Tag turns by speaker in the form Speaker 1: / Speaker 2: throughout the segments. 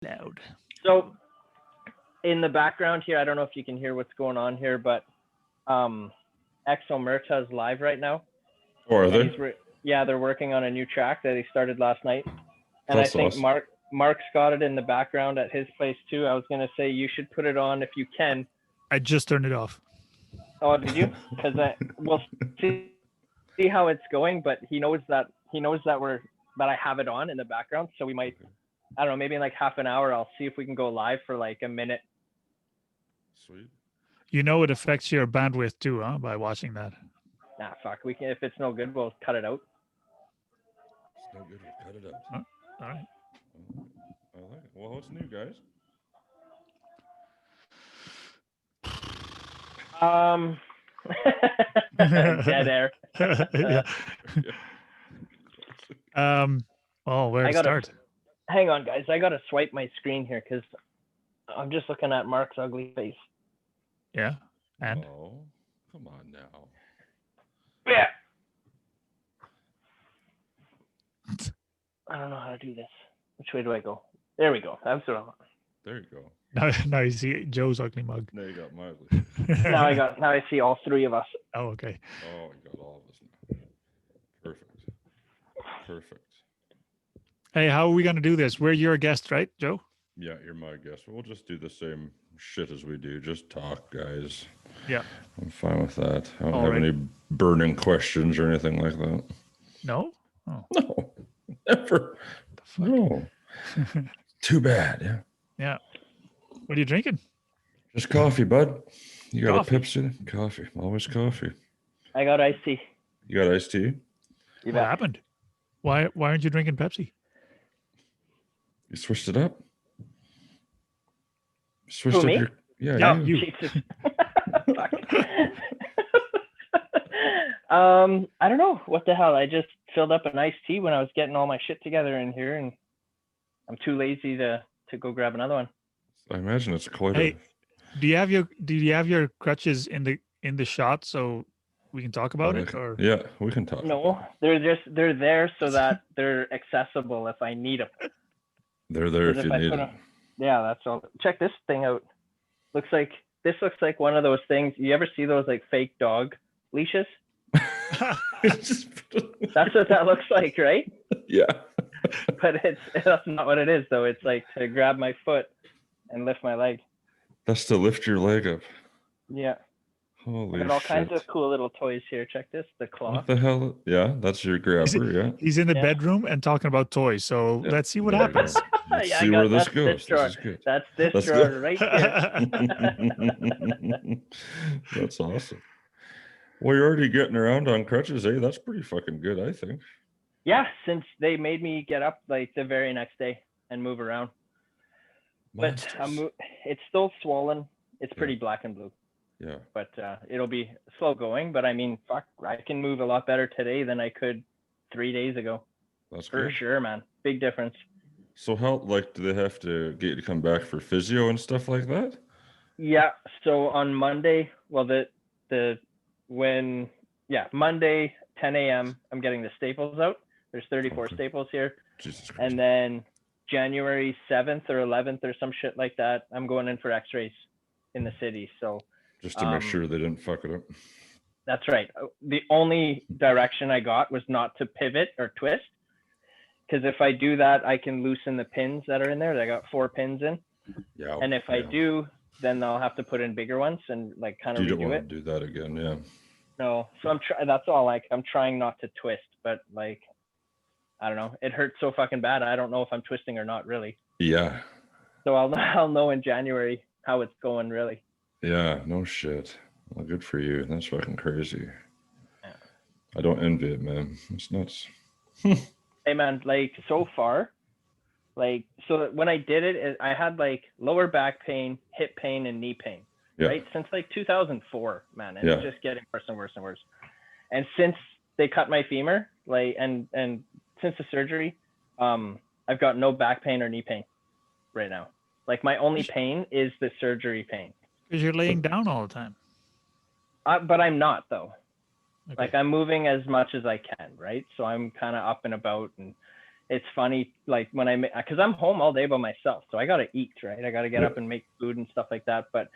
Speaker 1: loud.
Speaker 2: So in the background here, I don't know if you can hear what's going on here, but Exo Murta is live right now.
Speaker 3: Or are they?
Speaker 2: Yeah, they're working on a new track that they started last night. And
Speaker 3: That's
Speaker 2: I think
Speaker 3: awesome.
Speaker 2: Mark's got it in the background at his place too. I was gonna say you should put it on if you can.
Speaker 1: I just turned it off.
Speaker 2: Oh, did you? Because we'll see how it's going, but he knows that I have it on in the background, so we might, I don't know, maybe in like half an hour I'll see if we can go live for like a minute.
Speaker 3: Sweet.
Speaker 1: You know it affects your bandwidth too, huh? By watching that.
Speaker 2: Nah, fuck. We can, if it's no good, we'll cut it out.
Speaker 3: It's no good. We'll cut it out.
Speaker 1: Huh? All right.
Speaker 3: I like it. Well, what's new, guys?
Speaker 2: Dead air.
Speaker 1: Yeah. Where to start?
Speaker 2: Hang on, guys. I gotta swipe my screen here because I'm just looking at Mark's ugly face.
Speaker 1: Yeah. And
Speaker 3: Oh, come on now.
Speaker 2: Yeah. I don't know how to do this. Which way do I go? There we go. That's what I want.
Speaker 3: There you go.
Speaker 1: now you see Joe's ugly mug.
Speaker 3: Now you got my ugly.
Speaker 2: Now I see all three of us.
Speaker 1: Oh, okay.
Speaker 3: Oh, you got all of us now. Perfect.
Speaker 1: Hey, how are we gonna do this? We're your guest, right, Joe?
Speaker 3: Yeah, you're my guest. We'll just do the same shit as we do. Just talk, guys.
Speaker 1: Yeah.
Speaker 3: I'm fine with that. I don't
Speaker 1: All
Speaker 3: have
Speaker 1: right.
Speaker 3: any burning questions or anything like that.
Speaker 1: No? Oh.
Speaker 3: No, never.
Speaker 1: The fuck?
Speaker 3: No. Too bad. Yeah.
Speaker 1: Yeah. What are you drinking?
Speaker 3: Just coffee, bud. You got
Speaker 1: Coffee.
Speaker 3: a Pepsi? Coffee. Always coffee.
Speaker 2: I got iced tea.
Speaker 3: You got iced tea?
Speaker 2: You
Speaker 1: What
Speaker 2: bet.
Speaker 1: happened? Why aren't you drinking Pepsi?
Speaker 3: You switched it up? Switched
Speaker 2: Who,
Speaker 3: up
Speaker 2: me?
Speaker 3: your... Yeah,
Speaker 1: Yeah,
Speaker 3: you.
Speaker 1: you.
Speaker 2: Jesus. Fuck. I don't know. What the hell? I just filled up an iced tea when I was getting all my shit together in here, and I'm too lazy to go grab another one.
Speaker 3: I imagine it's quite
Speaker 1: Hey, do you have your crutches in the shot so we can talk about it? Or
Speaker 3: Yeah, we can talk.
Speaker 2: No, they're there so that they're accessible if I need them.
Speaker 3: They're there if you need it.
Speaker 2: Yeah, that's all. Check this thing out. Looks like one of those things. You ever see those like fake dog leashes? That's what that looks like, right?
Speaker 3: Yeah.
Speaker 2: But that's not what it is, though. It's like to grab my foot and lift my leg.
Speaker 3: That's to lift your leg up.
Speaker 2: Yeah.
Speaker 3: Holy
Speaker 2: Got all
Speaker 3: shit.
Speaker 2: kinds of cool little toys here. Check this, the claw.
Speaker 3: What the hell? Yeah, that's your grabber, yeah.
Speaker 1: He's in the bedroom and talking about toys. So
Speaker 3: Yeah,
Speaker 1: let's see what
Speaker 3: there you go.
Speaker 1: happens.
Speaker 3: Let's
Speaker 2: Yeah,
Speaker 3: see where this
Speaker 2: that's
Speaker 3: goes.
Speaker 2: this drawer.
Speaker 3: This is good.
Speaker 2: That's this
Speaker 3: That's
Speaker 2: drawer
Speaker 3: good.
Speaker 2: right there.
Speaker 3: That's awesome. Well, you're already getting around on crutches, eh? That's pretty fucking good, I think.
Speaker 2: Yeah, since they made me get up like the very next day and move around.
Speaker 3: Monsters.
Speaker 2: But it's still swollen. It's pretty black and blue.
Speaker 3: Yeah.
Speaker 2: But it'll be slow going. But I mean, fuck, I can move a lot better today than I could 3 days ago.
Speaker 3: That's
Speaker 2: For
Speaker 3: good.
Speaker 2: sure, man. Big difference.
Speaker 3: So how, like, do they have to get you to come back for physio and stuff like that?
Speaker 2: Yeah. So on Monday, well, Monday, 10 a.m., I'm getting the staples out. There's 34 staples here.
Speaker 3: Jesus Christ.
Speaker 2: And then January 7th or 11th or some shit like that, I'm going in for x-rays in the city. So
Speaker 3: just to make sure they didn't fuck it up.
Speaker 2: That's right. The only direction I got was not to pivot or twist. Because if I do that, I can loosen the pins that are in there. I got 4 pins in.
Speaker 3: Yeah.
Speaker 2: And if I do, then I'll have to put in bigger ones and like kind of redo it.
Speaker 3: You don't want to do that again, yeah.
Speaker 2: No. So that's all. Like, I'm trying not to twist, but like, I don't know. It hurts so fucking bad. I don't know if I'm twisting or not, really.
Speaker 3: Yeah.
Speaker 2: So I'll know in January how it's going, really.
Speaker 3: Yeah, no shit. Well, good for you. That's fucking crazy.
Speaker 2: Yeah.
Speaker 3: I don't envy it, man. It's nuts.
Speaker 2: Hey, man, like, so far, like, so when I did it, I had like lower back pain, hip pain, and knee pain, right? Since like 2004, man. And it's just getting worse and worse and worse. And since they cut my femur, like, and since the surgery, I've got no back pain or knee pain right now. Like, my only pain is the surgery pain.
Speaker 1: Because you're laying down all the time.
Speaker 2: But I'm not, though.
Speaker 1: Okay.
Speaker 2: Like, I'm moving as much as I can, right? So I'm kind of up and about and it's funny, like when because I'm home all day by myself, so I gotta eat, right? I gotta get up and make food and stuff like that. But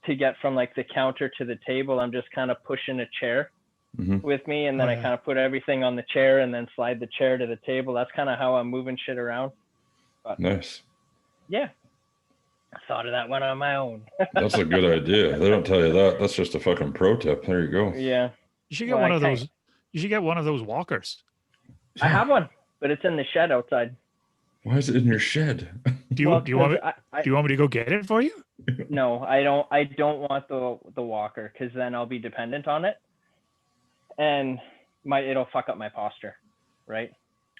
Speaker 2: to get from like the counter to the table, I'm just kind of pushing a chair with me, and then I kind of put everything on the chair and then slide the chair to the table. That's kind of how I'm moving shit around. But,
Speaker 3: nice.
Speaker 2: Yeah. I thought of that one on my own.
Speaker 3: That's a good idea. They don't tell you that. That's just a fucking pro tip. There you go.
Speaker 2: Yeah.
Speaker 1: You should get one of those. You should get one of those walkers.
Speaker 2: I have one, but it's in the shed outside.
Speaker 3: Why is it in your shed?
Speaker 1: Do you want me to go get it for you?
Speaker 2: No, I don't want the walker, because then I'll be dependent on it, and it'll fuck up my posture, right?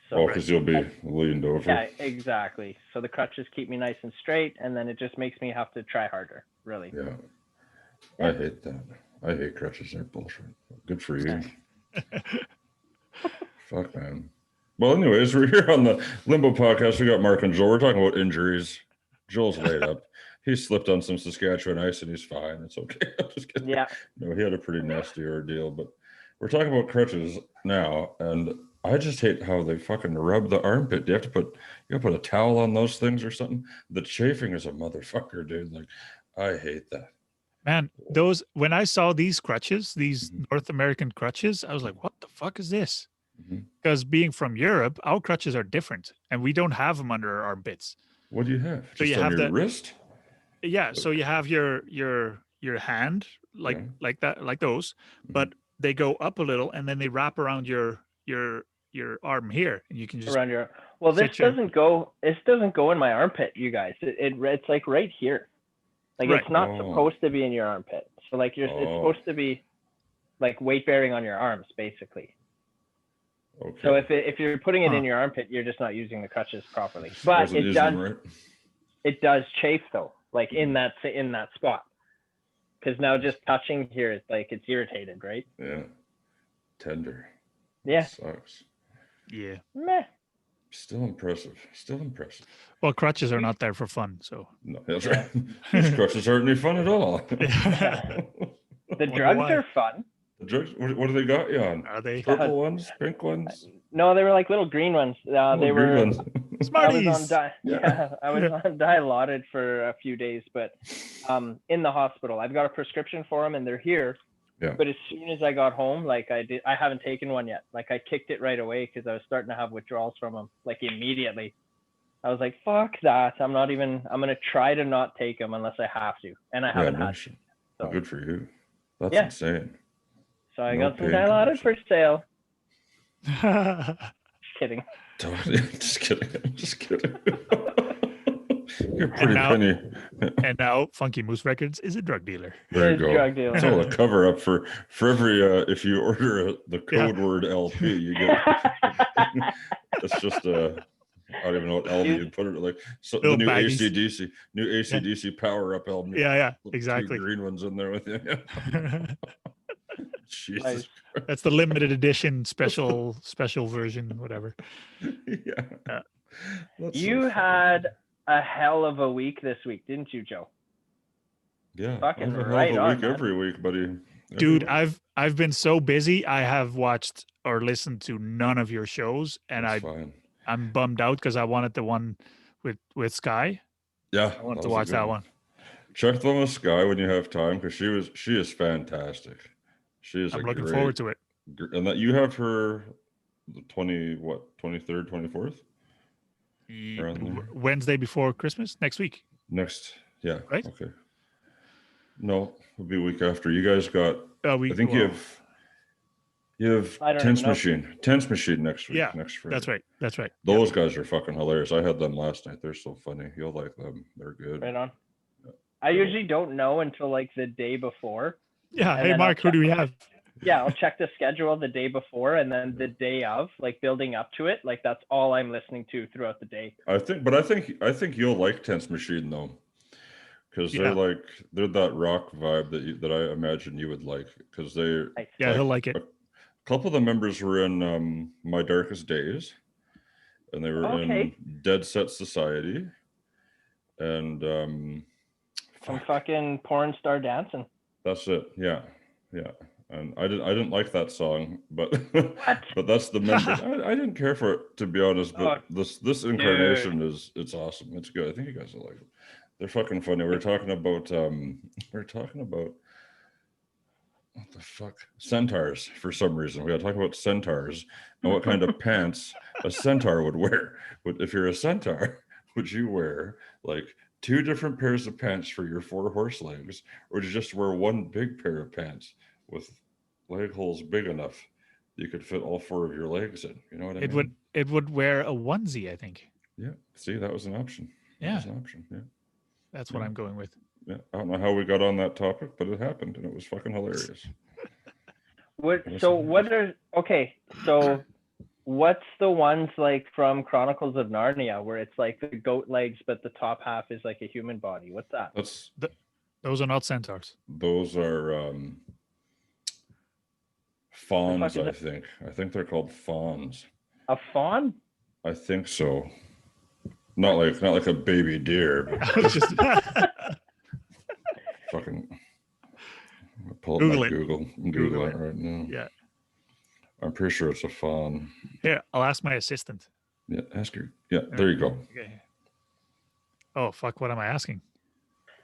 Speaker 2: So,
Speaker 3: because you'll be leaned over.
Speaker 2: Yeah, exactly. So the crutches keep me nice and straight, and then it just makes me have to try harder, really.
Speaker 3: Yeah. I hate that. I hate crutches. They're bullshit. Good for you. Fuck, man. Well, anyways, we're here on the Limbo podcast. We got Mark and Joel. We're talking about injuries. Joel's laid up. He slipped on some Saskatchewan ice and he's fine. It's okay. I'm just kidding.
Speaker 2: Yeah.
Speaker 3: No, he had a pretty nasty ordeal, but we're talking about crutches now, and I just hate how they fucking rub the armpit. You have to put a towel on those things or something. The chafing is a motherfucker, dude. Like, I hate that.
Speaker 1: Man, when I saw these crutches, these North American crutches, I was like, what the fuck is this? Because being from Europe, our crutches are different, and we don't have them under our armpits.
Speaker 3: What do you have?
Speaker 1: So
Speaker 3: just
Speaker 1: you
Speaker 3: on
Speaker 1: have
Speaker 3: your wrist?
Speaker 1: Yeah, so you have your hand like that, like those, but they go up a little and then they wrap around your arm here, and you can just
Speaker 2: around your. Well, this doesn't go in my armpit, you guys. It's like right here. Like it's not supposed to be in your armpit. So like it's supposed to be like weight bearing on your arms, basically. Okay. So if you're putting it in your armpit, you're just not using the crutches properly. But it does chafe though, like in that spot. Because now just touching here is like it's irritated, right?
Speaker 3: Yeah. Tender.
Speaker 2: Yeah.
Speaker 3: Sucks.
Speaker 1: Yeah.
Speaker 2: Meh.
Speaker 3: Still impressive.
Speaker 1: Well, crutches are not there for fun, so.
Speaker 3: No, that's right. These crutches aren't any fun at all.
Speaker 2: The drugs are fun.
Speaker 3: The drugs? What do they got you on?
Speaker 1: Are they
Speaker 3: purple ones, pink ones?
Speaker 2: No, they were like little green ones. They were green ones.
Speaker 1: Smarties.
Speaker 2: I was on Dilaudid for a few days, but in the hospital, I've got a prescription for them, and they're here. Yeah. But as soon as I got home, like I haven't taken one yet. Like I kicked it right away because I was starting to have withdrawals from them, like immediately. I was like, fuck that. I'm going to try to not take them unless I have to. And I haven't had to.
Speaker 3: So. Good for you. That's insane.
Speaker 2: So I got some Dilaudid for sale. Just kidding.
Speaker 3: Just kidding. You're pretty penny.
Speaker 1: And now Funky Moose Records is a drug dealer.
Speaker 3: There you go. Drug dealer. It's all a cover up for every if you order the code word LP, you get it's just I don't even know what album you'd put it like. So the new AC/DC power up album.
Speaker 1: Yeah, exactly.
Speaker 3: 2 green ones in there with you. Jesus.
Speaker 1: That's the limited edition special version, whatever.
Speaker 3: Yeah.
Speaker 2: You had a hell of a week this week, didn't you, Joe?
Speaker 3: Yeah,
Speaker 2: fucking
Speaker 3: right on, every week, buddy.
Speaker 1: Dude, I've been so busy. I have watched or listened to none of your shows, and I'm bummed out because I wanted the one with Sky.
Speaker 3: Yeah,
Speaker 1: I want to watch that one.
Speaker 3: Check the one with Sky when you have time, because she is fantastic. She is.
Speaker 1: I'm looking forward to it.
Speaker 3: And that you have her the 23rd, 24th.
Speaker 1: Wednesday before Christmas next week.
Speaker 3: Yeah.
Speaker 1: Right?
Speaker 3: Okay. No, it'll be a week after. You guys got. I think you have Tense Machine next week.
Speaker 1: Yeah,
Speaker 3: next Friday.
Speaker 1: That's right.
Speaker 3: Those guys are fucking hilarious. I had them last night. They're so funny. You'll like them. They're good.
Speaker 2: Right on. I usually don't know until like the day before.
Speaker 1: Yeah. Hey, Mark, who do we have?
Speaker 2: Yeah, I'll check the schedule the day before, and then the day of, like building up to it. Like that's all I'm listening to throughout the day. I
Speaker 3: think you'll like Tense Machine though, because they're that rock vibe that I imagine you would like, because they're
Speaker 1: he'll like it.
Speaker 3: A couple of the members were in My Darkest Days, and they were in Dead Set Society, and
Speaker 2: some fucking porn star dancing.
Speaker 3: That's it. Yeah. and I didn't like that song, but but that's the member. I didn't care for it, to be honest. But this incarnation it's awesome. It's good. I think you guys will like it. They're fucking funny. We're talking about what the fuck? Centaurs, for some reason. We gotta talk about centaurs and what kind of pants a centaur would wear. If you're a centaur, would you wear like 2 different pairs of pants for your 4 horse legs, or would you just wear one big pair of pants with leg holes big enough you could fit all 4 of your legs in? You know what I mean?
Speaker 1: It would wear a onesie, I think.
Speaker 3: Yeah. See, that was an option.
Speaker 1: Yeah.
Speaker 3: That was an option. Yeah.
Speaker 1: That's what I'm going with.
Speaker 3: Yeah, I don't know how we got on that topic, but it happened, and it was fucking hilarious.
Speaker 2: So what's the ones like from Chronicles of Narnia where it's like the goat legs, but the top half is like a human body? What's that?
Speaker 1: Those are not centaurs.
Speaker 3: Those are fawns, I think. I think they're called fawns.
Speaker 2: A fawn?
Speaker 3: I think so. Not like a baby deer. But
Speaker 1: Just
Speaker 3: fucking pull up
Speaker 1: Google
Speaker 3: my
Speaker 1: it.
Speaker 3: Google it right now.
Speaker 1: Yeah.
Speaker 3: I'm pretty sure it's a fawn.
Speaker 1: Here, I'll ask my assistant.
Speaker 3: Yeah, ask her. Yeah, there you go.
Speaker 1: Okay. Oh fuck! What am I asking?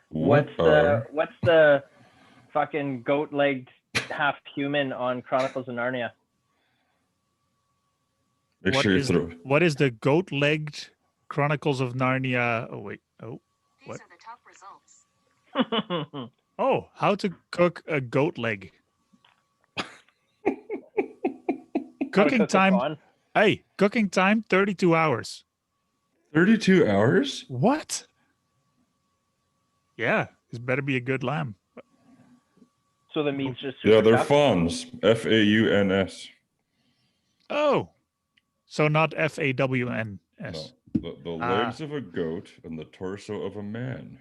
Speaker 2: What's the fucking goat-legged half human on Chronicles of Narnia?
Speaker 1: What is the goat-legged Chronicles of Narnia? Oh wait. Oh, what?
Speaker 4: These are the top results.
Speaker 1: Oh, how to cook a goat leg. Cooking time. Hey, cooking time 32 hours.
Speaker 3: 32 hours?
Speaker 1: What? Yeah, this better be a good lamb.
Speaker 2: So the meat's just
Speaker 3: Yeah, they're
Speaker 2: tough?
Speaker 3: fawns. FAUNS.
Speaker 1: Oh, so not FAWNS.
Speaker 3: No, the legs of a goat and the torso of a man,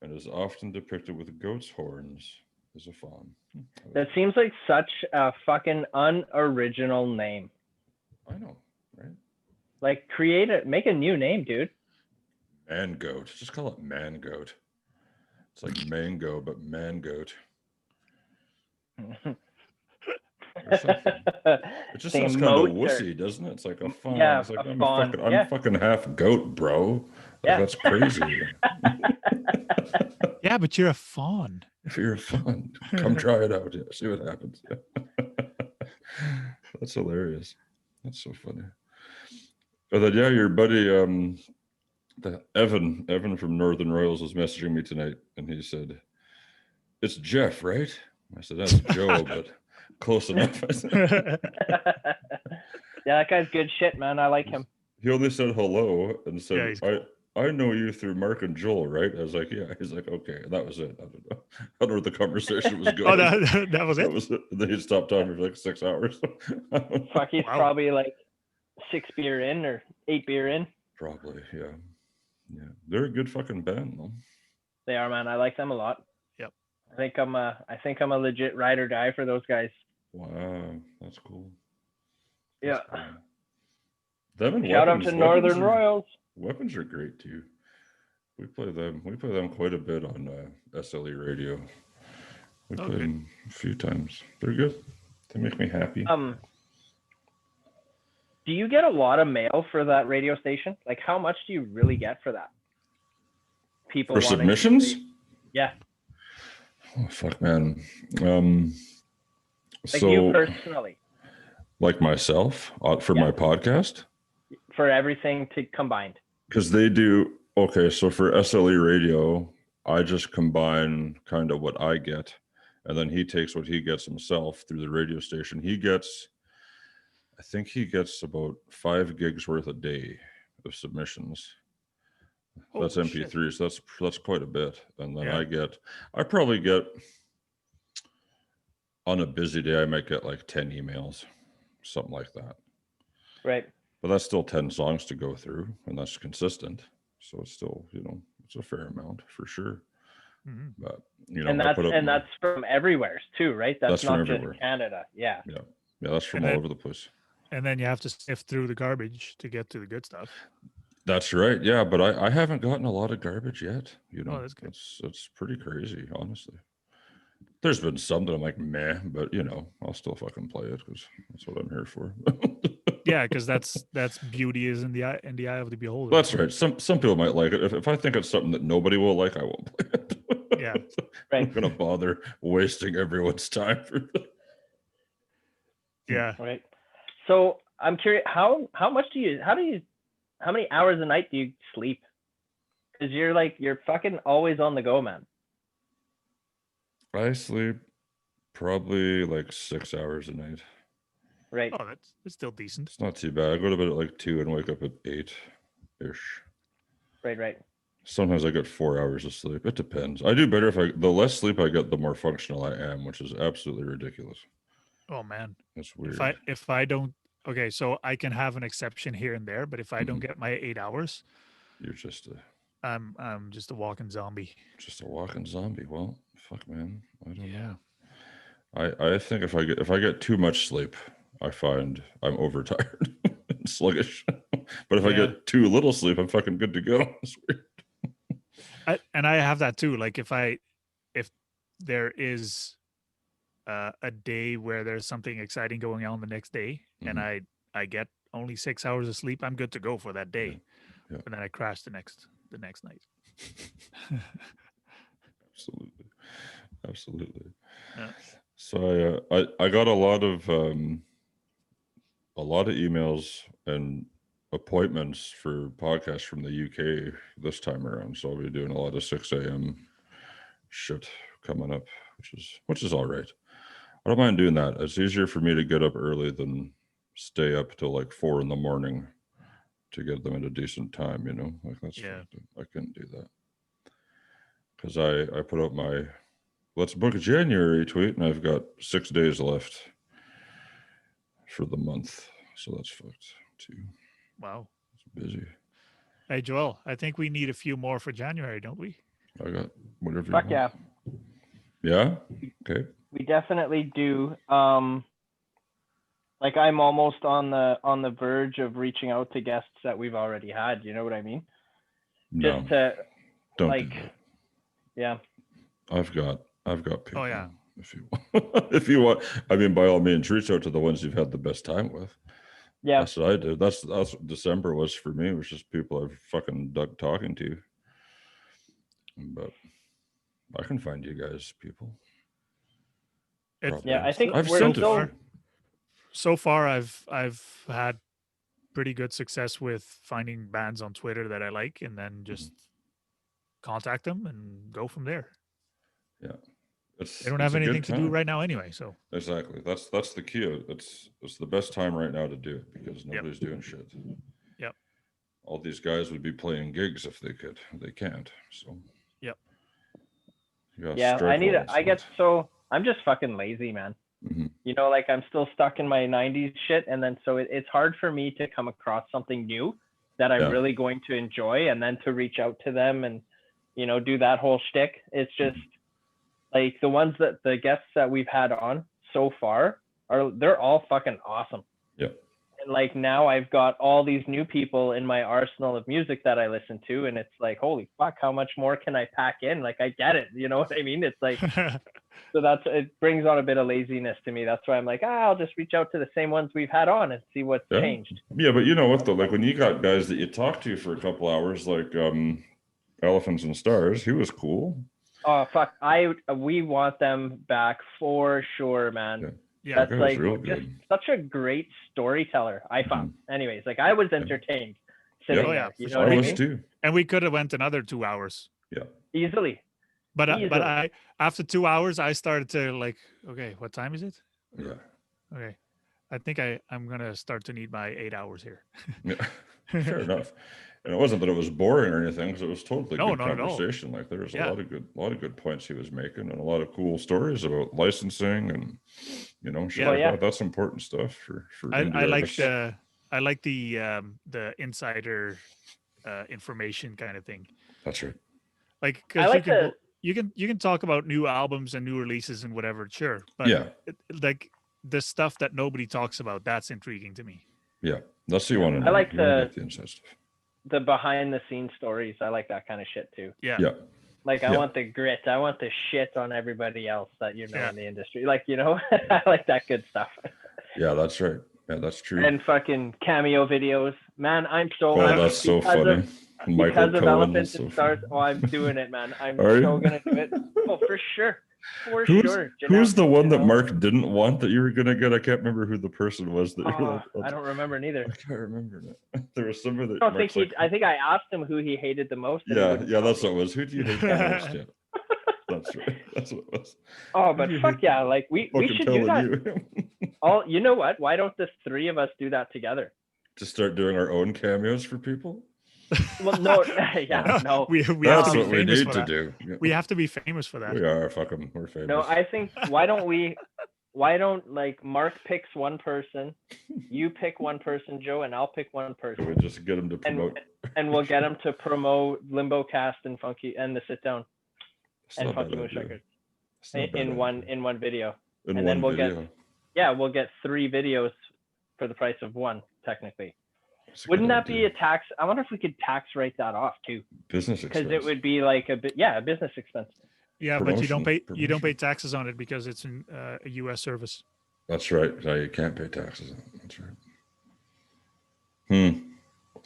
Speaker 3: and is often depicted with goat's horns as a fawn.
Speaker 2: That seems like such a fucking unoriginal name.
Speaker 3: I know, right?
Speaker 2: Like, make a new name, dude.
Speaker 3: Man goat. Just call it man goat. It's like mango, but man goat. It just sounds kind of wussy, doesn't it? It's like a fawn.
Speaker 2: Yeah,
Speaker 3: it's like
Speaker 2: I'm
Speaker 3: fucking half goat, bro. Like, that's crazy.
Speaker 1: Yeah, but you're a fawn.
Speaker 3: If you're a fawn, come try it out. Yeah, see what happens. That's hilarious. That's so funny. But then, yeah, your buddy, Evan from Northern Royals was messaging me tonight, and he said, "It's Jeff, right?" I said, "That's Joe, but close enough."
Speaker 2: Yeah, that guy's good shit, man. I like him.
Speaker 3: He only said hello and said,
Speaker 1: Yeah,
Speaker 3: I know you through Mark and Joel, right? I was like, yeah. He's like, okay, that was it. I don't know where the conversation was going.
Speaker 1: Oh, that was it?
Speaker 3: That was it. And then he stopped talking for like 6 hours.
Speaker 2: Fuck, he's probably like 6 beer in or 8 beer in.
Speaker 3: Probably, yeah. Yeah, they're a good fucking band, though.
Speaker 2: They are, man. I like them a lot.
Speaker 1: Yep.
Speaker 2: I think I'm a legit ride or die for those guys.
Speaker 3: Wow, that's cool.
Speaker 2: Yeah.
Speaker 3: Cool. Them and
Speaker 2: Shout out to Northern Royals.
Speaker 3: Weapons are great too. We play them quite a bit on SLE Radio. We play them a few times. They're good. They make me happy.
Speaker 2: Do you get a lot of mail for that radio station? Like, how much do you really get for that? People
Speaker 3: for submissions?
Speaker 2: Yeah.
Speaker 3: Oh, fuck, man.
Speaker 2: Like you personally.
Speaker 3: Like myself for my podcast?
Speaker 2: For everything combined.
Speaker 3: Because they do, okay, so for SLE Radio, I just combine kind of what I get, and then he takes what he gets himself through the radio station. I think he gets about 5 gigs worth a day of submissions. That's MP3s. Shit. That's quite a bit. And then I probably get, on a busy day, I might get like 10 emails, something like that.
Speaker 2: Right.
Speaker 3: But that's still 10 songs to go through, and that's consistent. So it's still, it's a fair amount for sure. Mm-hmm. But
Speaker 2: that's from everywhere too, right? That's not just
Speaker 3: everywhere.
Speaker 2: Canada. Yeah.
Speaker 3: Yeah. Yeah, that's from all over the place.
Speaker 1: And then you have to sift through the garbage to get to the good stuff.
Speaker 3: That's right. Yeah, but I haven't gotten a lot of garbage yet.
Speaker 1: Oh, that's good.
Speaker 3: It's pretty crazy, honestly. There's been some that I'm like, meh, but you know, I'll still fucking play it because that's what I'm here for.
Speaker 1: Yeah, because that's beauty is in the eye of the beholder.
Speaker 3: That's right. Some people might like it. If I think it's something that nobody will like, I won't play it.
Speaker 1: Yeah.
Speaker 3: I'm not gonna bother wasting everyone's time for that.
Speaker 1: Yeah.
Speaker 2: Right. So I'm curious, how many hours a night do you sleep? Because you're fucking always on the go, man.
Speaker 3: I sleep probably like 6 hours a night.
Speaker 2: Right.
Speaker 1: Oh, that's still decent.
Speaker 3: It's not too bad. I go to bed at like 2 and wake up at 8-ish.
Speaker 2: Right.
Speaker 3: Sometimes I get 4 hours of sleep. It depends. I do better if the less sleep I get, the more functional I am, which is absolutely ridiculous.
Speaker 1: Oh man.
Speaker 3: It's weird.
Speaker 1: If I don't, okay, so I can have an exception here and there, but if I don't get my 8 hours,
Speaker 3: you're just
Speaker 1: I'm just a walking zombie.
Speaker 3: Just a walking zombie. Well, fuck, man. I don't
Speaker 1: Yeah.
Speaker 3: know. I think if I get too much sleep, I find I'm overtired and sluggish. But if I get too little sleep, I'm fucking good to go. It's weird.
Speaker 1: I have that too. Like if there is a day where there's something exciting going on the next day, and I get only 6 hours of sleep, I'm good to go for that day.
Speaker 3: Yeah.
Speaker 1: And then I crash the next night.
Speaker 3: Absolutely.
Speaker 1: Yeah.
Speaker 3: So I got a lot of emails and appointments for podcasts from the UK this time around. So I'll be doing a lot of 6 a.m. shit coming up, which is all right. I don't mind doing that. It's easier for me to get up early than stay up till like 4 a.m. to get them at a decent time, you know? Like that's I couldn't do that. Because I put up my let's book January tweet and I've got 6 days left for the month. So that's fucked too.
Speaker 1: Wow.
Speaker 3: It's busy.
Speaker 1: Hey Joel, I think we need a few more for January, don't we?
Speaker 3: I got whatever.
Speaker 2: Fuck
Speaker 3: you want.
Speaker 2: yeah.
Speaker 3: Yeah? Okay.
Speaker 2: We definitely do. Like I'm almost on the verge of reaching out to guests that we've already had. You know what I mean?
Speaker 3: No.
Speaker 2: Just to
Speaker 3: don't
Speaker 2: like,
Speaker 3: do that.
Speaker 2: Yeah.
Speaker 3: I've got people.
Speaker 1: Oh yeah.
Speaker 3: If you want, if you want, I mean, by all means, reach out to the ones you've had the best time with.
Speaker 2: Yeah.
Speaker 3: That's what I did. That's what December was for me. It was just people I've fucking dug talking to. But I can find you guys people.
Speaker 2: Yeah, I think
Speaker 3: I've
Speaker 2: we're
Speaker 3: sent
Speaker 2: still.
Speaker 1: So far, I've had pretty good success with finding bands on Twitter that I like, and then just contact them and go from there.
Speaker 3: Yeah,
Speaker 1: they don't have anything to do right now anyway. So
Speaker 3: exactly, that's the key. It's the best time right now to do it because nobody's doing shit.
Speaker 1: Yep.
Speaker 3: All these guys would be playing gigs if they could. They can't. So.
Speaker 1: Yep.
Speaker 2: Yeah, I'm just fucking lazy, man. You know, like I'm still stuck in my 90s shit, and then so it's hard for me to come across something new that I'm really going to enjoy, and then to reach out to them and, you know, do that whole shtick. It's just like the guests that we've had on so far they're all fucking awesome.
Speaker 3: Yeah.
Speaker 2: And like now I've got all these new people in my arsenal of music that I listen to, and it's like, holy fuck, how much more can I pack in? Like I get it, you know what I mean? It's like so it brings on a bit of laziness to me. That's why I'm like, I'll just reach out to the same ones we've had on and see what's changed.
Speaker 3: Yeah, but you know what though? Like when you got guys that you talk to for a couple hours, like Elephants and Stars, he was cool.
Speaker 2: Oh fuck, we want them back for sure, man.
Speaker 1: Yeah,
Speaker 2: that's like just such a great storyteller. I found, anyways. Like I was entertained sitting there. You know what I mean?
Speaker 3: Too.
Speaker 1: And we could have went another 2 hours.
Speaker 3: Yeah,
Speaker 2: easily.
Speaker 1: But I after 2 hours, I started to like, okay, what time is it?
Speaker 3: Yeah.
Speaker 1: Okay, I think I'm gonna start to need my 8 hours here.
Speaker 3: Yeah, fair enough. And it wasn't that it was boring or anything, because it was totally good conversation. Like there was a lot of good points he was making, and a lot of cool stories about licensing and you know, that's important stuff for
Speaker 1: I like the insider information kind of thing.
Speaker 3: That's right.
Speaker 1: Like because you can talk about new albums and new releases and whatever, sure, but like the stuff that nobody talks about, that's intriguing to me.
Speaker 3: Yeah, that's what you want to know.
Speaker 2: I like
Speaker 3: the inside stuff.
Speaker 2: The behind the scenes stories. I like that kind of shit too.
Speaker 1: Yeah.
Speaker 2: Like I want the grit. I want the shit on everybody else that in the industry. Like, I like that good stuff.
Speaker 3: Yeah, that's right. Yeah, that's true.
Speaker 2: And fucking cameo videos. Man, I'm so
Speaker 3: that's so funny.
Speaker 2: Because of Elephants and Stars. Oh, I'm doing it, man. I'm gonna do it. Oh, for sure.
Speaker 3: Who's the one that Mark didn't want that you were gonna get? I can't remember who the person was that you're like.
Speaker 2: I don't remember neither.
Speaker 3: I can't remember that. There was somebody that
Speaker 2: I think I asked him who he hated the most.
Speaker 3: Yeah, that's what it was. Who do you hate the most? Yeah. That's right. That's what it was.
Speaker 2: Oh, but fuck yeah, like we should do that. You know what? Why don't the three of us do that together?
Speaker 3: To start doing our own cameos for people?
Speaker 2: Well, no, no.
Speaker 1: We
Speaker 3: that's what we need to do. Yeah.
Speaker 1: We have to be famous for that.
Speaker 3: We are fucking. We're famous.
Speaker 2: No, I think why don't like Mark picks one person, you pick one person, Joe, and I'll pick one person.
Speaker 3: We'll just get them to promote,
Speaker 2: and we'll get them to promote Limbocast and Funky and the Sit Down and Funky Moose Records in one video, and then we'll get 3 videos for the price of one, technically. Wouldn't that be a tax? I wonder if we could tax write that off too.
Speaker 3: Business expense.
Speaker 2: Because it would be like a business expense.
Speaker 1: Yeah, but you don't pay taxes on it because it's a U.S. service.
Speaker 3: That's right. No, you can't pay taxes on it. That's right.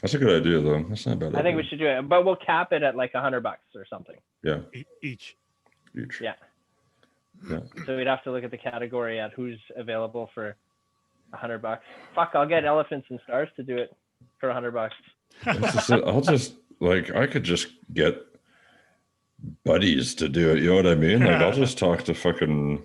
Speaker 3: That's a good idea, though. That's not a bad idea.
Speaker 2: I think we should do it, but we'll cap it at like $100 or something.
Speaker 3: Yeah.
Speaker 1: Each.
Speaker 2: Yeah. So we'd have to look at the category at who's available for $100. Fuck, I'll get Elephants and Stars to do it for $100.
Speaker 3: I'll just I could just get buddies to do it. You know what I mean? Like I'll just talk to fucking.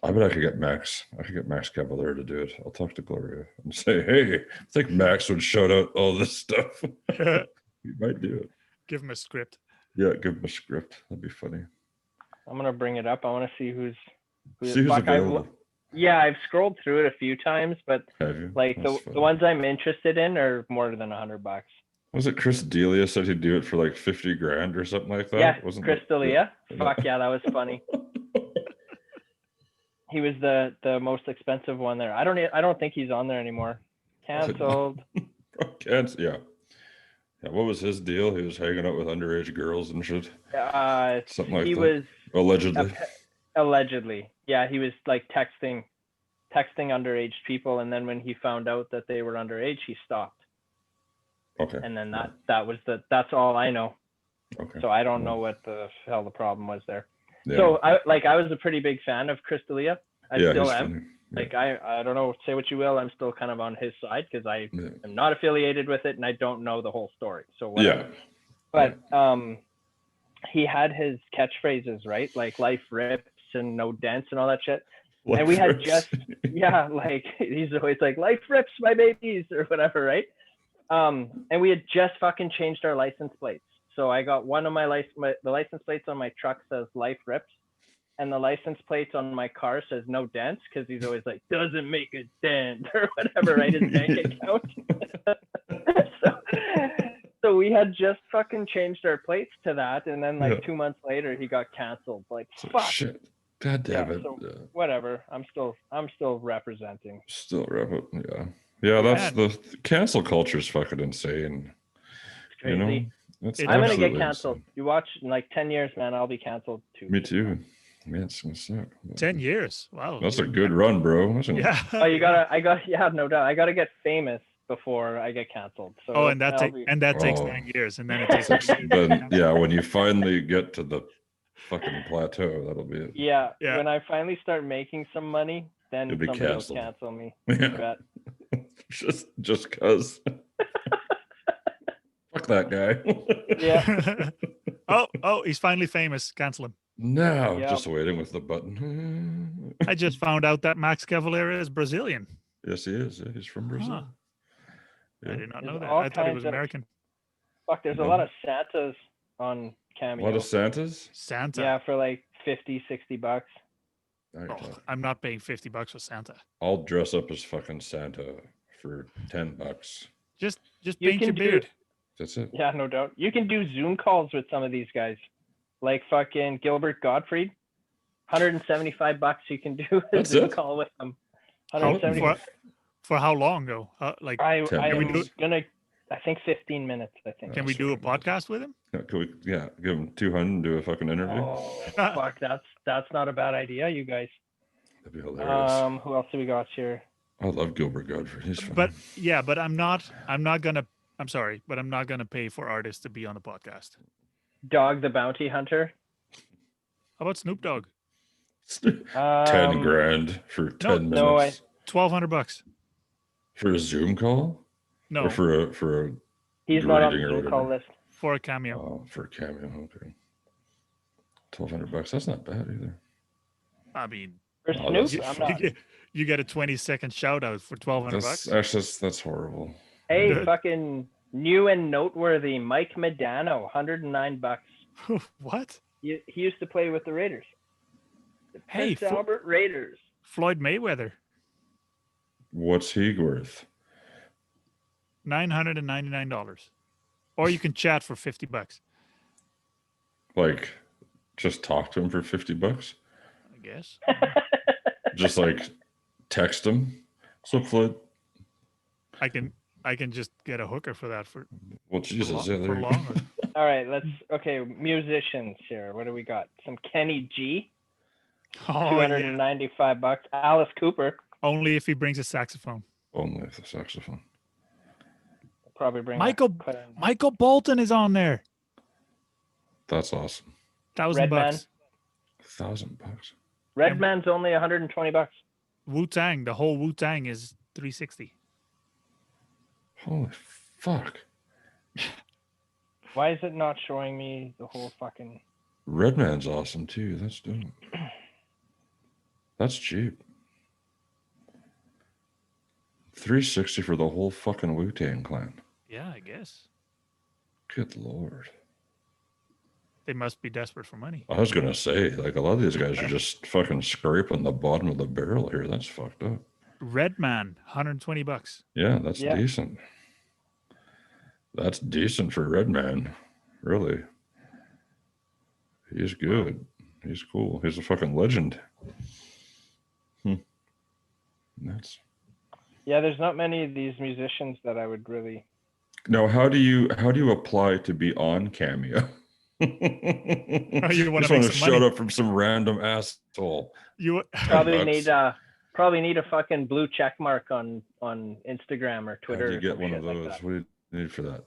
Speaker 3: I bet I could get Max. I could get Max Cavalier to do it. I'll talk to Gloria and say, "Hey, I think Max would shout out all this stuff." He might do it.
Speaker 1: Give him a script.
Speaker 3: Yeah, give him a script. That'd be funny.
Speaker 2: I'm gonna bring it up. I want to see who's
Speaker 3: available.
Speaker 2: I've scrolled through it a few times, but like the ones I'm interested in are more than $100.
Speaker 3: Was it Chris D'Elia said he'd do it for like 50 grand or something like that?
Speaker 2: Yeah, Chris D'Elia. Fuck yeah, that was funny. He was the most expensive one there. I don't think he's on there anymore. Canceled.
Speaker 3: Yeah. What was his deal? He was hanging out with underage girls and shit. Something like that. He was
Speaker 2: allegedly. Yeah, he was like texting underage people, and then when he found out that they were underage, he stopped.
Speaker 3: Okay.
Speaker 2: And then that's all I know.
Speaker 3: Okay.
Speaker 2: So I don't know what the hell the problem was there.
Speaker 3: Yeah.
Speaker 2: So I was a pretty big fan of Chris D'Elia. I still am.
Speaker 3: Funny.
Speaker 2: Like I don't know, say what you will, I'm still kind of on his side because I am not affiliated with it and I don't know the whole story. So whatever.
Speaker 3: Yeah.
Speaker 2: But he had his catchphrases, right? Like life rips and no dents and all that shit. And we had like he's always like life rips my babies or whatever, right? And we had just fucking changed our license plates. So I got one of the license plates on my truck says life rips. And the license plate on my car says no dents because he's always like, doesn't make a dent or whatever, right? His bank account. So we had just fucking changed our plates to that. And then 2 months later, he got canceled. Like, fuck.
Speaker 3: Shit. God damn it.
Speaker 2: So whatever. I'm still representing.
Speaker 3: Still representing, yeah. Yeah, that's the cancel culture is fucking insane.
Speaker 2: It's crazy.
Speaker 3: You know?
Speaker 2: I'm going to get canceled. Insane. You watch in like 10 years, man, I'll be canceled too.
Speaker 3: Me too. Man, it's gonna suck.
Speaker 1: 10 years. Wow.
Speaker 3: That's a good run, bro.
Speaker 1: Yeah.
Speaker 2: No doubt. I gotta get famous before I get canceled. So
Speaker 1: and that takes 9 years, and then it takes.
Speaker 3: Then when you finally get to the fucking plateau, that'll be it.
Speaker 2: Yeah. When I finally start making some money, then somebody will cancel me.
Speaker 3: Yeah. just cause. Fuck that guy.
Speaker 2: Yeah.
Speaker 1: Oh, he's finally famous. Cancel him.
Speaker 3: No, just waiting with the button.
Speaker 1: I just found out that Max Cavalier is Brazilian.
Speaker 3: Yes, he is. He's from Brazil.
Speaker 1: Huh. Yeah. I did not know that. I thought he was American.
Speaker 2: Fuck, there's a lot of Santas on Cameo.
Speaker 3: A lot of Santas?
Speaker 1: Santa.
Speaker 2: Yeah, for like $50-$60.
Speaker 1: I'm not paying $50 for Santa.
Speaker 3: I'll dress up as fucking Santa for $10.
Speaker 1: Just paint your beard.
Speaker 3: That's it.
Speaker 2: Yeah, no doubt. You can do Zoom calls with some of these guys. Like fucking Gilbert Gottfried, $175 you can do a Zoom call with them.
Speaker 1: For how long though?
Speaker 2: I'm gonna I think 15 minutes. I think.
Speaker 1: Can we do a podcast with him?
Speaker 3: Yeah, can we? Yeah, give him 200 and do a fucking interview.
Speaker 2: Oh fuck, that's not a bad idea, you guys.
Speaker 3: That'd be hilarious.
Speaker 2: Who else do we got here?
Speaker 3: I love Gilbert Godfrey. He's fun.
Speaker 1: But I'm not gonna. I'm sorry, but I'm not gonna pay for artists to be on the podcast.
Speaker 2: Dog the Bounty Hunter.
Speaker 1: How about Snoop Dogg?
Speaker 3: 10 grand for 10 minutes.
Speaker 2: No,
Speaker 1: $1,200.
Speaker 3: For a Zoom call?
Speaker 1: No,
Speaker 3: Or for a
Speaker 2: he's not on the
Speaker 3: greeting or
Speaker 2: Zoom call
Speaker 3: whatever?
Speaker 2: list.
Speaker 1: for a cameo.
Speaker 3: Oh, for a cameo. Okay. $1,200. That's not bad either.
Speaker 1: I mean,
Speaker 2: For
Speaker 3: Oh,
Speaker 2: Snoop,
Speaker 3: that's-
Speaker 2: I'm not.
Speaker 1: you get a 20-second shout out for $1,200.
Speaker 3: That's horrible.
Speaker 2: Hey,
Speaker 1: Good.
Speaker 2: fucking new and noteworthy Mike Medano, $109.
Speaker 1: What?
Speaker 2: He used to play with the Raiders. The
Speaker 1: Hey,
Speaker 2: Prince Albert Raiders.
Speaker 1: Floyd Mayweather,
Speaker 3: What's he worth?
Speaker 1: $999. Or you can chat for $50,
Speaker 3: Like, just talk to him for $50?
Speaker 1: I guess.
Speaker 3: Just like text him. So Floyd.
Speaker 1: I can just get a hooker for that for
Speaker 3: Well, Jesus, yeah, there
Speaker 1: for
Speaker 3: you go.
Speaker 1: longer.
Speaker 2: All right, okay, musicians here. What do we got? Some Kenny G,
Speaker 1: Oh, yeah.
Speaker 2: $295. Alice Cooper,
Speaker 1: Only if he brings a saxophone.
Speaker 3: Only with the saxophone.
Speaker 2: probably bring
Speaker 1: Michael
Speaker 2: quite
Speaker 1: Michael Bolton is on there.
Speaker 3: That's awesome.
Speaker 1: $1,000.
Speaker 2: Redman.
Speaker 3: $1,000.
Speaker 2: Redman's only $120.
Speaker 1: Wu-Tang, the whole Wu-Tang is $360.
Speaker 3: Holy fuck.
Speaker 2: Why is it not showing me the whole fucking?
Speaker 3: Redman's awesome too. That's dope. That's cheap. $360 for the whole fucking Wu-Tang clan.
Speaker 1: Yeah, I guess.
Speaker 3: Good lord.
Speaker 1: They must be desperate for money.
Speaker 3: I was gonna say, like, a lot of these guys are just fucking scraping the bottom of the barrel here. That's fucked up.
Speaker 1: Redman, $120.
Speaker 3: Yeah, that's
Speaker 2: Yeah.
Speaker 3: decent. That's decent for Redman. Really. He's good. He's cool. He's a fucking legend. That's
Speaker 2: Yeah, there's not many of these musicians that I would really.
Speaker 3: now how do you apply to be on Cameo?
Speaker 1: You wanna
Speaker 3: just
Speaker 1: make
Speaker 3: want to
Speaker 1: some money?
Speaker 3: shout up from some random asshole.
Speaker 1: You
Speaker 2: Probably
Speaker 3: Bucks.
Speaker 2: need a fucking blue check mark on Instagram or
Speaker 3: How
Speaker 2: Twitter.
Speaker 3: do you
Speaker 2: or
Speaker 3: get
Speaker 2: some
Speaker 3: one
Speaker 2: shit
Speaker 3: of
Speaker 2: like
Speaker 3: those?
Speaker 2: that.
Speaker 3: What do you need for that?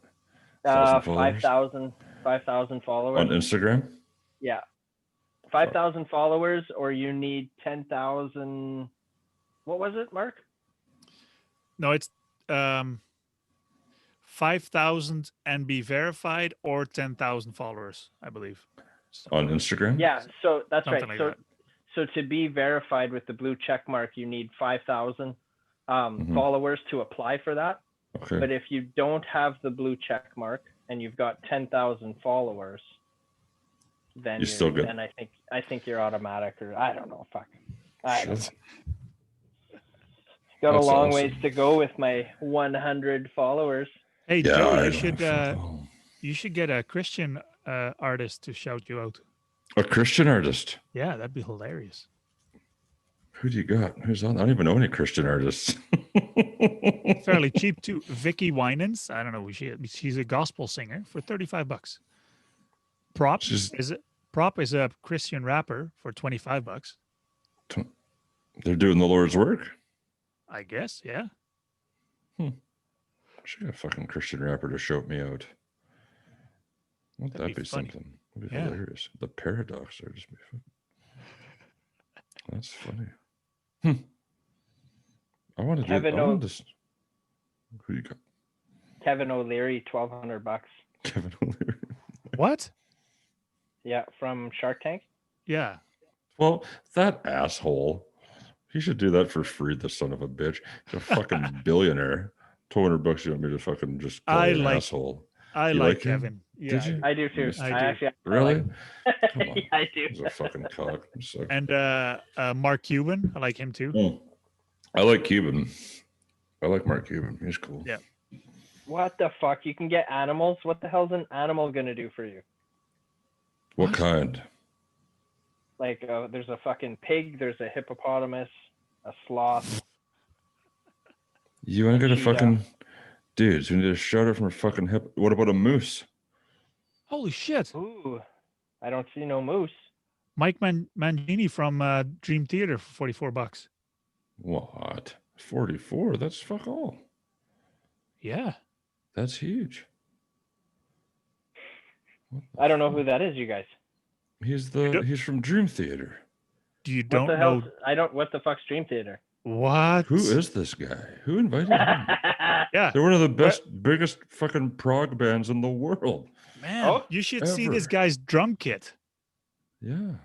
Speaker 3: 1,000 followers?
Speaker 2: 5,000 followers.
Speaker 3: On Instagram?
Speaker 2: Yeah. 5,000 followers, or you need 10,000. What was it, Mark?
Speaker 1: No, it's 5,000 and be verified, or 10,000 followers, I believe. So,
Speaker 3: On Instagram?
Speaker 2: Yeah, so that's right.
Speaker 1: something like that.
Speaker 2: So to be verified with the blue check mark, you need 5,000
Speaker 3: Mhm.
Speaker 2: followers to apply for that.
Speaker 3: Okay.
Speaker 2: But if you don't have the blue check mark and you've got 10,000 followers, then
Speaker 3: You still get-
Speaker 2: then I think you're automatic, or I don't know. Fuck. I don't know.
Speaker 3: Shit.
Speaker 2: Got
Speaker 3: That's
Speaker 2: a long
Speaker 3: awesome.
Speaker 2: ways to go with my 100 followers.
Speaker 1: Hey,
Speaker 3: Yeah,
Speaker 1: Joe,
Speaker 3: I
Speaker 1: you
Speaker 3: don't
Speaker 1: should
Speaker 3: know.
Speaker 1: you should get a Christian artist to shout you out.
Speaker 3: A Christian artist.
Speaker 1: Yeah, that'd be hilarious.
Speaker 3: Who do you got? Who's on? I don't even know any Christian artists.
Speaker 1: Fairly cheap too. Vicky Winans, I don't know who she is. She's a gospel singer for $35. Prop
Speaker 3: She's-
Speaker 1: is a Christian rapper for $25.
Speaker 3: They're doing the Lord's work.
Speaker 1: I guess, yeah.
Speaker 3: Should get a fucking Christian rapper to shout me out. Won't
Speaker 1: That'd
Speaker 3: that
Speaker 1: be
Speaker 3: be
Speaker 1: funny.
Speaker 3: something? That'd be
Speaker 1: Yeah.
Speaker 3: hilarious. The paradox there just be fun. That's funny. I want to do.
Speaker 2: Kevin
Speaker 3: I
Speaker 2: O-
Speaker 3: want this. Who you got?
Speaker 2: Kevin O'Leary, $1,200.
Speaker 3: Kevin O'Leary.
Speaker 1: What?
Speaker 2: Yeah, from Shark Tank.
Speaker 1: Yeah.
Speaker 3: Well, that asshole. He should do that for free. The son of a bitch. He's a fucking billionaire. $200 you want me to fucking just call
Speaker 1: I
Speaker 3: you an
Speaker 1: like-
Speaker 3: asshole?
Speaker 1: I
Speaker 3: You
Speaker 1: like
Speaker 3: like him?
Speaker 1: Kevin. Yeah.
Speaker 3: Did you?
Speaker 2: I do too.
Speaker 3: Yes,
Speaker 1: I
Speaker 2: I
Speaker 1: do.
Speaker 2: actually
Speaker 3: Really?
Speaker 2: like-
Speaker 3: Come on.
Speaker 2: Yeah, I do.
Speaker 3: He's a fucking cock. So.
Speaker 1: And Mark Cuban, I like him too.
Speaker 3: I like Cuban. I like Mark Cuban. He's cool.
Speaker 1: Yeah.
Speaker 2: What the fuck? You can get animals? What the hell's an animal gonna do for you?
Speaker 3: What
Speaker 1: What?
Speaker 3: kind?
Speaker 2: Like, there's a fucking pig, there's a hippopotamus, a sloth.
Speaker 3: You ain't gonna
Speaker 2: Cheetah.
Speaker 3: fucking Dudes, we need a shout out from a fucking hip. What about a moose?
Speaker 1: Holy shit.
Speaker 2: Ooh, I don't see no moose.
Speaker 1: Mike Mangini from Dream Theater for $44.
Speaker 3: What? 44? That's fuck all.
Speaker 1: Yeah.
Speaker 3: That's huge.
Speaker 2: I don't know who that is, you guys.
Speaker 3: He's from Dream Theater.
Speaker 1: You
Speaker 2: What
Speaker 1: don't
Speaker 2: the
Speaker 1: know
Speaker 2: hell? What the fuck's Dream Theater?
Speaker 1: what?
Speaker 3: Who is this guy? Who invited him?
Speaker 1: Yeah.
Speaker 3: They're one of the biggest fucking prog bands in the world.
Speaker 1: Man, you should see this
Speaker 3: ever.
Speaker 1: guy's drum kit.
Speaker 3: Yeah.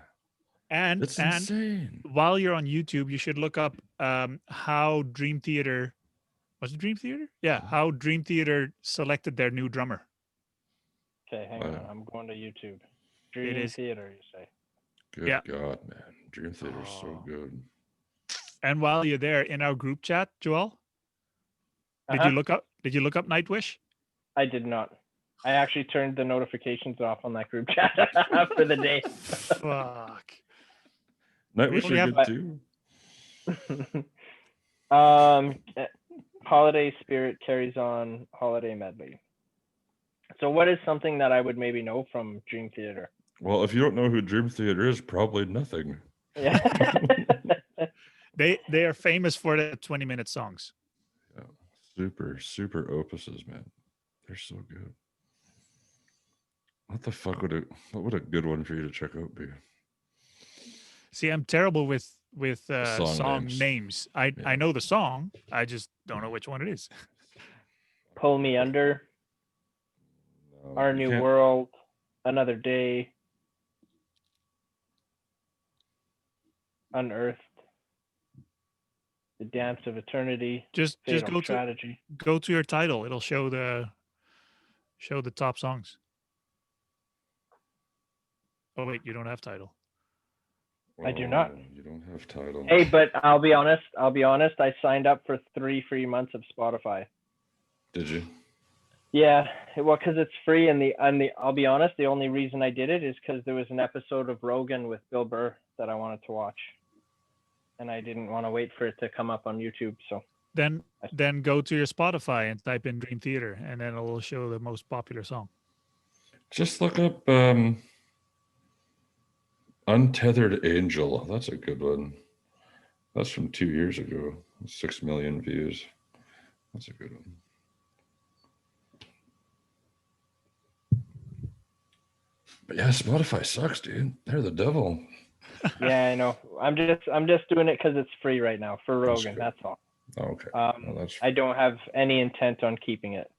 Speaker 1: And
Speaker 3: It's insane.
Speaker 1: while you're on YouTube, you should look up how Dream Theater, was it Dream Theater? Yeah, how Dream Theater selected their new drummer.
Speaker 2: Okay, hang on. I'm going to YouTube.
Speaker 1: It
Speaker 2: Dream
Speaker 1: is.
Speaker 2: Theater, you say?
Speaker 3: Good
Speaker 1: Yeah.
Speaker 3: God, man. Dream Theater's so good.
Speaker 1: And while you're there in our group chat, Joel, did you look up Nightwish?
Speaker 2: I did not. I actually turned the notifications off on that group chat for the day.
Speaker 1: Fuck.
Speaker 3: Nightwish
Speaker 1: We
Speaker 3: are
Speaker 1: only
Speaker 3: good too.
Speaker 2: Holiday Spirit carries on holiday medley. So what is something that I would maybe know from Dream Theater?
Speaker 3: Well, if you don't know who Dream Theater is, probably nothing.
Speaker 2: Yeah.
Speaker 1: They are famous for the 20-minute songs.
Speaker 3: Yeah. Super opuses, man. They're so good. What the fuck what would a good one for you to check out be?
Speaker 1: See, I'm terrible with song
Speaker 3: names.
Speaker 1: names. I know the song. I just don't know which one it is.
Speaker 2: Pull Me Under,
Speaker 3: No,
Speaker 2: Our
Speaker 3: you
Speaker 2: New
Speaker 3: can't-
Speaker 2: World, Another Day, Unearthed, The Dance of Eternity,
Speaker 1: Just
Speaker 2: Fatal
Speaker 1: go
Speaker 2: Strategy.
Speaker 1: to your title. It'll show the top songs. Oh wait, you don't have title.
Speaker 2: I do not.
Speaker 3: You don't have title.
Speaker 2: Hey, but I'll be honest. I signed up for 3 free months of Spotify.
Speaker 3: Did you?
Speaker 2: Yeah, well, because it's free, and I'll be honest. The only reason I did it is because there was an episode of Rogan with Bill Burr that I wanted to watch, and I didn't want to wait for it to come up on YouTube. So
Speaker 1: Then go to your Spotify and type in Dream Theater, and then it'll show the most popular song.
Speaker 3: Just look up Untethered Angel. That's a good one. That's from 2 years ago. 6 million views. That's a good one. But yeah, Spotify sucks, dude. They're the devil.
Speaker 2: yeah, I know. I'm just doing it because it's free right now for Rogan. That's all.
Speaker 3: Oh, okay.
Speaker 2: I don't have any intent on keeping it.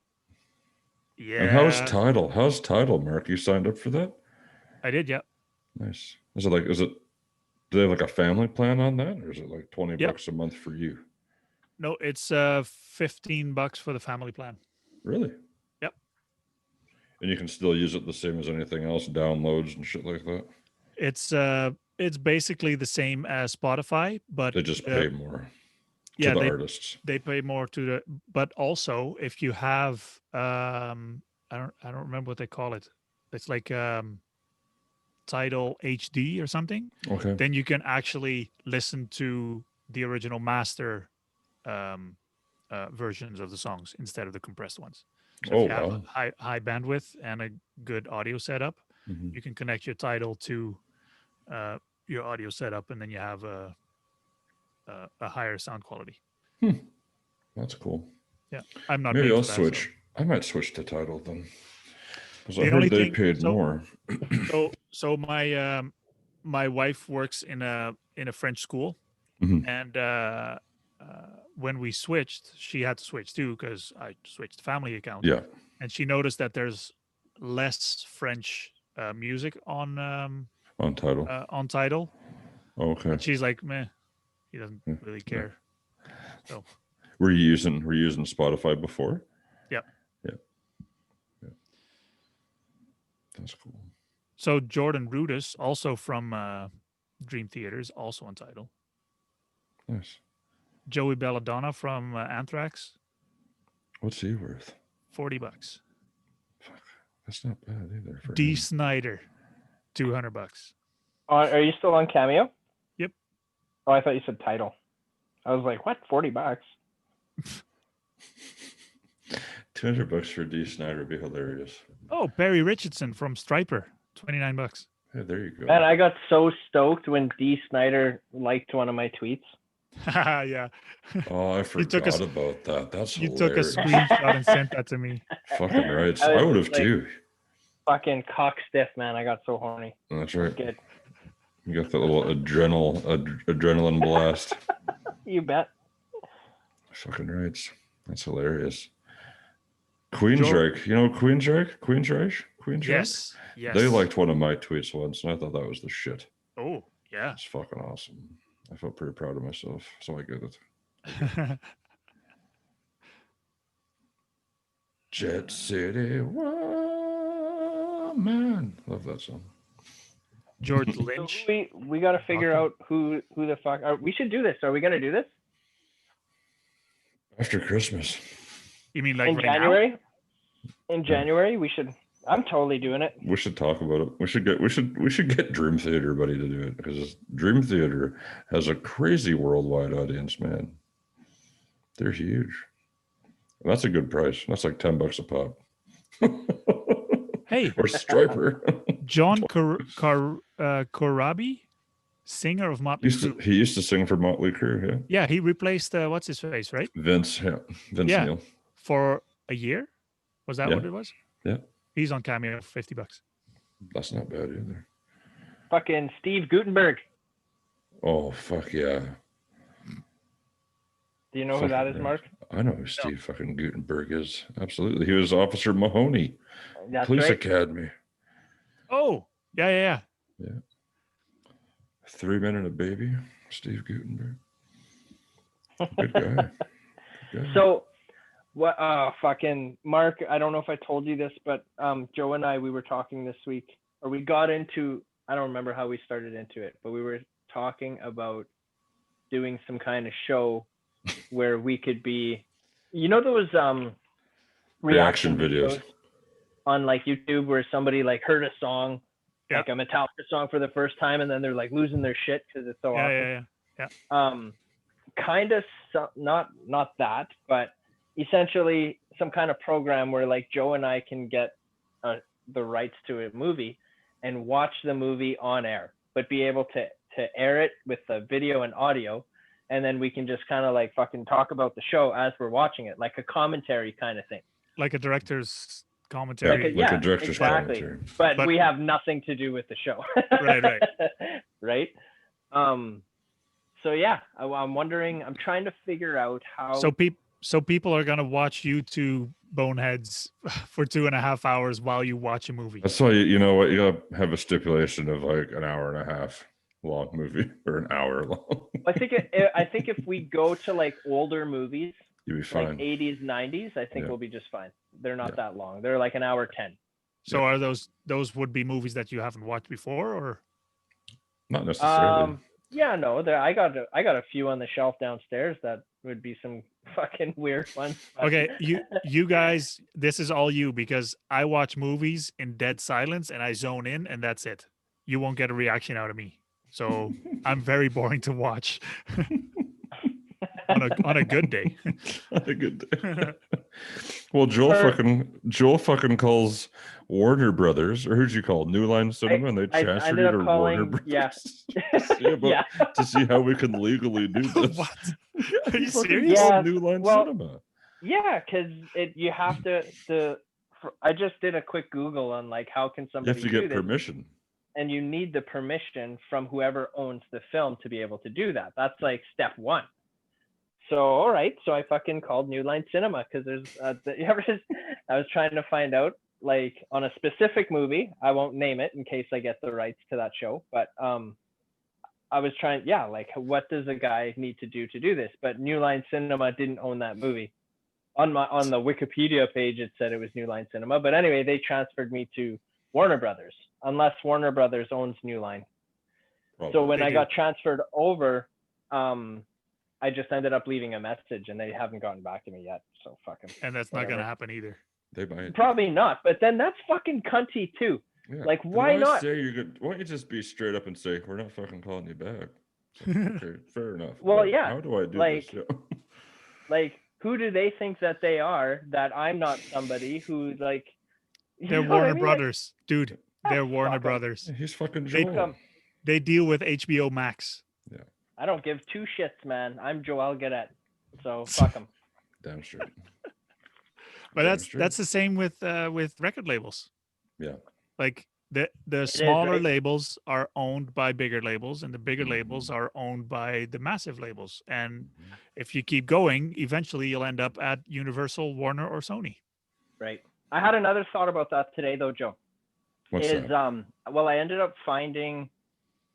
Speaker 1: Yeah.
Speaker 3: And how's Tidal? How's Tidal, Mark? You signed up for that?
Speaker 1: I did, yeah.
Speaker 3: Nice. Do they have like a family plan on that, or is it like $20 a month for you?
Speaker 1: No, it's $15 for the family plan.
Speaker 3: Really?
Speaker 1: Yep.
Speaker 3: And you can still use it the same as anything else, downloads and shit like that.
Speaker 1: It's basically the same as Spotify, but
Speaker 3: They just pay more to the artists.
Speaker 1: They pay more to the, but also if you have I don't remember what they call it. It's like Tidal HD or something.
Speaker 3: Okay.
Speaker 1: Then you can actually listen to the original master versions of the songs instead of the compressed ones. So if you have a high bandwidth and a good audio setup, you can connect your Tidal to your audio setup, and then you have a higher sound quality.
Speaker 3: That's cool.
Speaker 1: Yeah, I'm not.
Speaker 3: Maybe I'll switch. I might switch to Tidal then, because I
Speaker 1: The
Speaker 3: heard
Speaker 1: only
Speaker 3: they
Speaker 1: thing-
Speaker 3: paid
Speaker 1: so-
Speaker 3: more.
Speaker 1: So my wife works in a French school, and when we switched, she had to switch too because I switched family account.
Speaker 3: Yeah.
Speaker 1: And she noticed that there's less French music on
Speaker 3: Tidal.
Speaker 1: On Tidal.
Speaker 3: Okay.
Speaker 1: And she's like, meh, he doesn't really care. So.
Speaker 3: Were you using Spotify before?
Speaker 1: Yep.
Speaker 3: Yeah. That's cool.
Speaker 1: So Jordan Rudess, also from Dream Theaters, also on Tidal.
Speaker 3: Nice.
Speaker 1: Joey Belladonna from Anthrax.
Speaker 3: What's he worth?
Speaker 1: $40.
Speaker 3: Fuck, that's not bad either. For
Speaker 1: D.
Speaker 3: him.
Speaker 1: Snyder, $200.
Speaker 2: Are you still on Cameo?
Speaker 1: Yep.
Speaker 2: Oh, I thought you said Tidal. I was like, what? $40?
Speaker 3: $200 for D. Snyder would be hilarious.
Speaker 1: Oh, Barry Richardson from Striper, $29.
Speaker 3: Hey, there you go.
Speaker 2: Man, I got so stoked when D. Snyder liked one of my tweets.
Speaker 1: Yeah.
Speaker 3: Oh, I
Speaker 1: took
Speaker 3: forgot about that. That's
Speaker 1: You took a
Speaker 3: hilarious.
Speaker 1: screenshot and sent that to me.
Speaker 3: Fucking right.
Speaker 2: I
Speaker 3: I
Speaker 2: was
Speaker 3: would have
Speaker 2: like-
Speaker 3: too.
Speaker 2: Fucking cock stiff, man. I got so horny.
Speaker 3: That's right.
Speaker 2: Good.
Speaker 3: You got that little adrenaline blast.
Speaker 2: You bet.
Speaker 3: Fucking right. That's hilarious. Queensryche. You know Queensryche? Queensryche?
Speaker 1: Yes. Yes.
Speaker 3: They liked one of my tweets once, and I thought that was the shit.
Speaker 1: Oh, yeah.
Speaker 3: It's fucking awesome. I felt pretty proud of myself, so I get it. Jet City Woman. Love that song.
Speaker 1: George
Speaker 2: So
Speaker 1: Lynch.
Speaker 2: we got to figure out who the fuck. We should do this. Are we gonna do this
Speaker 3: After Christmas.
Speaker 1: You mean like
Speaker 2: in
Speaker 1: right
Speaker 2: January? In January, we should. I'm totally doing it.
Speaker 3: We should talk about it. We should get Dream Theater buddy to do it, because Dream Theater has a crazy worldwide audience, man. They're huge. And that's a good price. That's like $10 a pop.
Speaker 1: Hey,
Speaker 3: Or Striper.
Speaker 1: John Corabi, singer of Motley Crue.
Speaker 3: He used to sing for Motley Crue, yeah.
Speaker 1: Yeah, he replaced what's his face, right?
Speaker 3: Vince
Speaker 1: Yeah.
Speaker 3: Neil.
Speaker 1: For a year. Was that
Speaker 3: Yeah.
Speaker 1: what it was?
Speaker 3: Yeah.
Speaker 1: He's on Cameo for $50.
Speaker 3: That's not bad either.
Speaker 2: Fucking Steve Gutenberg.
Speaker 3: Oh, fuck yeah.
Speaker 2: Do you know who that is,
Speaker 3: Fucking
Speaker 2: Mark?
Speaker 3: I know who Steve fucking Gutenberg is. Absolutely. He was Officer Mahoney,
Speaker 2: That's
Speaker 3: Police
Speaker 2: right.
Speaker 3: Academy.
Speaker 1: Oh, yeah.
Speaker 3: 3 Men and a Baby, Steve Gutenberg. Good guy. Good guy.
Speaker 2: So, what? Fucking Mark. I don't know if I told you this, but Joe and I, we were talking this week, or we got into. I don't remember how we started into it, but we were talking about doing some kind of show where we could be, those
Speaker 3: Reaction videos
Speaker 2: on like YouTube where somebody like heard a song,
Speaker 1: Yeah.
Speaker 2: like a Metallica song for the first time, and then they're like losing their shit because it's so awesome.
Speaker 1: Yeah.
Speaker 2: Kind of not that, but essentially some kind of program where like Joe and I can get the rights to a movie and watch the movie on air, but be able to air it with the video and audio, and then we can just kind of like fucking talk about the show as we're watching it, like a commentary kind of thing.
Speaker 1: Like a director's commentary.
Speaker 3: Like a director's
Speaker 2: exactly.
Speaker 3: commentary.
Speaker 2: But we have nothing to do with the show.
Speaker 1: Right.
Speaker 2: Right. So yeah, I'm wondering. I'm trying to figure out how.
Speaker 1: So people are gonna watch you two boneheads for 2.5 hours while you watch a movie.
Speaker 3: That's why, you know what, you gotta have a stipulation of like an hour and a half long movie or an hour long.
Speaker 2: I think if we go to like older movies,
Speaker 3: You'll be
Speaker 2: like
Speaker 3: fine.
Speaker 2: 80s, 90s, I think
Speaker 3: Yeah.
Speaker 2: we'll be just fine. They're not that long. They're like an hour 10.
Speaker 1: So are those would be movies that you haven't watched before, or?
Speaker 3: Not necessarily.
Speaker 2: Yeah, no, I got a few on the shelf downstairs that would be some fucking weird ones. but-
Speaker 1: Okay, you guys, this is all you, because I watch movies in dead silence and I zone in and that's it. You won't get a reaction out of me. So I'm very boring to watch on a good day.
Speaker 3: On a good day. Well, Joel fucking calls Warner Brothers, or who'd you call? New Line Cinema, and they
Speaker 2: I
Speaker 3: transfer
Speaker 2: ended
Speaker 3: you
Speaker 2: up
Speaker 3: to Warner
Speaker 2: calling-
Speaker 3: Brothers.
Speaker 2: yeah.
Speaker 3: To see how we can legally do this.
Speaker 1: What?
Speaker 3: Yeah,
Speaker 1: Are you
Speaker 3: fucking
Speaker 1: serious?
Speaker 3: call
Speaker 2: Yeah,
Speaker 3: New Line
Speaker 2: well,
Speaker 3: Cinema.
Speaker 2: Yeah, because you have to. I just did a quick Google on like how can
Speaker 3: You
Speaker 2: somebody
Speaker 3: have to
Speaker 2: do
Speaker 3: get
Speaker 2: this,
Speaker 3: permission.
Speaker 2: and you need the permission from whoever owns the film to be able to do that. That's like step one. So all right, so I fucking called New Line Cinema because there's I was trying to find out like on a specific movie. I won't name it in case I get the rights to that show, but I was trying, like what does a guy need to do this? But New Line Cinema didn't own that movie. On the Wikipedia page, it said it was New Line Cinema, but anyway, they transferred me to Warner Brothers, unless Warner Brothers owns New Line. So when I got transferred over, I just ended up leaving a message, and they haven't gotten back to me yet. So fuck them.
Speaker 1: And that's not
Speaker 2: Whatever.
Speaker 1: gonna happen either.
Speaker 3: They might.
Speaker 2: Probably not. But then that's fucking cunty too.
Speaker 3: Yeah.
Speaker 2: Like,
Speaker 3: Then
Speaker 2: why not?
Speaker 3: Say you're good. Why don't you just be straight up and say we're not fucking calling you back? Okay, fair enough.
Speaker 2: Well,
Speaker 3: but
Speaker 2: yeah,
Speaker 3: How do I do
Speaker 2: like-
Speaker 3: this? Yeah.
Speaker 2: Like, who do they think that they are, that I'm not somebody who's like,
Speaker 1: they're Warner Brothers, dude. They're Warner
Speaker 2: fuck 'em.
Speaker 1: Brothers.
Speaker 3: Yeah, he's fucking
Speaker 1: They
Speaker 3: Joel.
Speaker 2: come.
Speaker 1: They deal with HBO Max.
Speaker 2: I don't give two shits, man. I'm Joel Gadet, so fuck him.
Speaker 3: Damn straight.
Speaker 1: But
Speaker 3: Damn
Speaker 1: that's
Speaker 3: straight.
Speaker 1: the same with record labels.
Speaker 3: Yeah.
Speaker 1: Like the
Speaker 2: is,
Speaker 1: smaller
Speaker 2: right?
Speaker 1: labels are owned by bigger labels, and the bigger
Speaker 3: Mhm.
Speaker 1: labels are owned by the massive labels. And
Speaker 3: Mhm.
Speaker 1: if you keep going, eventually you'll end up at Universal, Warner, or Sony.
Speaker 2: Right. I had another thought about that today, though, Joe.
Speaker 3: What's
Speaker 2: is
Speaker 3: that?
Speaker 2: well, I ended up finding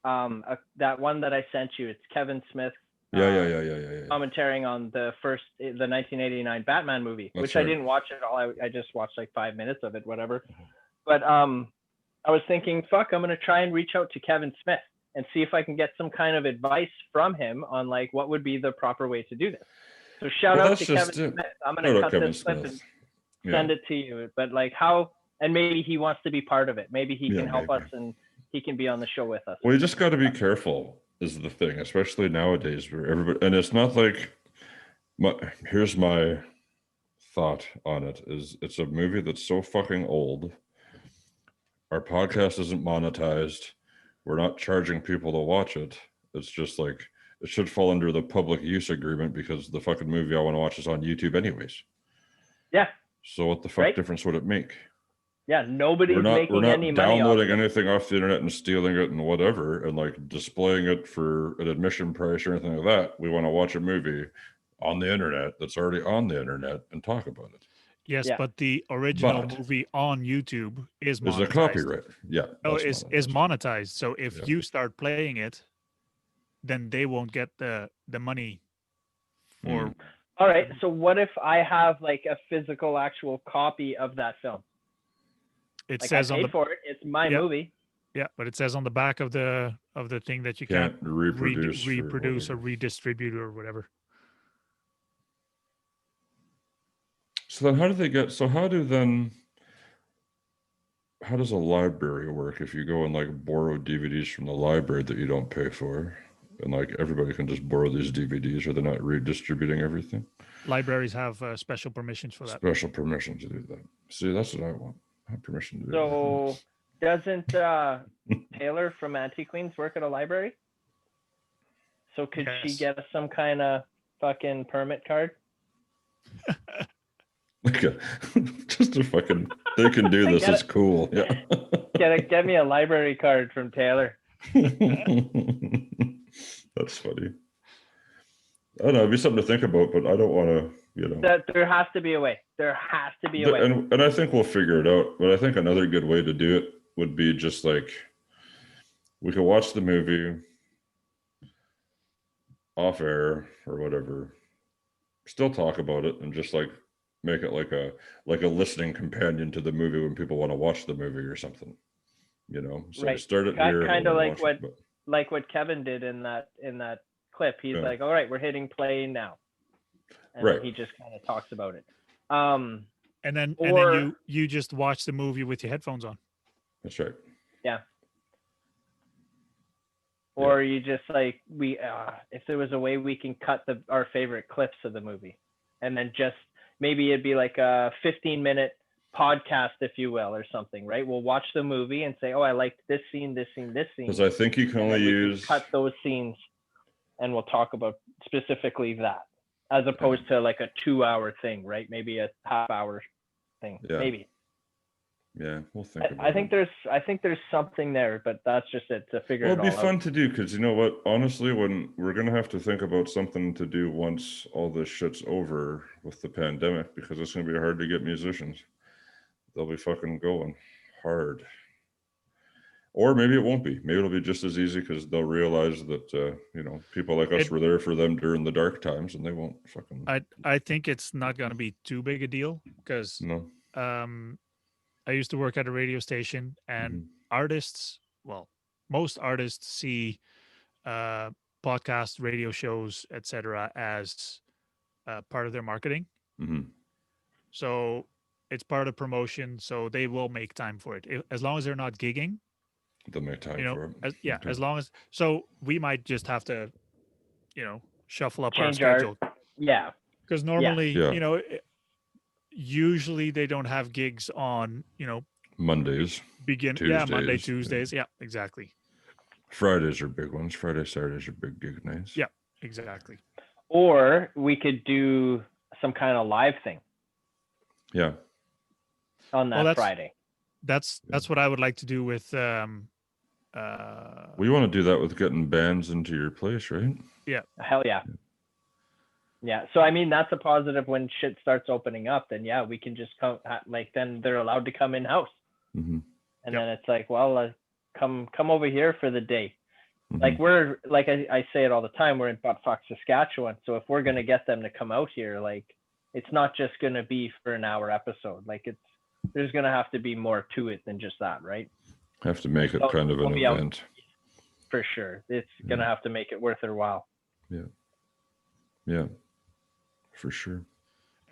Speaker 2: that one that I sent you. It's Kevin Smith.
Speaker 3: Yeah.
Speaker 2: Commentating on the 1989 Batman movie,
Speaker 3: That's
Speaker 2: which
Speaker 3: right.
Speaker 2: I didn't watch at all. I just watched like 5 minutes of it, whatever. But I was thinking, fuck, I'm gonna try and reach out to Kevin Smith and see if I can get some kind of advice from him on like what would be the proper way to do this. So shout out to Kevin Smith. I'm gonna cut this clip and send it to you. But like how, and maybe he wants to be part of it. Maybe he can help us and he can be on the show with us.
Speaker 3: Well, you just got to be careful is the thing, especially nowadays where everybody, and it's not like, here's my thought on it, is it's a movie that's so fucking old. Our podcast isn't monetized. We're not charging people to watch it. It's just like, it should fall under the public use agreement because the fucking movie I want to watch is on YouTube anyways.
Speaker 2: Yeah.
Speaker 3: So what the fuck difference would it make?
Speaker 2: Yeah, nobody's making
Speaker 3: we're not
Speaker 2: any money
Speaker 3: downloading anything off the internet and stealing it and whatever and like displaying it for an admission price or anything like that. We want to watch a movie on the internet that's already on the internet and talk about it.
Speaker 1: Yes, but the original movie on YouTube is monetized.
Speaker 3: Is a copyright. Yeah.
Speaker 1: Oh, is monetized. So if you start playing it, then they won't get the money for.
Speaker 2: All right. So what if I have like a physical actual copy of that film?
Speaker 1: It
Speaker 2: like
Speaker 1: says
Speaker 2: I
Speaker 1: on
Speaker 2: paid for it. It's my movie.
Speaker 1: Yeah, but it says on the back of the thing that you can't reproduce or redistribute or whatever.
Speaker 3: So then how do they get, how does a library work if you go and like borrow DVDs from the library that you don't pay for? And like everybody can just borrow these DVDs, or they're not redistributing everything?
Speaker 1: Libraries have special permissions for that.
Speaker 3: Special permission to do that. See, that's what I want. I have permission to do
Speaker 2: that. So doesn't Taylor from Anti-Queens work at a library? So could she get us some kind of fucking permit card?
Speaker 3: Just a fucking, they can do this. It's cool. Yeah.
Speaker 2: Get me a library card from Taylor.
Speaker 3: That's funny. I don't know. It'd be something to think about, but I don't want to,
Speaker 2: That there has to be a way. There has to be a way.
Speaker 3: And I think we'll figure it out. But I think another good way to do it would be just like, we could watch the movie off air or whatever, still talk about it, and just like make it like a listening companion to the movie when people want to watch the movie or something. So right. Start it here.
Speaker 2: Kind of like what Kevin did in that clip. He's like, all right, we're hitting play now. And he just kind of talks about it.
Speaker 1: And then you just watch the movie with your headphones on.
Speaker 3: That's right.
Speaker 2: Yeah. Or you just like if there was a way we can cut our favorite clips of the movie, and then just maybe it'd be like a 15-minute podcast, if you will, or something, right? We'll watch the movie and say, oh, I liked this scene, this scene, this scene.
Speaker 3: Because I think you can only
Speaker 2: cut those scenes, and we'll talk about specifically that, as opposed to like a 2-hour thing, right? Maybe a half-hour thing, maybe.
Speaker 3: Yeah, we'll think about
Speaker 2: I think there's something there, but that's just it to figure it all out.
Speaker 3: It'd be fun to do, because you know what? Honestly, when we're gonna have to think about something to do once all this shit's over with the pandemic, because it's gonna be hard to get musicians. They'll be fucking going hard. Or maybe it won't be. Maybe it'll be just as easy, because they'll realize that people like us were there for them during the dark times, and they won't fucking.
Speaker 1: I think it's not gonna be too big a deal, because I used to work at a radio station, and most artists see podcasts, radio shows, etc., as part of their marketing. So it's part of promotion. So they will make time for it, as long as they're not gigging.
Speaker 3: They'll make time for it.
Speaker 1: As long as. So we might just have to, shuffle up our schedule. Because normally,
Speaker 3: Yeah.
Speaker 1: you know, usually they don't have gigs on, you know,
Speaker 3: Mondays,
Speaker 1: Monday,
Speaker 3: Tuesdays,
Speaker 1: Tuesdays. Yeah, exactly.
Speaker 3: Fridays are big ones. Friday, Saturdays are big gig nights.
Speaker 1: Yeah, exactly.
Speaker 2: Or we could do some kind of live thing
Speaker 3: Yeah.
Speaker 2: on that Friday.
Speaker 1: That's what I would like to do with
Speaker 3: We want to do that with getting bands into your place, right?
Speaker 2: Yeah. Hell yeah. Yeah. So I mean, that's a positive. When shit starts opening up, then yeah, we can just come. Like then they're allowed to come in house, and then it's like, well, come over here for the day. Like we're like I say it all the time. We're in Buttfuck, Saskatchewan. So if we're gonna get them to come out here, like it's not just gonna be for an hour episode. Like there's gonna have to be more to it than just that, right?
Speaker 3: Have to make it kind of an event.
Speaker 2: For sure, it's gonna have to make it worth their while.
Speaker 3: Yeah. Yeah. For sure.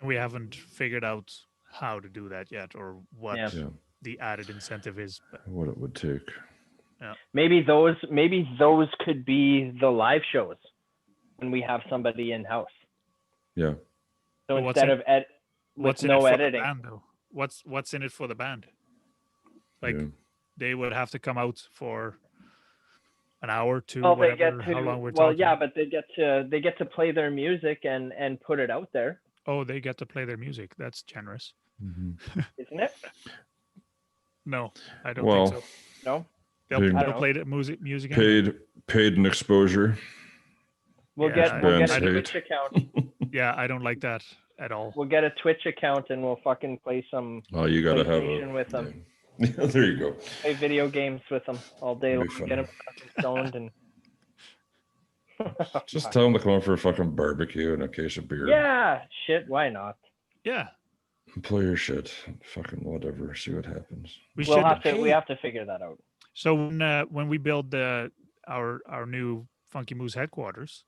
Speaker 1: And we haven't figured out how to do that yet, or what the added incentive is. But
Speaker 3: what it would take.
Speaker 1: Yeah.
Speaker 2: Maybe those could be the live shows when we have somebody in house.
Speaker 3: Yeah.
Speaker 2: So instead of
Speaker 1: what's
Speaker 2: no
Speaker 1: in it
Speaker 2: editing,
Speaker 1: for the band, though? What's in it for the band? Like they would have to come out for an hour, two, whatever, how long we're talking.
Speaker 2: Well, yeah, but they get to play their music and put it out there.
Speaker 1: Oh, they get to play their music. That's generous,
Speaker 2: isn't it?
Speaker 1: No, I don't think so.
Speaker 2: No,
Speaker 1: they'll play the music.
Speaker 3: Paid an exposure.
Speaker 2: We'll get a Twitch account.
Speaker 1: Yeah, I don't like that at all.
Speaker 2: We'll get a Twitch account and we'll fucking play some.
Speaker 3: Oh, you gotta have
Speaker 2: with them.
Speaker 3: Yeah, there you go.
Speaker 2: Play video games with them all day long. Get them stoned and.
Speaker 3: Just tell them to come over for a fucking barbecue and a case of beer.
Speaker 2: Yeah, shit. Why not?
Speaker 1: Yeah.
Speaker 3: Play your shit. Fucking whatever. See what happens.
Speaker 2: We have to figure that out.
Speaker 1: So when we build our new Funky Moose headquarters,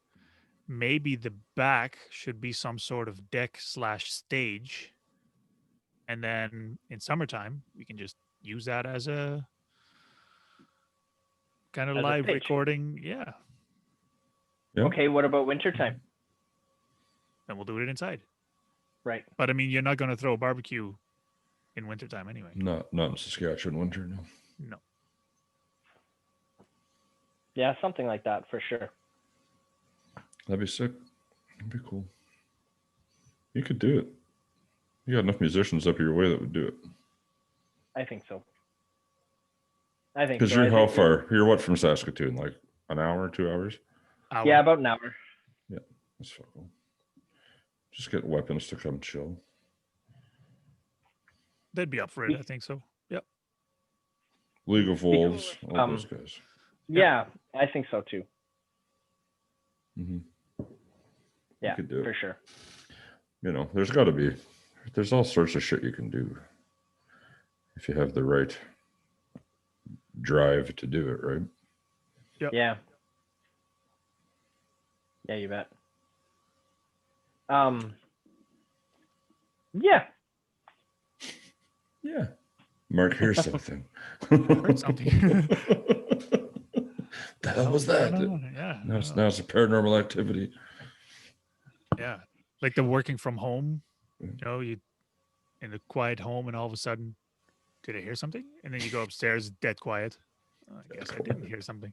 Speaker 1: maybe the back should be some sort of deck/stage, and then in summertime we can just use that as a kind of live recording. Yeah.
Speaker 2: Okay, what about wintertime?
Speaker 1: Then we'll do it inside.
Speaker 2: Right.
Speaker 1: But I mean, you're not going to throw a barbecue in wintertime anyway.
Speaker 3: Not in Saskatchewan winter, no.
Speaker 1: No.
Speaker 2: Yeah, something like that for sure.
Speaker 3: That'd be sick. That'd be cool. You could do it. You got enough musicians up your way that would do it.
Speaker 2: I think so.
Speaker 3: Because you're how far? You're what from Saskatoon? Like an hour, 2 hours?
Speaker 2: Yeah, about an hour.
Speaker 3: Yeah, that's cool. Just get weapons to come chill.
Speaker 1: They'd be up for it, I think so. Yep.
Speaker 3: League of Wolves, all those guys.
Speaker 2: Yeah, I think so too. Yeah,
Speaker 3: could do it.
Speaker 2: For sure.
Speaker 3: You know, there's all sorts of shit you can do if you have the right drive to do it, right?
Speaker 1: Yep.
Speaker 2: Yeah. Yeah, you bet. Yeah.
Speaker 3: Yeah. Mark, here's something.
Speaker 1: Heard something.
Speaker 3: The hell was that?
Speaker 1: Yeah.
Speaker 3: Now it's a paranormal activity.
Speaker 1: Yeah. Like the working from home, you know, you in a quiet home and all of a sudden, did I hear something? And then you go upstairs, dead quiet. Oh, I guess I didn't hear something.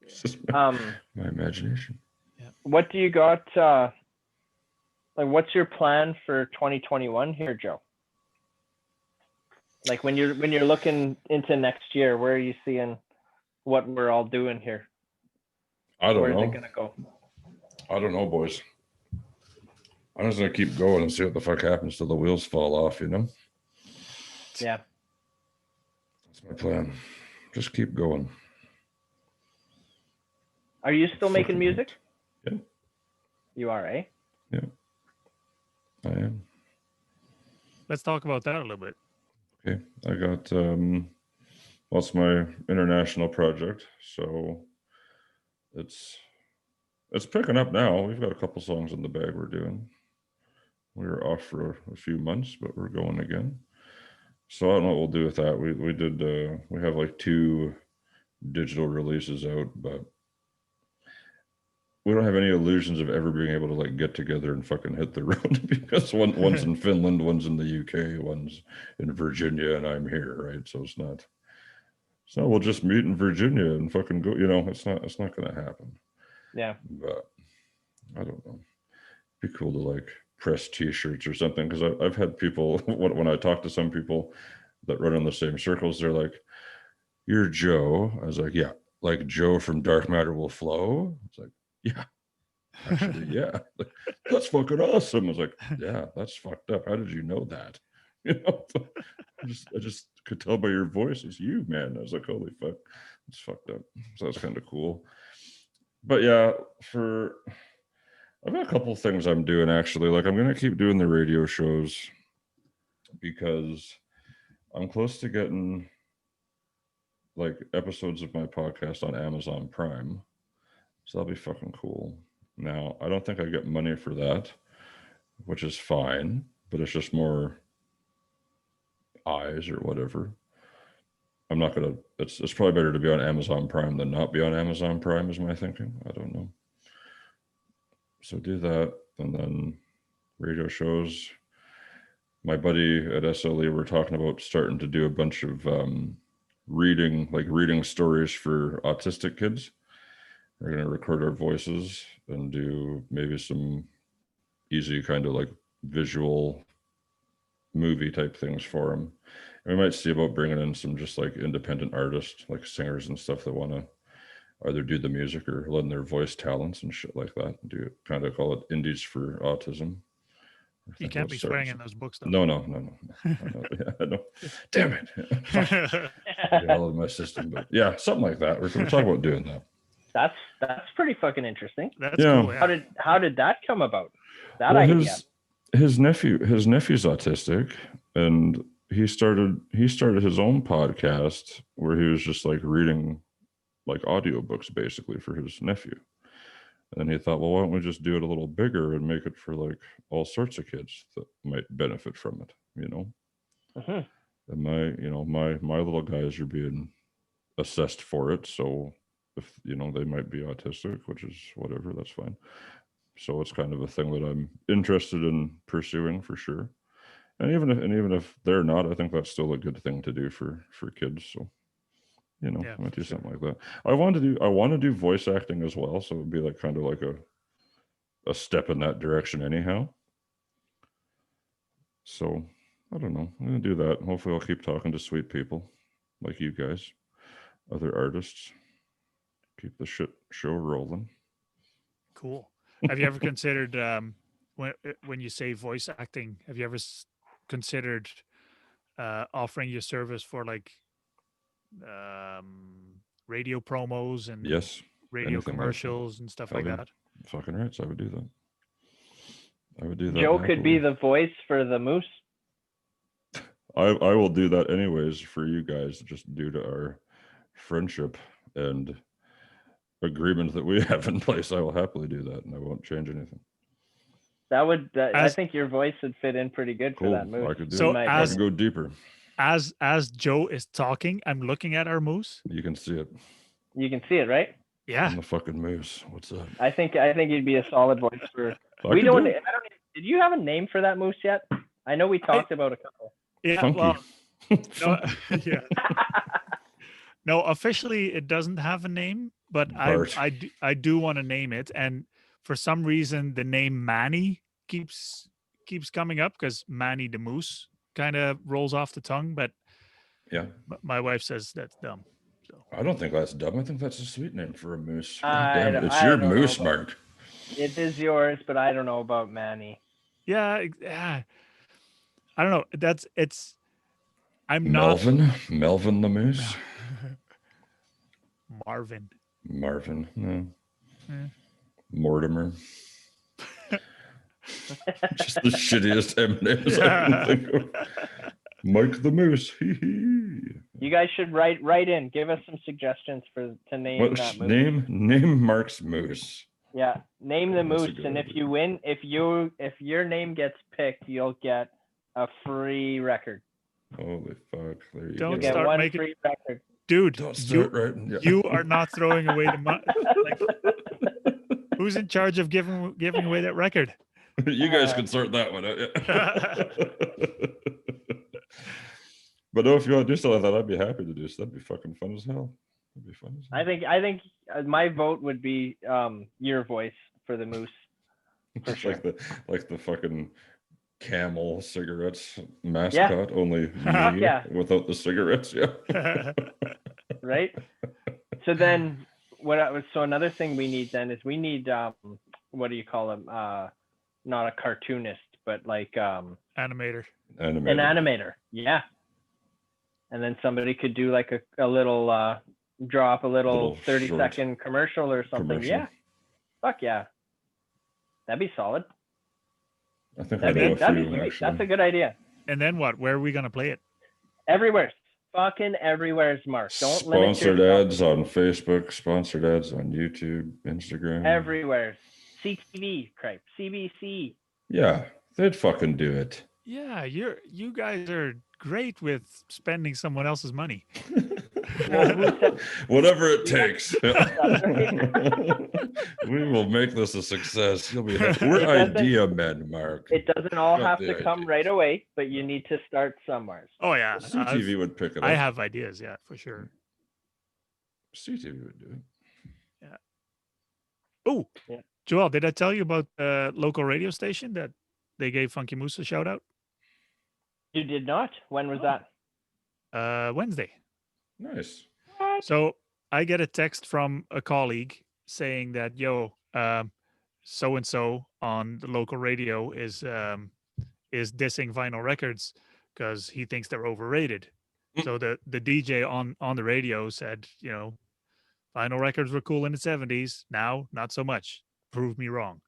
Speaker 3: It's just my imagination.
Speaker 1: Yeah.
Speaker 2: What do you got? Like, what's your plan for 2021 here, Joe? Like when you're looking into next year, where are you seeing what we're all doing here?
Speaker 3: I don't know.
Speaker 2: Where's it gonna go?
Speaker 3: I don't know, boys. I'm just gonna keep going and see what the fuck happens till the wheels fall off, you know?
Speaker 2: Yeah.
Speaker 3: That's my plan. Just keep going.
Speaker 2: Are you still making music?
Speaker 3: Yeah.
Speaker 2: You are, eh?
Speaker 3: Yeah. I am.
Speaker 1: Let's talk about that a little bit.
Speaker 3: Okay. I got what's my international project. So it's picking up now. We've got a couple songs in the bag we're doing. We were off for a few months, but we're going again. So I don't know what we'll do with that. We have like 2 digital releases out, but we don't have any illusions of ever being able to like get together and fucking hit the road because one's in Finland, one's in the UK, one's in Virginia, and I'm here, right? So it's not. So we'll just meet in Virginia and fucking go. You know, it's not going to happen.
Speaker 2: Yeah.
Speaker 3: But I don't know. It'd be cool to like press T-shirts or something, because I've had people when I talk to some people that run in the same circles, they're like, "You're Joe." I was like, "Yeah, like Joe from Dark Matter Will Flow." It's like, "Yeah, actually, yeah, that's fucking awesome." I was like, "Yeah, that's fucked up. How did you know that?" You know, I just could tell by your voice it's you, man. I was like, "Holy fuck, it's fucked up." So that's kind of cool. But yeah, I've got a couple of things I'm doing actually. Like, I'm gonna keep doing the radio shows because I'm close to getting like episodes of my podcast on Amazon Prime. So that'll be fucking cool. Now, I don't think I get money for that, which is fine, but it's just more eyes or whatever. I'm not gonna. It's probably better to be on Amazon Prime than not be on Amazon Prime, is my thinking. I don't know. So do that, and then radio shows. My buddy at SLE, we're talking about starting to do a bunch of reading stories for autistic kids. We're going to record our voices and do maybe some easy kind of like visual movie type things for them. And we might see about bringing in some just like independent artists, like singers and stuff that want to either do the music or lend their voice talents and shit like that. Do it, kind of call it Indies for Autism.
Speaker 1: You can't be swearing in those books, though.
Speaker 3: No. Yeah, no. Damn it. Get all of my system. But yeah, something like that. We're talking about doing that.
Speaker 2: That's pretty fucking interesting.
Speaker 1: That's cool. Yeah.
Speaker 2: How did that come about? That idea.
Speaker 3: His nephew's autistic, and he started his own podcast where he was just like reading like audiobooks basically for his nephew. And he thought, well, why don't we just do it a little bigger and make it for like all sorts of kids that might benefit from it, you know? And my little guys are being assessed for it. So if, you know, they might be autistic, which is whatever, that's fine. So it's kind of a thing that I'm interested in pursuing for sure. And even if they're not, I think that's still a good thing to do for kids. So, you know, I might do something like that. I want to do voice acting as well. So it'd be like kind of like a step in that direction anyhow. So I don't know. I'm going to do that. Hopefully I'll keep talking to sweet people like you guys, other artists, keep the show rolling.
Speaker 1: Cool. Have you ever considered, when you say voice acting, have you ever considered offering your service for like radio promos and radio commercials and stuff like that?
Speaker 3: Fucking right. So I would do that.
Speaker 2: Joe could be the voice for the moose.
Speaker 3: I will do that anyways for you guys, just due to our friendship and agreement that we have in place. I will happily do that, and I won't change anything.
Speaker 2: I think your voice would fit in pretty good for that moose.
Speaker 3: I could do it. I could go deeper.
Speaker 1: As Joe is talking, I'm looking at our moose.
Speaker 3: You can see it.
Speaker 2: You can see it, right?
Speaker 1: Yeah.
Speaker 3: I'm the fucking moose. What's up?
Speaker 2: I think you'd be a solid voice for. Did you have a name for that moose yet? I know we talked about a couple.
Speaker 1: Yeah.
Speaker 3: Funky.
Speaker 1: Well, no, yeah. No, officially it doesn't have a name, but I do want to name it, and for some reason the name Manny keeps coming up because Manny the moose kind of rolls off the tongue, but
Speaker 3: yeah,
Speaker 1: my wife says that's dumb. So
Speaker 3: I don't think that's dumb. I think that's a sweet name for a moose.
Speaker 2: Damn
Speaker 3: it, it's your moose, Mark.
Speaker 2: It is yours, but I don't know about Manny.
Speaker 1: Yeah, I don't know. I'm
Speaker 3: Melvin?
Speaker 1: not
Speaker 3: Melvin the moose.
Speaker 1: Marvin.
Speaker 3: No. Mortimer. Just the shittiest M&Ms I can think of. Mike the Moose.
Speaker 2: You guys should write in. Give us some suggestions to name that moose.
Speaker 3: Name Mark's moose.
Speaker 2: Yeah, name the moose, and if you win, if your name gets picked, you'll get a free record.
Speaker 3: Holy fuck! There you
Speaker 1: Don't
Speaker 3: go.
Speaker 1: start
Speaker 2: one
Speaker 1: making
Speaker 2: free record.
Speaker 1: Dude,
Speaker 3: Don't start writing. Yeah.
Speaker 1: You are not throwing away the money. Who's in charge of giving away that record?
Speaker 3: You guys can sort that one out. Yeah. But no, if you want to do something like that, I'd be happy to do so. That'd be fucking fun as hell. That'd be fun as hell.
Speaker 2: I think my vote would be your voice for the moose. For
Speaker 3: It's
Speaker 2: sure.
Speaker 3: like the fucking Camel cigarettes mascot, only me
Speaker 2: Yeah.
Speaker 3: without the cigarettes. Yeah.
Speaker 2: Right. So then so another thing we need then is we need what do you call him? Not a cartoonist, but like
Speaker 1: Animator.
Speaker 2: an animator. Yeah. And then somebody could do like a little drop a little 30-second commercial or something. Yeah. Fuck yeah. That'd be solid.
Speaker 3: I think
Speaker 2: That'd be great. That's a good idea.
Speaker 1: And then what? Where are we gonna play it?
Speaker 2: Everywhere. Fucking everywhere's Mark. Don't
Speaker 3: sponsored ads on Facebook, sponsored ads on YouTube, Instagram.
Speaker 2: Everywhere. CTV, Cripe, CBC.
Speaker 3: Yeah, they'd fucking do it.
Speaker 1: Yeah, you guys are great with spending someone else's money.
Speaker 3: Whatever it takes. We will make this a success. We're idea men, Mark.
Speaker 2: It doesn't all have to come right away, but you need to start somewhere.
Speaker 1: Oh yeah,
Speaker 3: CTV would pick it up.
Speaker 1: I have ideas, yeah, for sure.
Speaker 3: CTV would do it.
Speaker 1: Yeah. Oh,
Speaker 2: yeah.
Speaker 1: Joel, did I tell you about the local radio station that they gave Funky Moose a shout out?
Speaker 2: You did not? When was that?
Speaker 1: Wednesday.
Speaker 3: Nice.
Speaker 1: So I get a text from a colleague saying that, yo, so-and-so on the local radio is dissing vinyl records because he thinks they're overrated. So the DJ on the radio said, you know, vinyl records were cool in the 70s. Now, not so much. Prove me wrong.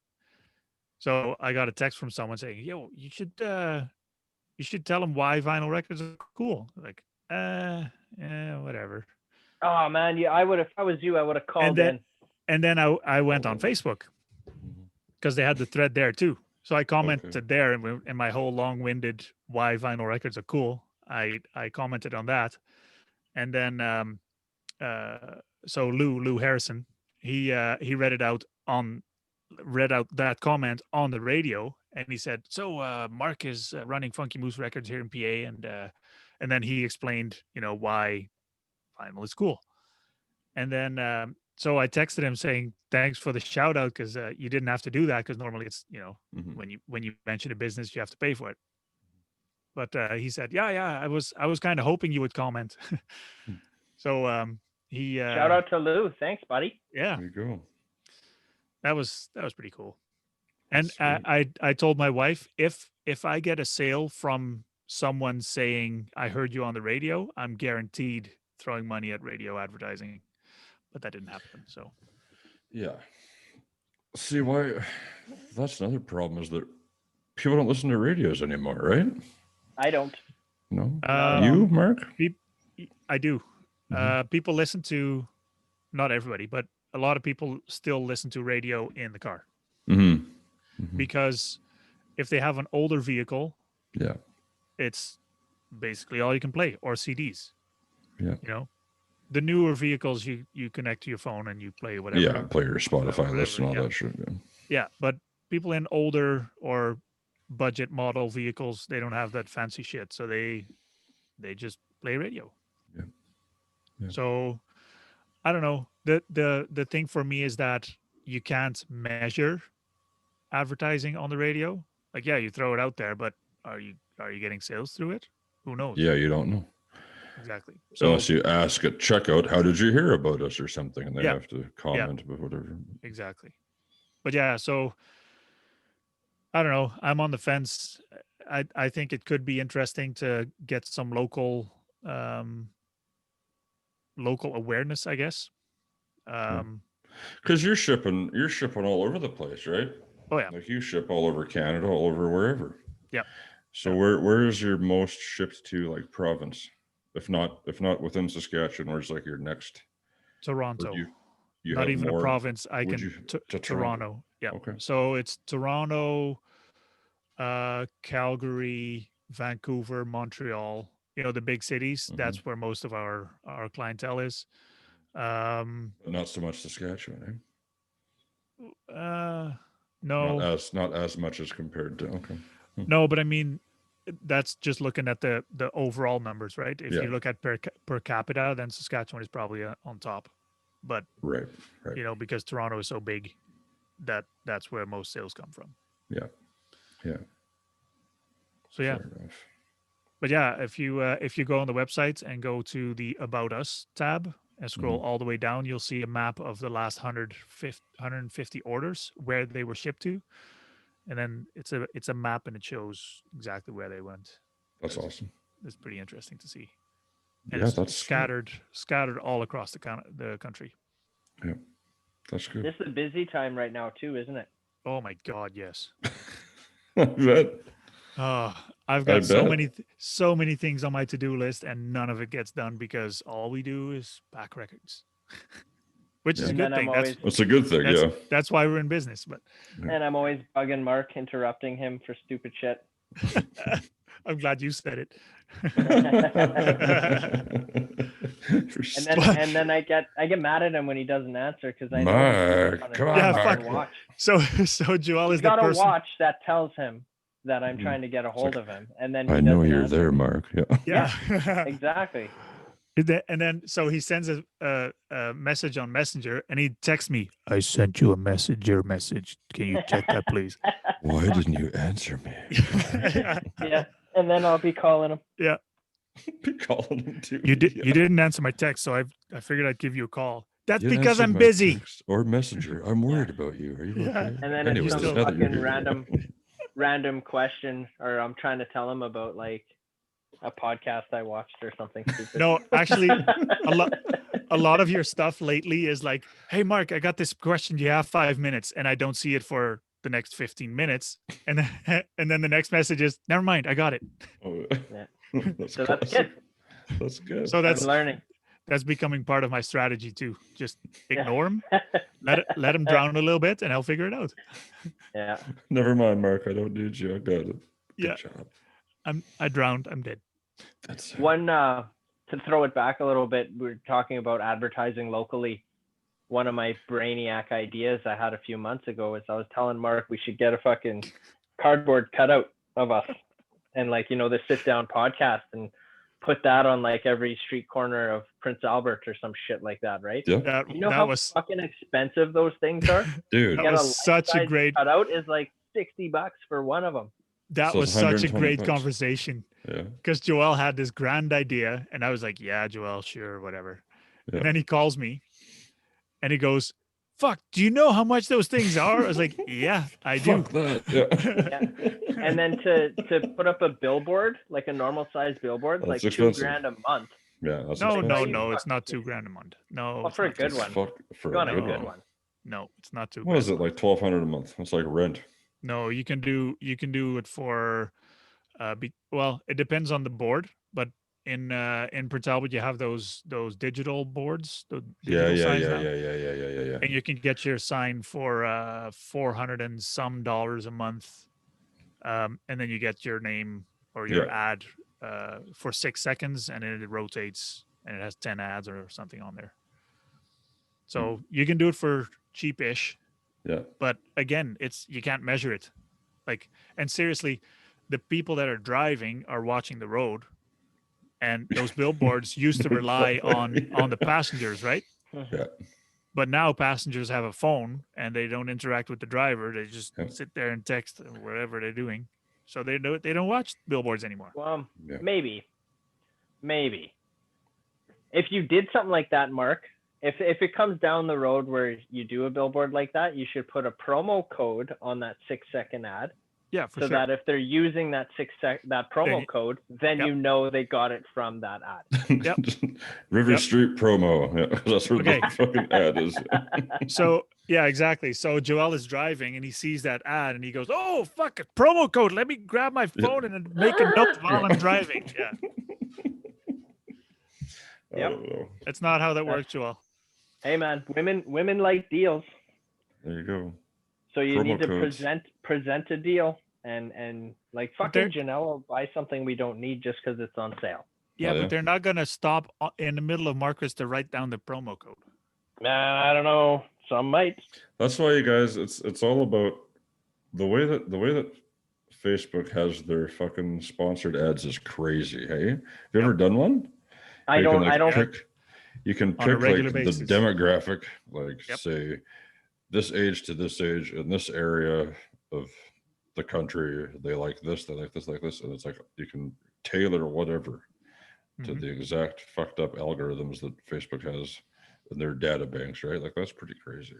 Speaker 1: So I got a text from someone saying, yo, you should tell them why vinyl records are cool. Like, whatever.
Speaker 2: Oh man, yeah, I would have. If I was you, I would have called in.
Speaker 1: And then I went on Facebook because they had the thread there too. So I commented there, and my whole long-winded why vinyl records are cool. I commented on that, and then so Lou Harrison, he read out that comment on the radio, and he said, so Mark is running Funky Moose Records here in PA, and then he explained, you know, why vinyl is cool. And then so I texted him saying, thanks for the shout out, because you didn't have to do that, because normally it's, you know, when you mention a business, you have to pay for it. But he said, yeah, I was kind of hoping you would comment. So he
Speaker 2: shout out to Lou. Thanks, buddy.
Speaker 1: Yeah.
Speaker 3: There you go.
Speaker 1: That was pretty cool. And I told my wife, if I get a sale from someone saying I heard you on the radio, I'm guaranteed throwing money at radio advertising. But that didn't happen. So
Speaker 3: yeah. See, why that's another problem, is that people don't listen to radios anymore, right?
Speaker 2: I don't.
Speaker 3: No. You, Mark?
Speaker 1: I do. People listen to, not everybody, but a lot of people still listen to radio in the car. Because if they have an older vehicle,
Speaker 3: yeah,
Speaker 1: it's basically all you can play, or CDs.
Speaker 3: Yeah.
Speaker 1: You know, the newer vehicles, you connect to your phone and you play whatever.
Speaker 3: Yeah, play your Spotify list and all that shit.
Speaker 1: Yeah, but people in older or budget model vehicles, they don't have that fancy shit, so they just play radio.
Speaker 3: Yeah.
Speaker 1: So I don't know. The thing for me is that you can't measure advertising on the radio. Like, yeah, you throw it out there, but are you getting sales through it? Who knows?
Speaker 3: Yeah, you don't know.
Speaker 1: Exactly. So
Speaker 3: unless you ask at checkout, how did you hear about us or something, and they have to comment about whatever.
Speaker 1: Exactly. But yeah, so I don't know. I'm on the fence. I think it could be interesting to get some local awareness, I guess.
Speaker 3: Because you're shipping all over the place, right?
Speaker 1: Oh yeah.
Speaker 3: Like you ship all over Canada, all over wherever.
Speaker 1: Yeah.
Speaker 3: So where is your most shipped to, like, province? If not within Saskatchewan, where's like your next?
Speaker 1: Toronto.
Speaker 3: You
Speaker 1: not even
Speaker 3: more?
Speaker 1: a province. I
Speaker 3: Would
Speaker 1: can
Speaker 3: you,
Speaker 1: to Toronto. Yeah.
Speaker 3: Okay.
Speaker 1: So it's Toronto, Calgary, Vancouver, Montreal. You know, the big cities. That's where most of our clientele is.
Speaker 3: But not so much Saskatchewan, eh?
Speaker 1: No,
Speaker 3: Not as much as compared to. Okay.
Speaker 1: no, but I mean, that's just looking at the overall numbers, right? If
Speaker 3: Yeah.
Speaker 1: you look at per capita, then Saskatchewan is probably on top. But
Speaker 3: Right.
Speaker 1: because Toronto is so big, that's where most sales come from.
Speaker 3: Yeah.
Speaker 1: So yeah.
Speaker 3: Fair enough.
Speaker 1: But yeah, if you go on the website and go to the About Us tab and scroll all the way down, you'll see a map of the last 150 orders, where they were shipped to, and then it's a map and it shows exactly where they went.
Speaker 3: That's awesome.
Speaker 1: It's pretty interesting to see. And
Speaker 3: Yeah,
Speaker 1: it's
Speaker 3: that's
Speaker 1: scattered all across the country.
Speaker 3: Yeah, that's good.
Speaker 2: This is a busy time right now too, isn't it?
Speaker 1: Oh my God, yes.
Speaker 3: I bet.
Speaker 1: Oh, I've got so many things on my to-do list, and none of it gets done because all we do is back records, which is a good thing.
Speaker 3: That's a good thing.
Speaker 1: That's why we're in business. But
Speaker 2: and I'm always bugging Mark, interrupting him for stupid shit.
Speaker 1: I'm glad you said it.
Speaker 2: and then I get mad at him when he doesn't answer, because I know
Speaker 3: Mark, come on,
Speaker 2: watch.
Speaker 1: So Joel is
Speaker 2: the person.
Speaker 1: Got a watch
Speaker 2: that tells him that I'm trying to get a hold of him, and then
Speaker 3: I know you're there, Mark.
Speaker 1: Yeah.
Speaker 2: Exactly.
Speaker 1: And then so he sends a message on Messenger, and he texts me, "I sent you a messenger message. Can you check that, please?"
Speaker 3: Why didn't you answer me?
Speaker 2: Yeah, and then I'll be calling him.
Speaker 1: Yeah.
Speaker 3: Be calling him too.
Speaker 1: You didn't answer my text, so I figured I'd give you a call. That's because I'm busy.
Speaker 3: Or Messenger. I'm worried about you. Are you okay?
Speaker 2: And then it's some fucking random question, or I'm trying to tell him about like a podcast I watched or something stupid.
Speaker 1: No, actually, a lot of your stuff lately is like, "Hey, Mark, I got this question. You have 5 minutes," and I don't see it for the next 15 minutes, and then the next message is, "Never mind, I got it."
Speaker 3: Oh,
Speaker 2: yeah.
Speaker 3: That's
Speaker 2: good.
Speaker 3: That's good.
Speaker 1: So
Speaker 2: I'm learning.
Speaker 1: That's becoming part of my strategy too. Just ignore him, let him drown a little bit, and I'll figure it out.
Speaker 2: Yeah.
Speaker 3: Never mind, Mark. I don't need you. I got it.
Speaker 1: Good job. I drowned. I'm dead.
Speaker 3: That's
Speaker 2: one. To throw it back a little bit, we're talking about advertising locally. One of my brainiac ideas I had a few months ago is I was telling Mark we should get a fucking cardboard cutout of us, and like, the sit down podcast, and put that on like every street corner of Prince Albert or some shit like that, right?
Speaker 3: Yeah.
Speaker 2: How fucking expensive those things are?
Speaker 3: Dude,
Speaker 1: that was such a great
Speaker 2: cutout is like $60 for one of them.
Speaker 1: That was such a great conversation.
Speaker 3: Yeah.
Speaker 1: Because Joel had this grand idea, and I was like, "Yeah, Joel, sure, whatever." Yeah. And then he calls me, and he goes, "Fuck, do you know how much those things are?" I was like, "Yeah, I do."
Speaker 3: Fuck that. Yeah.
Speaker 2: And then to put up a billboard, like a normal size billboard,
Speaker 3: that's
Speaker 2: like
Speaker 3: expensive.
Speaker 2: $2,000 a month.
Speaker 3: Yeah. That's
Speaker 1: no, it's not $2,000 a month. No.
Speaker 2: Well, for a good one.
Speaker 3: For
Speaker 2: a good one.
Speaker 1: No, it's not $2,000.
Speaker 3: What is it, like $1,200 a month? It's like rent.
Speaker 1: No, you can do it for it depends on the board, but in Prince Albert you have those digital boards,
Speaker 3: Yeah.
Speaker 1: And you can get your sign for $400 and some a month, and then you get your name or your ad for 6 seconds, and then it rotates and it has 10 ads or something on there. So you can do it for cheapish.
Speaker 3: Yeah.
Speaker 1: But again, you can't measure it. And seriously, the people that are driving are watching the road, and those billboards used to rely on the passengers, right?
Speaker 3: Yeah.
Speaker 1: But now passengers have a phone and they don't interact with the driver. They just sit there and text whatever they're doing. So they don't watch billboards anymore.
Speaker 2: Well, maybe. If you did something like that, Mark, if it comes down the road where you do a billboard like that, you should put a promo code on that 6-second ad.
Speaker 1: Yeah, for
Speaker 2: sure. So that if they're using that promo code, then they got it from that ad.
Speaker 1: Yep.
Speaker 3: River Street promo. Yeah, that's where the fucking ad is.
Speaker 1: So yeah, exactly. So Joel is driving and he sees that ad and he goes, "Oh fuck it, promo code! Let me grab my phone and make a note while I'm driving." Yeah.
Speaker 2: Yep.
Speaker 1: That's not how that works, Joel.
Speaker 2: Hey man, women like deals.
Speaker 3: There you go.
Speaker 2: So you need to present a deal, and like fucking Janelle will buy something we don't need just because it's on sale.
Speaker 1: Yeah, but they're not gonna stop in the middle of Marcus to write down the promo code.
Speaker 2: I don't know. Some might.
Speaker 3: That's why, you guys, it's all about the way that Facebook has their fucking sponsored ads is crazy. Hey, have you ever done one?
Speaker 2: I don't.
Speaker 3: You can
Speaker 1: On a
Speaker 3: pick
Speaker 1: regular
Speaker 3: like
Speaker 1: basis.
Speaker 3: the demographic, like
Speaker 1: Yep.
Speaker 3: say this age to this age in this area of the country, they like this, and it's like you can tailor whatever to the exact fucked up algorithms that Facebook has in their data banks, right? Like that's pretty crazy.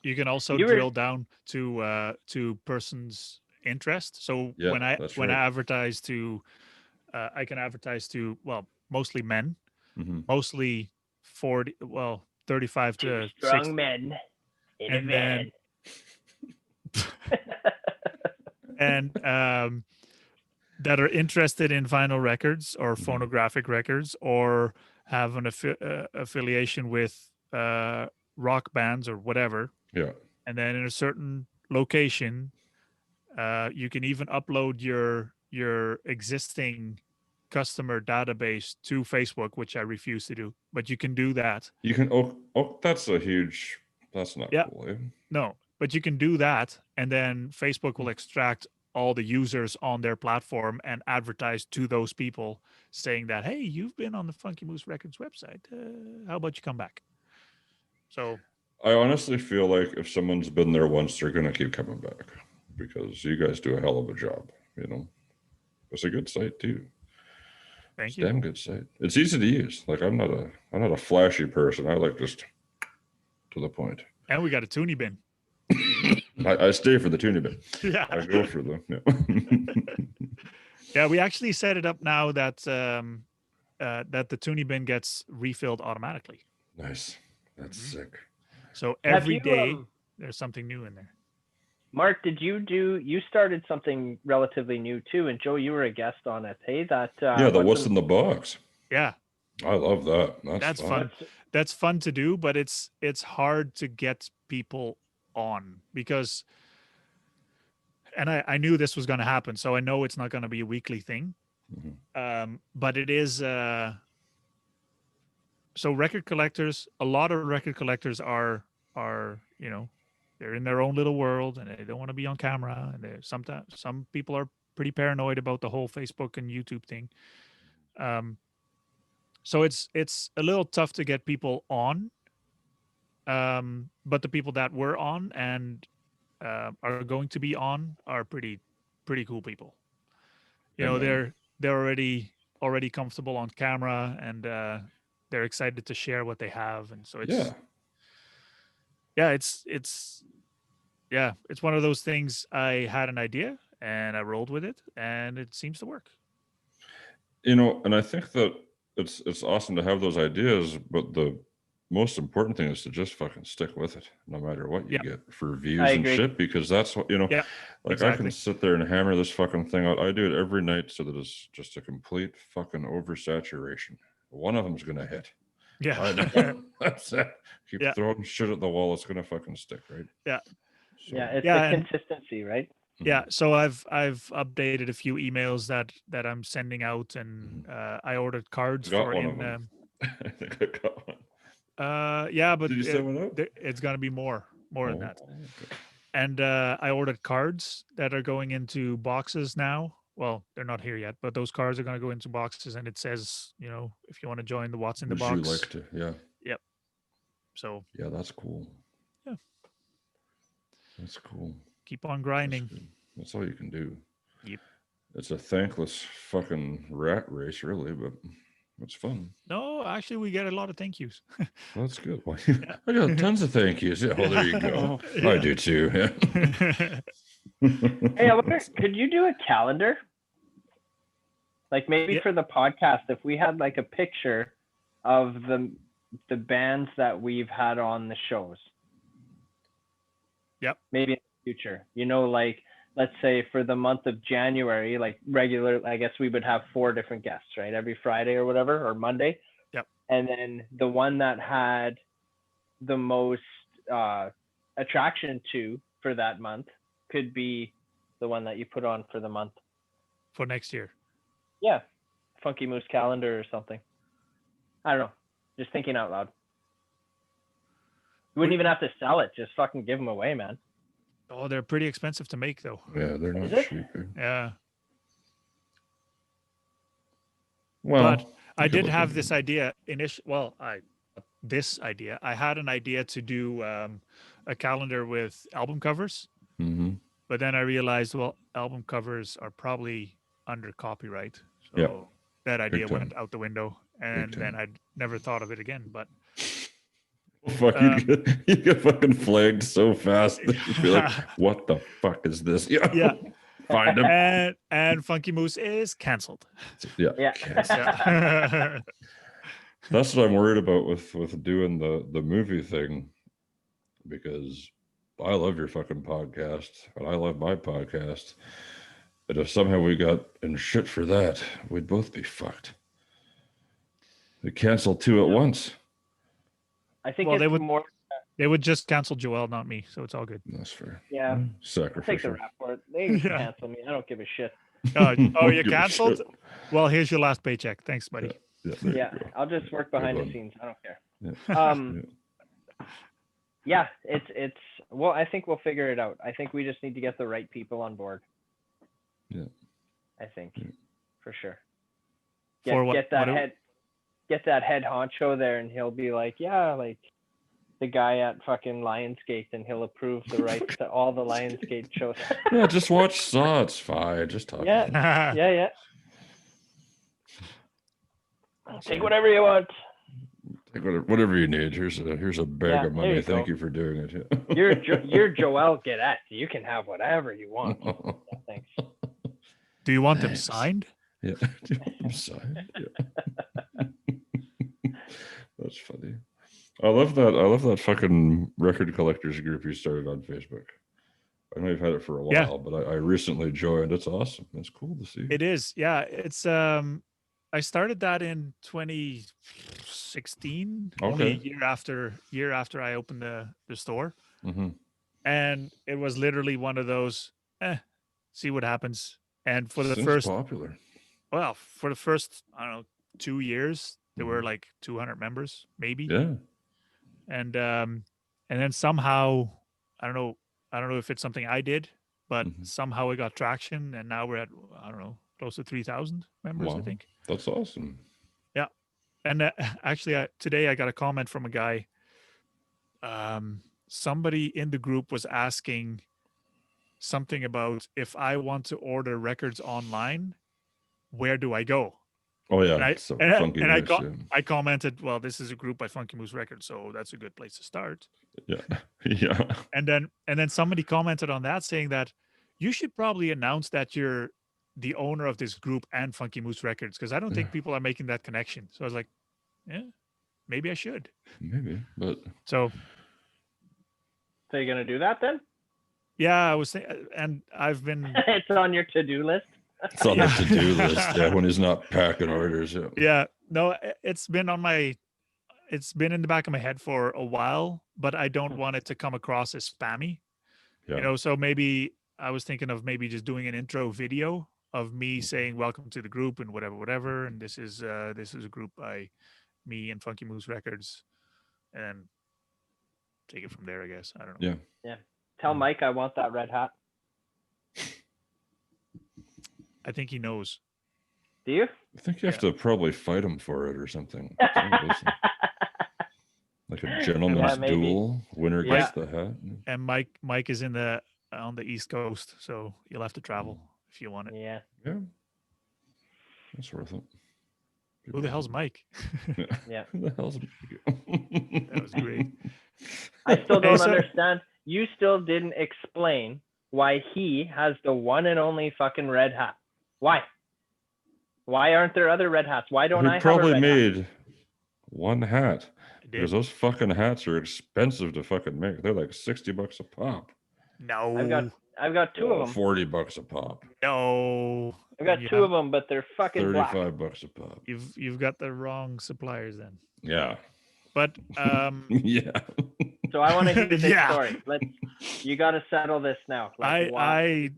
Speaker 1: You can also drill down to person's interest. So when I advertise to, I can advertise to, well, mostly men, mostly 35 to
Speaker 2: strong
Speaker 1: 60.
Speaker 2: men in a
Speaker 1: And
Speaker 2: van.
Speaker 1: And that are interested in vinyl records or phonographic records, or have an affiliation with rock bands or whatever.
Speaker 3: Yeah.
Speaker 1: And then in a certain location, you can even upload your existing customer database to Facebook, which I refuse to do. But you can do that.
Speaker 3: You can. Oh, that's not cool. Eh?
Speaker 1: No, but you can do that, and then Facebook will extract all the users on their platform and advertise to those people, saying that, hey, you've been on the Funky Moose Records website. How about you come back? So
Speaker 3: I honestly feel like if someone's been there once, they're gonna keep coming back because you guys do a hell of a job. You know, it's a good site too.
Speaker 1: Thank you.
Speaker 3: Damn good site. It's easy to use. Like I'm not a flashy person. I like just to the point.
Speaker 1: And we got a tuning bin.
Speaker 3: I stay for the tuning bin.
Speaker 1: Yeah.
Speaker 3: I go for them. Yeah.
Speaker 1: Yeah, we actually set it up now that that the tuning bin gets refilled automatically.
Speaker 3: Nice. That's sick.
Speaker 1: So every day there's something new in there.
Speaker 2: Mark, you started something relatively new too, and Joe, you were a guest on it. Hey, that
Speaker 3: what's in the box.
Speaker 1: Yeah.
Speaker 3: I love that. That's
Speaker 1: fun. That's fun to do, but it's hard to get people on because, and I knew this was going to happen, so I know it's not going to be a weekly thing. But it is so record collectors, a lot of record collectors are they're in their own little world and they don't want to be on camera, and sometimes some people are pretty paranoid about the whole Facebook and YouTube thing. So it's a little tough to get people on. But the people that were on and are going to be on are pretty cool people. You know, they're already comfortable on camera, and they're excited to share what they have, and so it's it's one of those things. I had an idea and I rolled with it, and it seems to work.
Speaker 3: You know, and I think that it's awesome to have those ideas, but the most important thing is to just fucking stick with it, no matter what you get for views and shit, because that's what, I can sit there and hammer this fucking thing out. I do it every night so that it's just a complete fucking oversaturation. One of them's going to hit.
Speaker 1: Yeah.
Speaker 3: That's it. Keep throwing shit at the wall. It's going to fucking stick, right?
Speaker 1: Yeah.
Speaker 3: So,
Speaker 2: it's the consistency, right?
Speaker 1: Yeah. So I've updated a few emails that I'm sending out, and I ordered cards for in.
Speaker 3: I think I got one.
Speaker 1: Yeah, but
Speaker 3: did you send one out?
Speaker 1: It's gonna be more than that. Okay. And I ordered cards that are going into boxes now. Well, they're not here yet, but those cards are gonna go into boxes, and it says, if you want to join the What's in the Box.
Speaker 3: Would you like to? Yeah.
Speaker 1: Yep. So.
Speaker 3: Yeah, that's cool.
Speaker 1: Yeah.
Speaker 3: That's cool.
Speaker 1: Keep on grinding.
Speaker 3: That's all you can do.
Speaker 1: Yep.
Speaker 3: It's a thankless fucking rat race, really, but it's fun.
Speaker 1: No, actually, we get a lot of thank yous.
Speaker 3: Well, that's good. Well, I got tons of thank yous. Yeah, well, there you go. I do too. Yeah.
Speaker 2: Hey, I wonder, could you do a calendar? Like maybe for the podcast, if we had like a picture of the bands that we've had on the shows.
Speaker 1: Yep.
Speaker 2: Maybe in the future, like let's say for the month of January, like regular, I guess we would have 4 different guests, right? Every Friday or whatever, or Monday.
Speaker 1: Yep.
Speaker 2: And then the one that had the most attraction for that month could be the one that you put on for the month.
Speaker 1: For next year.
Speaker 2: Yeah. Funky Moose calendar or something. I don't know. Just thinking out loud. You wouldn't even have to sell it. Just fucking give them away, man.
Speaker 1: Oh, they're pretty expensive to make, though.
Speaker 3: Yeah, they're not
Speaker 2: Is it?
Speaker 3: cheap.
Speaker 1: Yeah.
Speaker 3: Well,
Speaker 1: But I
Speaker 3: you could
Speaker 1: did
Speaker 3: look
Speaker 1: have
Speaker 3: into
Speaker 1: this
Speaker 3: it.
Speaker 1: idea I had an idea to do a calendar with album covers,
Speaker 3: Mhm.
Speaker 1: but then I realized, well, album covers are probably under copyright. So
Speaker 3: Yep.
Speaker 1: that idea
Speaker 3: time.
Speaker 1: went out the window, and then
Speaker 3: time.
Speaker 1: I'd never thought of it again. But
Speaker 3: Fuck, you get fucking flagged so fast that you'd be like, what the fuck is this? Yeah.
Speaker 1: yeah,
Speaker 3: Find him.
Speaker 1: and Funky Moose is canceled.
Speaker 3: Yeah.
Speaker 2: Yeah.
Speaker 1: Yeah.
Speaker 3: That's what I'm worried about with doing the movie thing, because I love your fucking podcast and I love my podcast. But if somehow we got in shit for that, we'd both be fucked. We cancel two at once.
Speaker 2: I think
Speaker 1: Well,
Speaker 2: it's
Speaker 1: they would-
Speaker 2: more.
Speaker 1: They would just cancel Joel, not me, so it's all good.
Speaker 3: That's fair.
Speaker 2: Yeah. I'll take the
Speaker 3: Sacrificial.
Speaker 2: rap for it. They can
Speaker 1: Yeah.
Speaker 2: cancel me. I don't give a shit.
Speaker 1: Oh,
Speaker 3: Don't
Speaker 1: you
Speaker 3: give a
Speaker 1: canceled?
Speaker 3: shit.
Speaker 1: Well, here's your last paycheck. Thanks, buddy.
Speaker 3: Yeah, there
Speaker 2: Yeah,
Speaker 3: you go.
Speaker 2: I'll just work behind
Speaker 3: Good
Speaker 2: the
Speaker 3: one.
Speaker 2: scenes. I don't care.
Speaker 3: Yeah.
Speaker 2: Yeah, it's well, I think we'll figure it out. I think we just need to get the right people on board.
Speaker 3: Yeah.
Speaker 2: I think
Speaker 3: Yeah.
Speaker 2: for sure.
Speaker 1: For what-
Speaker 2: Get that
Speaker 1: what-
Speaker 2: head honcho there, and he'll be like, yeah, like the guy at fucking Lionsgate, and he'll approve the rights to all the Lionsgate shows.
Speaker 3: Yeah, just watch Saw. It's fine. Just talk.
Speaker 2: Yeah. Yeah. Take whatever you want.
Speaker 3: Take whatever you need. Here's a bag
Speaker 2: Yeah,
Speaker 3: of
Speaker 2: there
Speaker 3: money.
Speaker 2: you
Speaker 3: Thank
Speaker 2: go.
Speaker 3: you for doing it.
Speaker 2: You're Joel Gadet. You can have whatever you want. Yeah, thanks.
Speaker 1: Do you want them
Speaker 3: Thanks.
Speaker 1: signed?
Speaker 3: Yeah. I'm sorry. Yeah. That's funny. I love that fucking record collectors group you started on Facebook. I know you've had it for a while,
Speaker 1: Yeah.
Speaker 3: but I recently joined. It's awesome. It's cool to see.
Speaker 1: It is. Yeah. It's I started that in 2016, only a
Speaker 3: Okay.
Speaker 1: year after I opened the store.
Speaker 3: Mm-hmm.
Speaker 1: And it was literally one of those, see what happens. And for the
Speaker 3: Seems
Speaker 1: first
Speaker 3: popular.
Speaker 1: I don't know, 2 years, there were like 200 members, maybe.
Speaker 3: Yeah.
Speaker 1: And then somehow, I don't know if it's something I did, but
Speaker 3: Mhm.
Speaker 1: somehow it got traction, and now we're at, I don't know, close to 3,000 members, I
Speaker 3: Wow.
Speaker 1: think.
Speaker 3: That's awesome.
Speaker 1: And actually, today I got a comment from a guy. Somebody in the group was asking something about, if I want to order records online, where do I go?
Speaker 3: Oh yeah.
Speaker 1: And I-
Speaker 3: so
Speaker 1: and I-
Speaker 3: Funky
Speaker 1: and I
Speaker 3: Moose,
Speaker 1: got- I commented, well, this is a group by Funky Moose Records, so that's a good place to start.
Speaker 3: yeah. Yeah.
Speaker 1: And then somebody commented on that saying that you should probably announce that you're the owner of this group and Funky Moose Records, because I don't think people are making that connection. So I was like, yeah, maybe I should.
Speaker 3: Maybe, but
Speaker 1: So
Speaker 2: So you're gonna do that then?
Speaker 1: yeah, I was and I've been
Speaker 2: It's on your to-do list.
Speaker 3: it's on
Speaker 1: Yeah.
Speaker 3: the to-do list. Yeah, when he's not packing orders. Yeah.
Speaker 1: yeah, no, it's been in the back of my head for a while, but I don't want it to come across as spammy.
Speaker 3: Yeah.
Speaker 1: You know, so maybe I was thinking of maybe just doing an intro video of me saying welcome to the group and whatever, and this is a group by me and Funky Moose Records, and take it from there, I guess. I don't know.
Speaker 3: Yeah.
Speaker 2: Tell Mike I want that red hat.
Speaker 1: I think he knows.
Speaker 2: Do you?
Speaker 3: I think you have to probably fight him for it or something. Like a gentleman's
Speaker 2: maybe.
Speaker 3: duel. Winner
Speaker 2: Yeah.
Speaker 3: gets the hat.
Speaker 1: And Mike is on the East Coast, so you'll have to travel if you want it.
Speaker 2: Yeah.
Speaker 3: Yeah. That's worth it.
Speaker 1: Who the hell's Mike?
Speaker 2: Yeah.
Speaker 3: Who the hell's
Speaker 1: That was great.
Speaker 2: I still don't
Speaker 1: so-
Speaker 2: understand. You still didn't explain why he has the one and only fucking red hat. Why? Why aren't there other red hats? Why don't I
Speaker 3: He
Speaker 2: have a
Speaker 3: probably
Speaker 2: red hat?
Speaker 3: made one hat.
Speaker 1: I
Speaker 3: Because
Speaker 1: did.
Speaker 3: those fucking hats are expensive to fucking make. They're like $60 a pop.
Speaker 1: No.
Speaker 2: I've got two of them.
Speaker 3: $40 a pop.
Speaker 1: No.
Speaker 2: I've got
Speaker 1: Then you
Speaker 2: two
Speaker 1: have-
Speaker 2: of them, but they're fucking black.
Speaker 3: $35 a pop.
Speaker 1: You've got the wrong suppliers then.
Speaker 3: Yeah.
Speaker 1: But
Speaker 3: Yeah.
Speaker 2: So I want to hear this
Speaker 1: Yeah.
Speaker 2: story. You got to settle this now. Like, why?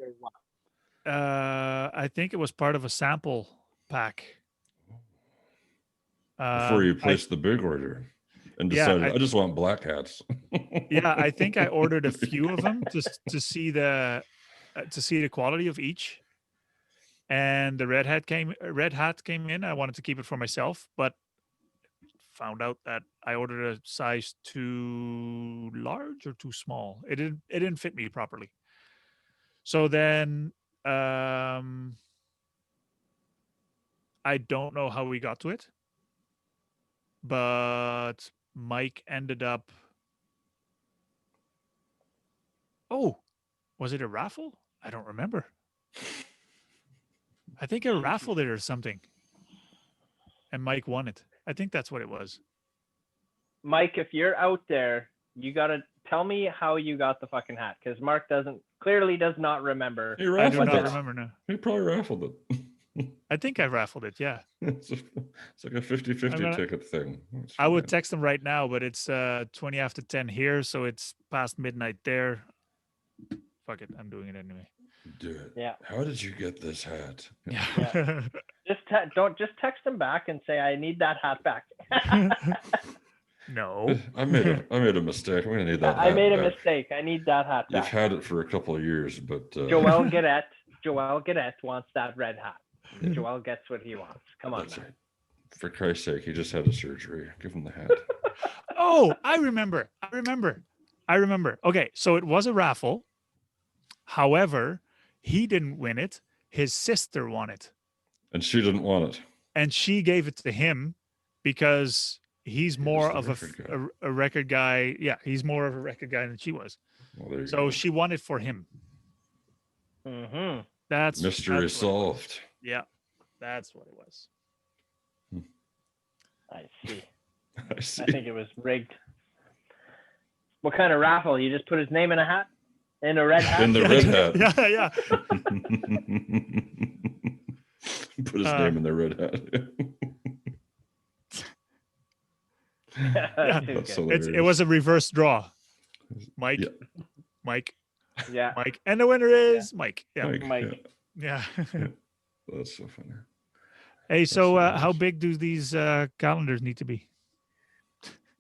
Speaker 1: I think it was part of a sample pack.
Speaker 3: Before you
Speaker 1: I-
Speaker 3: placed the big order and
Speaker 1: Yeah,
Speaker 3: decided,
Speaker 1: I-
Speaker 3: I just want black hats.
Speaker 1: Yeah, I think I ordered a few of them just to see the quality of each. And the red hat came in. I wanted to keep it for myself, but found out that I ordered a size too large or too small. It didn't fit me properly. So then I don't know how we got to it, but Mike ended up. Oh, was it a raffle? I don't remember. I think I raffled it or something. And Mike won it. I think that's what it was.
Speaker 2: Mike, if you're out there, you got to tell me how you got the fucking hat, because Mark clearly does not remember.
Speaker 3: He
Speaker 1: I do
Speaker 3: raffled
Speaker 1: not
Speaker 3: it.
Speaker 1: remember now.
Speaker 3: He probably raffled it.
Speaker 1: I think I raffled it, yeah.
Speaker 3: It's like a 50-50 ticket thing.
Speaker 1: I would text him right now, but it's 20 after 10 here, so it's past midnight there. Fuck it, I'm doing it anyway.
Speaker 3: Do it.
Speaker 2: Yeah.
Speaker 3: How did you get this hat?
Speaker 1: Yeah.
Speaker 2: Don't just text him back and say, I need that hat back.
Speaker 1: No.
Speaker 3: I made a mistake. I'm gonna need that.
Speaker 2: I made a mistake. I need that hat back.
Speaker 3: You've had it for a couple of years, but
Speaker 2: Joel Gadet wants that red hat. Joel gets what he wants. Come on.
Speaker 3: Right. For Christ's sake, he just had a surgery. Give him the hat.
Speaker 1: Oh, I remember. Okay, so it was a raffle. However, he didn't win it. His sister won it.
Speaker 3: And she didn't want it.
Speaker 1: And she gave it to him because he's more of a record guy. Yeah, he's more of a record guy than she was.
Speaker 3: Well,
Speaker 1: so she won it for him.
Speaker 2: Mm-hmm.
Speaker 1: That's
Speaker 3: mystery solved.
Speaker 1: Yeah, that's what it was.
Speaker 2: I see. I think it was rigged. What kind of raffle? You just put his name in a hat? In a red hat?
Speaker 3: In the red hat.
Speaker 1: Yeah.
Speaker 3: Put his name in the red hat.
Speaker 1: Yeah. It was a reverse draw. Mike.
Speaker 2: Yeah.
Speaker 1: Mike. And the winner is Mike. Yeah.
Speaker 2: Mike.
Speaker 1: Yeah.
Speaker 3: That's so funny.
Speaker 1: Hey, so how big do these calendars need to be?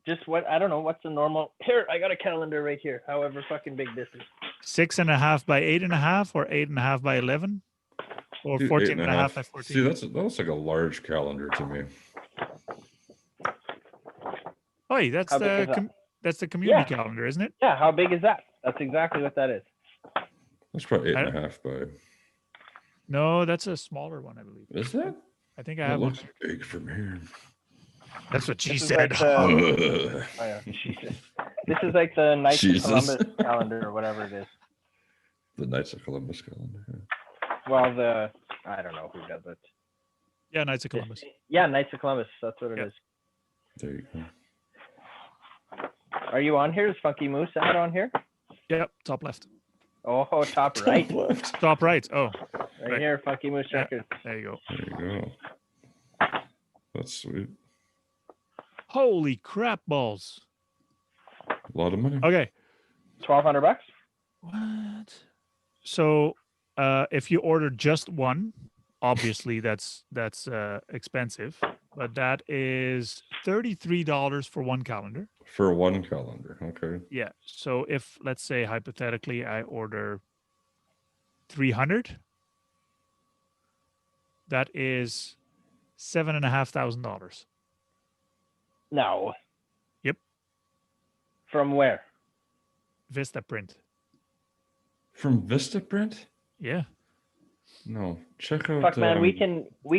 Speaker 2: Just I don't know, what's the normal? Here, I got a calendar right here, however fucking big this is.
Speaker 1: 6.5 by 8.5 or 8.5 by 11 or 14.5 by 14.
Speaker 3: See, that looks like a large calendar to me.
Speaker 1: Oh, that's the community calendar, isn't it?
Speaker 2: Yeah, how big is that? That's exactly what that is.
Speaker 3: That's probably 8.5 by.
Speaker 1: No, that's a smaller one, I believe.
Speaker 3: Is that?
Speaker 1: I think I have one.
Speaker 3: Looks big from here.
Speaker 1: That's what she said.
Speaker 2: Like Jesus. This is like the Knights of Columbus calendar or whatever it is.
Speaker 3: The Knights of Columbus calendar. Yeah.
Speaker 2: Well, I don't know who does it.
Speaker 1: Yeah, Knights of Columbus.
Speaker 2: Yeah, Knights of Columbus. That's what it is.
Speaker 3: There you go.
Speaker 2: Are you on here? Is Funky Moose ad on here?
Speaker 1: Yep, top left.
Speaker 2: Oh, top right.
Speaker 1: Top right. Oh.
Speaker 2: Right here, Funky Moose Records.
Speaker 1: There you go.
Speaker 3: There you go. That's sweet.
Speaker 1: Holy crap balls.
Speaker 3: A lot of money.
Speaker 1: Okay.
Speaker 2: $1,200?
Speaker 1: What? So if you order just one, obviously that's expensive, but that is $33 for one calendar.
Speaker 3: For one calendar, okay.
Speaker 1: Yeah. So if, let's say, hypothetically, I order 300, that is $7,500.
Speaker 2: No.
Speaker 1: Yep.
Speaker 2: From where?
Speaker 1: Vistaprint.
Speaker 3: From Vistaprint?
Speaker 1: Yeah.
Speaker 3: No. Check out.
Speaker 2: Fuck man, we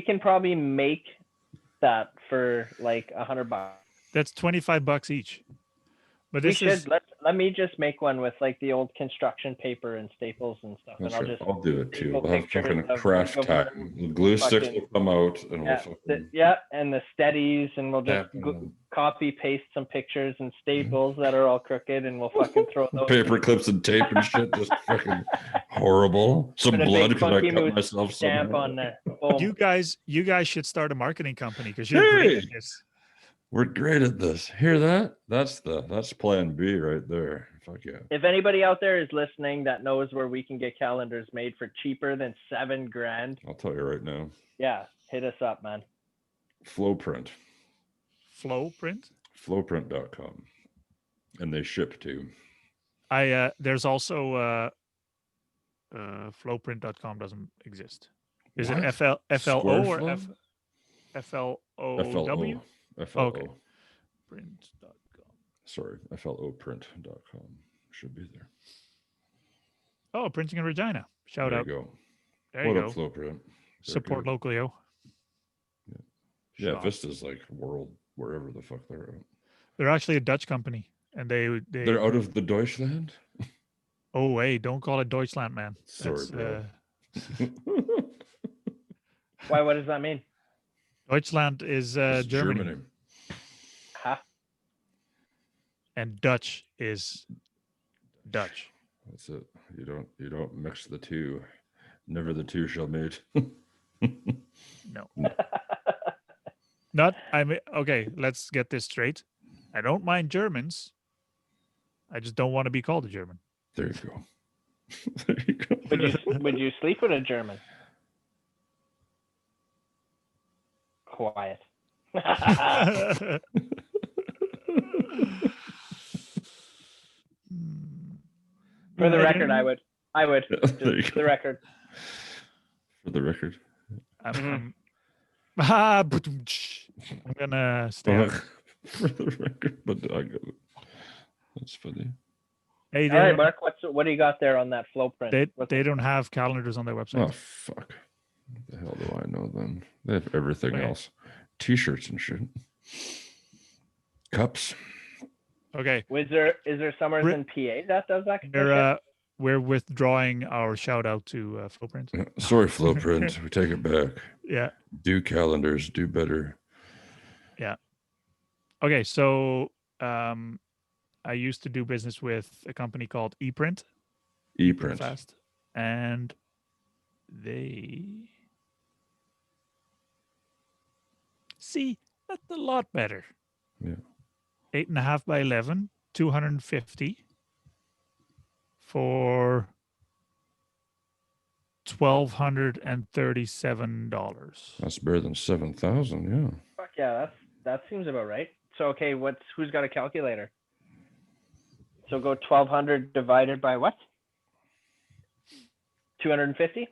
Speaker 2: can probably make that for like $100.
Speaker 1: That's $25 each. But this
Speaker 2: let me just make one with like the old construction paper and staples and stuff.
Speaker 3: That's
Speaker 2: and
Speaker 3: right. I'll do it too. We'll have
Speaker 2: pictures
Speaker 3: fucking
Speaker 2: of
Speaker 3: craft
Speaker 2: like
Speaker 3: time. The glue sticks will come out and
Speaker 2: yeah,
Speaker 3: we'll fucking
Speaker 2: and the steadies, and we'll just copy paste some pictures and staples that are all crooked, and we'll fucking throw those
Speaker 3: paper clips and tape and shit. Just fucking horrible. Some blood because I cut myself
Speaker 2: stamp on there. Boom.
Speaker 1: You guys should start a marketing company because you're great at this.
Speaker 3: We're great at this. Hear that? That's plan B right there. Fuck yeah.
Speaker 2: If anybody out there is listening that knows where we can get calendars made for cheaper than $7,000,
Speaker 3: I'll tell you right now.
Speaker 2: Yeah, hit us up, man.
Speaker 3: Flowprint.
Speaker 1: Flowprint?
Speaker 3: Flowprint.com. And they ship too.
Speaker 1: There's also flowprint.com doesn't exist. Is
Speaker 3: What?
Speaker 1: it FLO or
Speaker 3: Squareflow?
Speaker 1: FLOW?
Speaker 3: FLO. FLO.
Speaker 1: Okay. Print.com.
Speaker 3: Sorry, FLOprint.com. Should be there.
Speaker 1: Oh, printing in Regina. Shout
Speaker 3: there
Speaker 1: out.
Speaker 3: You go.
Speaker 1: There
Speaker 3: What
Speaker 1: you
Speaker 3: up,
Speaker 1: go.
Speaker 3: Flowprint?
Speaker 1: Support locally, yo.
Speaker 3: Yeah,
Speaker 1: Shot.
Speaker 3: Vista's like world wherever the fuck they're at.
Speaker 1: They're actually a Dutch company, and
Speaker 3: They're out of the Deutschland.
Speaker 1: Oh, hey, don't call it Deutschland, man.
Speaker 3: Sorry, bro.
Speaker 2: Why? What does that mean?
Speaker 1: Deutschland is
Speaker 3: It's
Speaker 1: Germany,
Speaker 2: Huh?
Speaker 1: and Dutch is Dutch.
Speaker 3: That's it. You don't mix the two. Never the two shall meet.
Speaker 1: No. Not. Okay. Let's get this straight. I don't mind Germans. I just don't want to be called a German.
Speaker 3: There you go. There you go.
Speaker 2: Would you sleep with a German? Quiet. For the record, I would. Just for the record.
Speaker 3: For the record.
Speaker 1: I'm gonna stay.
Speaker 3: For the record, but I got it. That's funny.
Speaker 1: Hey,
Speaker 2: all right, Mark. What do you got there on that flow print?
Speaker 1: They don't have calendars on their website.
Speaker 3: Oh fuck! What the hell do I know then? They have everything else. T-shirts and shit. Cups.
Speaker 1: Okay.
Speaker 2: Is there Summers in PA that does that?
Speaker 1: We're withdrawing our shout out to Flowprint.
Speaker 3: Sorry, Flowprint. We take it back.
Speaker 1: Yeah.
Speaker 3: Do calendars. Do better.
Speaker 1: Yeah. Okay. So I used to do business with a company called ePrint.
Speaker 3: ePrint.
Speaker 1: Fast. And they... See, that's a lot better.
Speaker 3: Yeah.
Speaker 1: 8.5 by 11, 250 for $1,237.
Speaker 3: That's better than 7,000. Yeah.
Speaker 2: Fuck yeah, that seems about right. So okay, who's got a calculator? So go 1,200 divided by what? 250.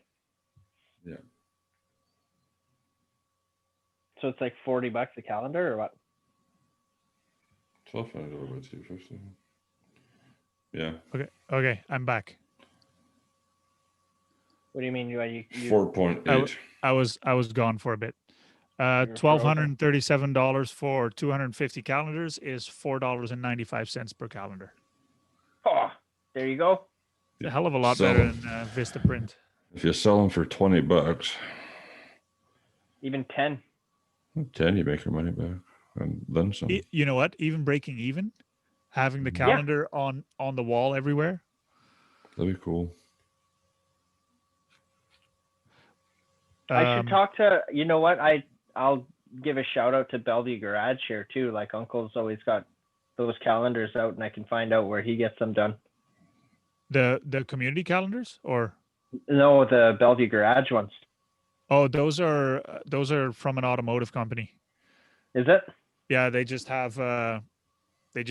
Speaker 3: Yeah.
Speaker 2: So it's like $40 a calendar, or what?
Speaker 3: 1,200 divided by 250. Yeah.
Speaker 1: Okay, I'm back.
Speaker 2: What do you mean? You
Speaker 3: 4.8.
Speaker 1: I was gone for a bit. $1,237 for 250 calendars is $4.95 per calendar.
Speaker 2: Oh, there you go.
Speaker 1: It's a hell of a lot better than Vistaprint.
Speaker 3: If you sell them for $20,
Speaker 2: even 10.
Speaker 3: 10, you make your money back, and then some.
Speaker 1: You know what? Even breaking even, having the calendar on the wall everywhere.
Speaker 3: That'd be cool.
Speaker 2: I should talk to. You know what? I'll give a shout out to Bellevue Garage here too. Like Uncle's always got those calendars out, and I can find out where he gets them done.
Speaker 1: The community calendars, or
Speaker 2: no, the Bellevue Garage ones.
Speaker 1: Oh, those are from an automotive company.
Speaker 2: Is it?
Speaker 1: Yeah, they just have they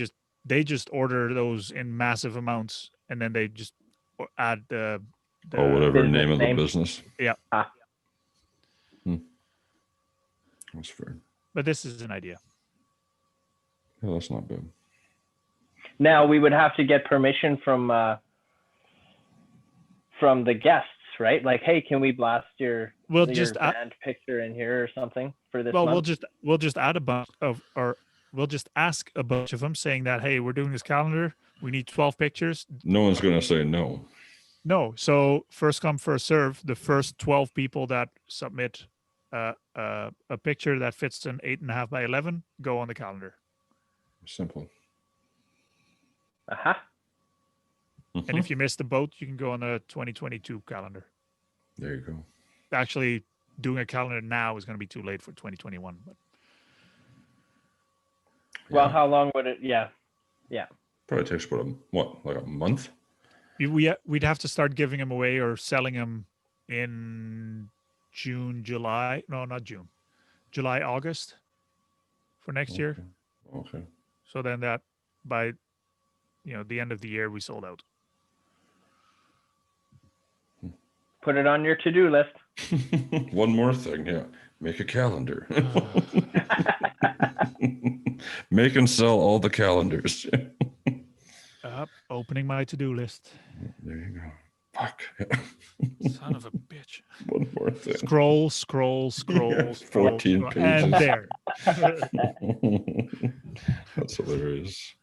Speaker 1: just order those in massive amounts, and then they just add the
Speaker 3: whatever name of the business.
Speaker 1: Yeah.
Speaker 3: That's fair.
Speaker 1: But this is an idea.
Speaker 3: Yeah, that's not bad.
Speaker 2: Now we would have to get permission from the guests, right? Like, hey, can we blast your band picture in here or something for this?
Speaker 1: Well,
Speaker 2: month?
Speaker 1: we'll just add a bunch of, or we'll just ask a bunch of them saying that, hey, we're doing this calendar. We need 12 pictures.
Speaker 3: No one's gonna say no.
Speaker 1: No. So first come, first serve. The first 12 people that submit a picture that fits an 8.5 by 11 go on the calendar.
Speaker 3: Simple.
Speaker 2: Uh-huh.
Speaker 1: And if you miss the boat, you can go on the 2022 calendar.
Speaker 3: There you go.
Speaker 1: Actually, doing a calendar now is going to be too late for 2021. But
Speaker 2: well, how long would it? Yeah.
Speaker 3: Probably takes like a month.
Speaker 1: We'd have to start giving them away or selling them in June, July. No, not June. July, August for next year.
Speaker 3: Okay.
Speaker 1: So then that by the end of the year, we sold out.
Speaker 2: Put it on your to-do list.
Speaker 3: One more thing, yeah. Make a calendar. Make and sell all the calendars.
Speaker 1: Opening my to-do list.
Speaker 3: There you go. Fuck.
Speaker 1: Son of a bitch.
Speaker 3: One more thing.
Speaker 1: Scroll,
Speaker 3: Yeah, 14
Speaker 1: scroll,
Speaker 3: pages.
Speaker 1: and there.
Speaker 3: That's hilarious.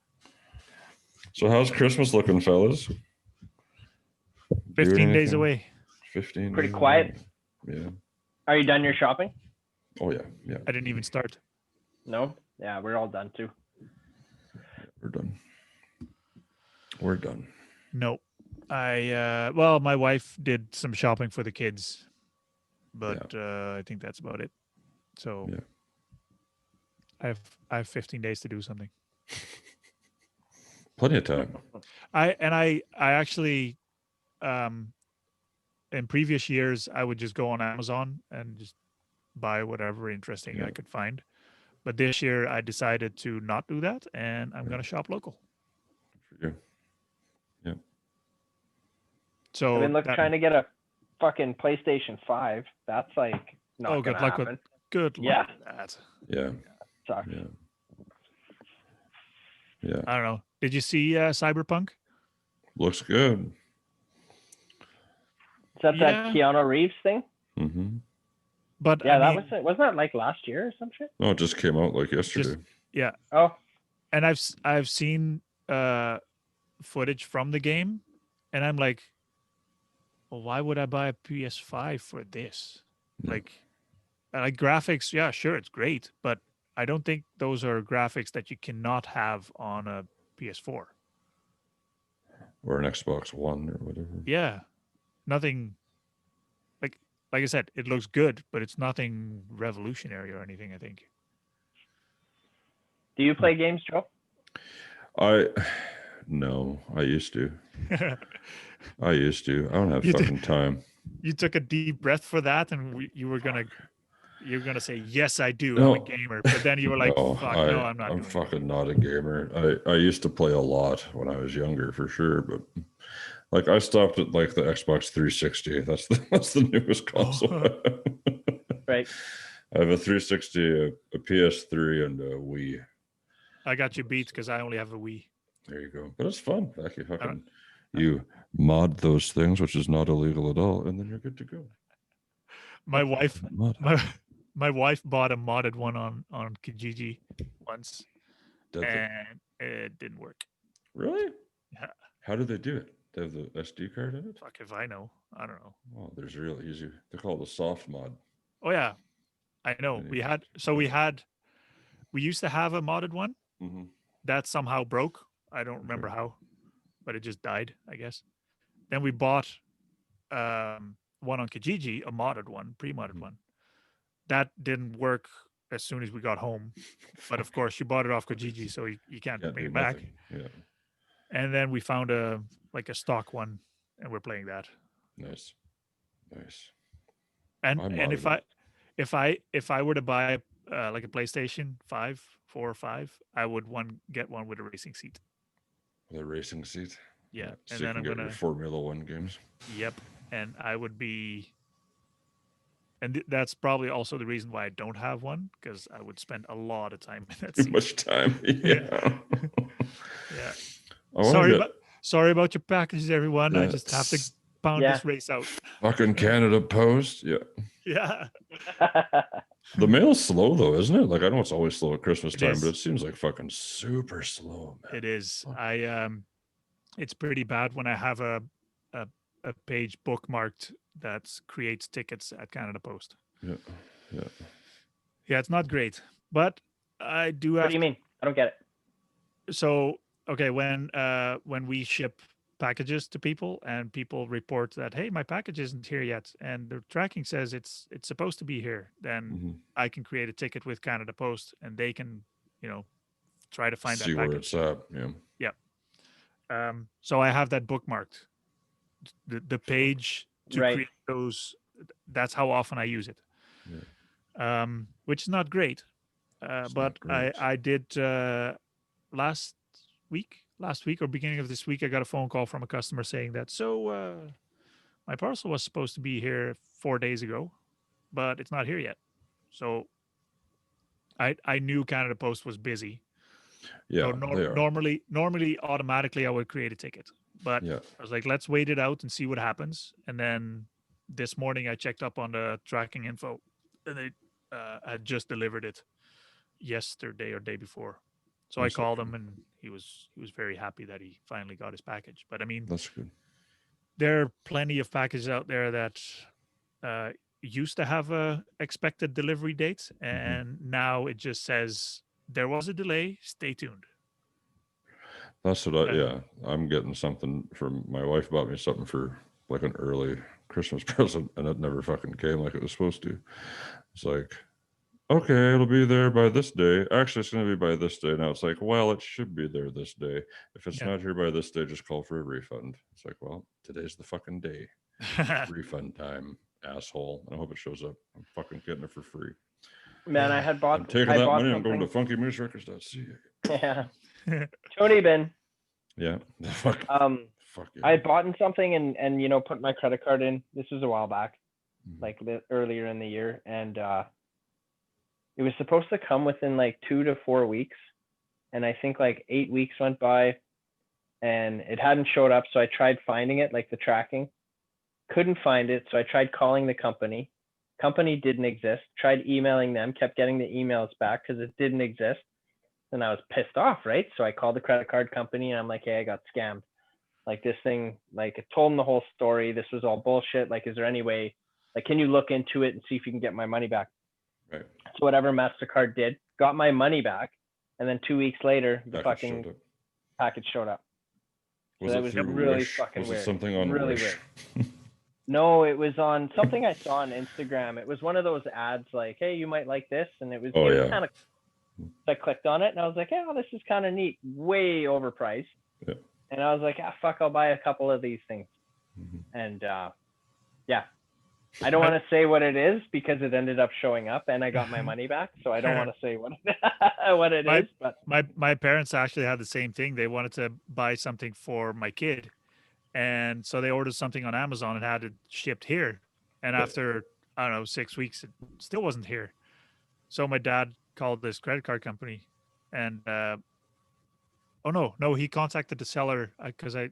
Speaker 3: So how's Christmas looking, fellas?
Speaker 1: 15 days away.
Speaker 3: 15
Speaker 2: Pretty
Speaker 3: days
Speaker 2: quiet.
Speaker 3: away. Yeah.
Speaker 2: Are you done your shopping?
Speaker 3: Oh, yeah. Yeah.
Speaker 1: I didn't even start.
Speaker 2: No? Yeah, we're all done too.
Speaker 3: We're done. We're done.
Speaker 1: No. Well, my wife did some shopping for the kids, but I think that's about it. So
Speaker 3: Yeah.
Speaker 1: I have 15 days to do something.
Speaker 3: Plenty of time.
Speaker 1: I actually in previous years I would just go on Amazon and just buy whatever interesting I could find. But this year I decided to not do that, and I'm going to shop local.
Speaker 3: For you. Yeah.
Speaker 1: So
Speaker 2: I've been trying to get a fucking PlayStation 5. That's like not
Speaker 1: good
Speaker 2: gonna
Speaker 1: luck
Speaker 2: happen.
Speaker 1: good luck with that.
Speaker 3: Yeah.
Speaker 2: Sucks.
Speaker 3: Yeah. Yeah.
Speaker 1: I don't know. Did you see Cyberpunk?
Speaker 3: Looks good.
Speaker 2: Is that that Keanu Reeves thing?
Speaker 3: Mm-hmm.
Speaker 1: But
Speaker 2: yeah,
Speaker 1: I mean,
Speaker 2: wasn't that like last year or some shit?
Speaker 3: No, it just came out like yesterday.
Speaker 1: Yeah.
Speaker 2: Oh.
Speaker 1: And I've seen footage from the game, and I'm like, well, why would I buy a PS5 for this?
Speaker 3: Yeah.
Speaker 1: Like graphics, yeah, sure, it's great, but I don't think those are graphics that you cannot have on a PS4
Speaker 3: or an Xbox One or whatever.
Speaker 1: Yeah, nothing. Like I said, it looks good, but it's nothing revolutionary or anything, I think.
Speaker 2: Do you play games, Joe?
Speaker 3: No, I used to. I don't have fucking time.
Speaker 1: You took a deep breath for that, and you were gonna say, yes, I do.
Speaker 3: No.
Speaker 1: I'm a gamer. But then you were like,
Speaker 3: no,
Speaker 1: fuck, no, I'm not.
Speaker 3: I'm fucking not a gamer. I used to play a lot when I was younger, for sure. But like, I stopped at like the Xbox 360. That's the newest console.
Speaker 2: Right.
Speaker 3: I have a 360, a PS3, and a Wii.
Speaker 1: I got you beat because I only have a Wii.
Speaker 3: There you go. But it's fun. You mod those things, which is not illegal at all, and then you're good to go.
Speaker 1: My wife bought a modded one on Kijiji once, and it didn't work.
Speaker 3: Really?
Speaker 1: Yeah.
Speaker 3: How did they do it? They have the SD card in it?
Speaker 1: Fuck if I know. I don't know.
Speaker 3: Oh, there's real easy. They call it a soft mod.
Speaker 1: Oh yeah, I know. We used to have a modded one that somehow broke. I don't remember how, but it just died, I guess. Then we bought one on Kijiji, a modded one, pre-modded one. That didn't work as soon as we got home. But of course, you bought it off Kijiji, so you can't bring it back.
Speaker 3: Yeah.
Speaker 1: And then we found a stock one, and we're playing that.
Speaker 3: Nice.
Speaker 1: And if I were to buy like a PlayStation 4 or 5, I would get one with a racing seat.
Speaker 3: With a racing seat?
Speaker 1: Yeah.
Speaker 3: So
Speaker 1: And
Speaker 3: you
Speaker 1: then
Speaker 3: can
Speaker 1: I'm
Speaker 3: get
Speaker 1: gonna
Speaker 3: your Formula One games.
Speaker 1: Yep. And I would be, and that's probably also the reason why I don't have one, because I would spend a lot of time in that seat.
Speaker 3: Too much time. Yeah.
Speaker 1: Yeah. Sorry about your packages, everyone.
Speaker 3: Yeah.
Speaker 1: I just have to pound this race out.
Speaker 3: Fucking Canada Post. Yeah.
Speaker 1: Yeah.
Speaker 3: The mail's slow though, isn't it? Like, I know it's always slow at Christmas time,
Speaker 1: is.
Speaker 3: but it seems like fucking super slow, man.
Speaker 1: It is. It's pretty bad when I have a page bookmarked that creates tickets at Canada Post.
Speaker 3: Yeah.
Speaker 1: Yeah, it's not great, but I do have.
Speaker 2: What do you mean? I don't get it.
Speaker 1: So, okay, when we ship packages to people and people report that, hey, my package isn't here yet, and the tracking says it's supposed to be here, then I can create a ticket with Canada Post, and they can, try to find
Speaker 3: See
Speaker 1: that package.
Speaker 3: where it's at. Yeah.
Speaker 1: Yeah. So I have that bookmarked. The page to create those. That's how often I use it. Yeah. Which is not great. But not great. I did last last week or beginning of this week, I got a phone call from a customer saying that, so my parcel was supposed to be here 4 days ago, but it's not here yet. So I knew Canada Post was busy.
Speaker 3: Yeah,
Speaker 1: So
Speaker 3: they are.
Speaker 1: normally automatically I would create a ticket, but
Speaker 3: Yeah.
Speaker 1: I was like, let's wait it out and see what happens. And then this morning I checked up on the tracking info, and they had just delivered it yesterday or day before. So I called him, and he was very happy that he finally got his package. But I mean,
Speaker 3: That's good.
Speaker 1: there are plenty of packages out there that used to have a expected delivery date, and now it just says there was a delay. Stay tuned.
Speaker 3: That's what I'm getting something from my wife. Bought me something for like an early Christmas present, and it never fucking came like it was supposed to. It's like, okay, it'll be there by this day. Actually, it's going to be by this day. Now it's like, well, it should be there this day. If it's not here by this day, just call for a refund. It's like, well, today's the fucking day. Refund time, asshole. And I hope it shows up. I'm fucking getting it for free.
Speaker 2: Man, I had bought.
Speaker 3: I'm taking that money. I'm going to funkymusrecords.ca.
Speaker 2: Yeah. Tony Ben.
Speaker 3: Yeah. Fuck. Fuck yeah.
Speaker 2: I had bought something and you know, put my credit card in. This was a while back, like earlier in the year, and it was supposed to come within like 2 to 4 weeks, and I think like 8 weeks went by, and it hadn't showed up. So I tried finding it, like the tracking, couldn't find it. So I tried calling the company. Company didn't exist. Tried emailing them, kept getting the emails back because it didn't exist. And I was pissed off, right? So I called the credit card company, and I'm like, hey, I got scammed. Like this thing, like I told them the whole story. This was all bullshit. Like, is there any way, like, can you look into it and see if you can get my money back?
Speaker 3: Right.
Speaker 2: So whatever MasterCard did, got my money back. And then 2 weeks later, the fucking package showed up. So that was really fucking weird.
Speaker 3: Was it something on
Speaker 2: really
Speaker 3: Wish?
Speaker 2: weird. No, it was on something I saw on Instagram. It was one of those ads like, hey, you might like this. And it was, kind of, I clicked on it and I was like, oh, this is kind of neat. Way overpriced.
Speaker 3: Yeah.
Speaker 2: And I was like, fuck, I'll buy a couple of these things. And yeah, I don't want to say what it is because it ended up showing up and I got my money back. So I don't want to say what it is. But
Speaker 1: my parents actually had the same thing. They wanted to buy something for my kid. And so they ordered something on Amazon and had it shipped here. And after, I don't know, 6 weeks, it still wasn't here. So my dad called this credit card company and, he contacted the seller because it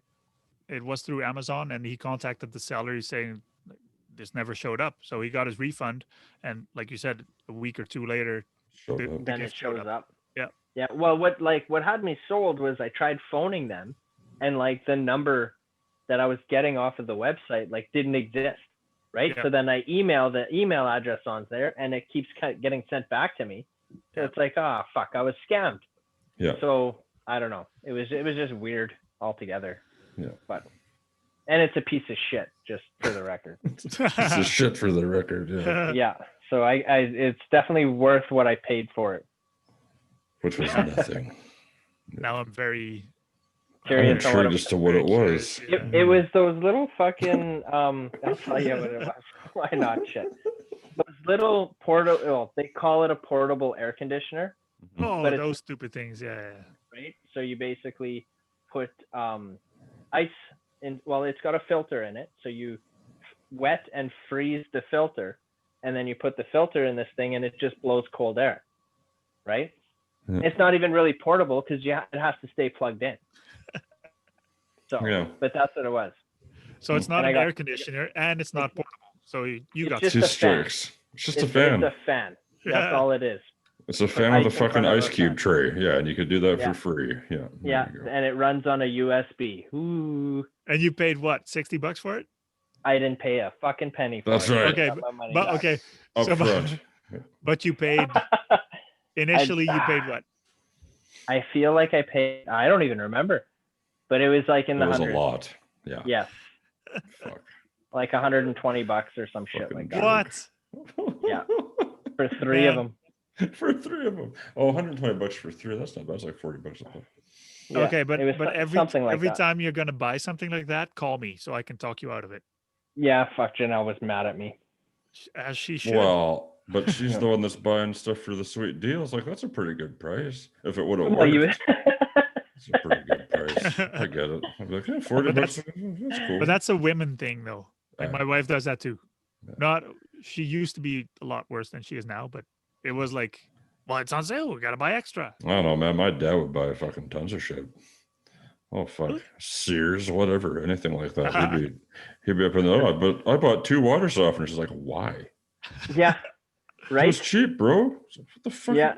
Speaker 1: was through Amazon, and he contacted the seller. He's saying this never showed up. So he got his refund. And like you said, a week or two later,
Speaker 2: then it shows up.
Speaker 1: Yeah.
Speaker 2: Yeah. Well, what had me sold was I tried phoning them, and like the number that I was getting off of the website like didn't exist, right? Yeah. So then I email the email address on there, and it keeps getting sent back to me. So it's like, fuck, I was scammed.
Speaker 3: Yeah.
Speaker 2: So I don't know. It was just weird altogether.
Speaker 3: Yeah.
Speaker 2: And it's a piece of shit, just for the record.
Speaker 3: It's a shit for the record. Yeah.
Speaker 2: Yeah. So I it's definitely worth what I paid for it.
Speaker 3: Which was nothing.
Speaker 1: Now I'm very
Speaker 2: curious
Speaker 3: as to what it was.
Speaker 2: It was those little fucking I'll tell you what it was. Why not? Shit. Those little portable, they call it a portable air conditioner.
Speaker 1: Oh, those stupid things. Yeah.
Speaker 2: Right. So you basically put ice in. Well, it's got a filter in it. So you wet and freeze the filter, and then you put the filter in this thing, and it just blows cold air. Right. Yeah. It's not even really portable because it has to stay plugged in. So, but that's what it was.
Speaker 1: So it's not an air conditioner, and it's not portable. So you got
Speaker 3: two strikes. It's just a fan.
Speaker 2: It's a fan. That's all it is.
Speaker 3: It's a fan with a fucking ice cube tray. Yeah, and you could do that for free. Yeah.
Speaker 2: Yeah, and it runs on a USB. Ooh.
Speaker 1: And you paid what, $60 for it?
Speaker 2: I didn't pay a fucking penny for it.
Speaker 3: That's right.
Speaker 1: Okay, but okay. But you paid initially. You paid what?
Speaker 2: I feel like I paid. I don't even remember, but it was like in the hundreds.
Speaker 3: It was a lot. Yeah.
Speaker 2: Yes.
Speaker 3: Fuck.
Speaker 2: Like $120 or some shit like that.
Speaker 1: What?
Speaker 2: Yeah. For three of them.
Speaker 3: For 3 of them. Oh, $120 for 3. That's not bad. It's like $40 a pop.
Speaker 1: Yeah, okay, but every time you're gonna buy something like that, call me so I can talk you out of it.
Speaker 2: Yeah, fuck, Janelle was mad at me.
Speaker 1: As she should.
Speaker 3: Well, but she's the one that's buying stuff for the sweet deals. Like, that's a pretty good price. If it would have worked. It's a pretty good price. I get it. I'd be like, yeah, 40
Speaker 1: But
Speaker 3: bucks. That's cool.
Speaker 1: But that's a women thing, though. Like
Speaker 3: Aye.
Speaker 1: my wife does that too.
Speaker 3: Yeah.
Speaker 1: She used to be a lot worse than she is now, but it was like, well, it's on sale. We gotta buy extra.
Speaker 3: I don't know, man. My dad would buy fucking tons of shit. Oh fuck,
Speaker 1: Really?
Speaker 3: Sears, whatever, anything like that. He'd be up in the but I bought 2 water softeners. He's like, why?
Speaker 2: Yeah.
Speaker 3: It
Speaker 2: Right.
Speaker 3: was cheap, bro. What the fuck?
Speaker 2: Yeah.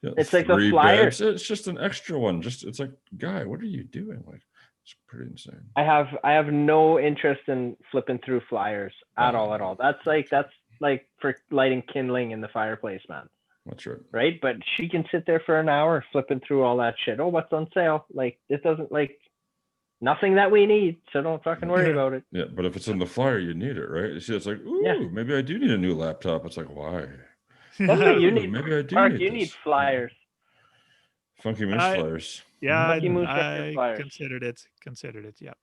Speaker 3: Yeah,
Speaker 2: It's like the
Speaker 3: 3
Speaker 2: flyer.
Speaker 3: bags. It's just an extra one. It's like, guy, what are you doing? Like, it's pretty insane.
Speaker 2: I have no interest in flipping through flyers at all. That's like for lighting kindling in the fireplace, man.
Speaker 3: That's right.
Speaker 2: Right? But she can sit there for an hour flipping through all that shit. Oh, what's on sale? Like, it doesn't, like, nothing that we need, so don't fucking worry about it.
Speaker 3: Yeah, but if it's in the flyer, you need it, right? You see, it's like, ooh, maybe I do need a new laptop. It's like, why?
Speaker 2: That's what you need.
Speaker 3: Maybe I do
Speaker 2: Mark,
Speaker 3: need
Speaker 2: you
Speaker 3: this.
Speaker 2: need flyers.
Speaker 3: Funky Moose flyers.
Speaker 1: Yeah,
Speaker 2: Funky Moose
Speaker 1: I
Speaker 2: flyers.
Speaker 1: considered it, yeah.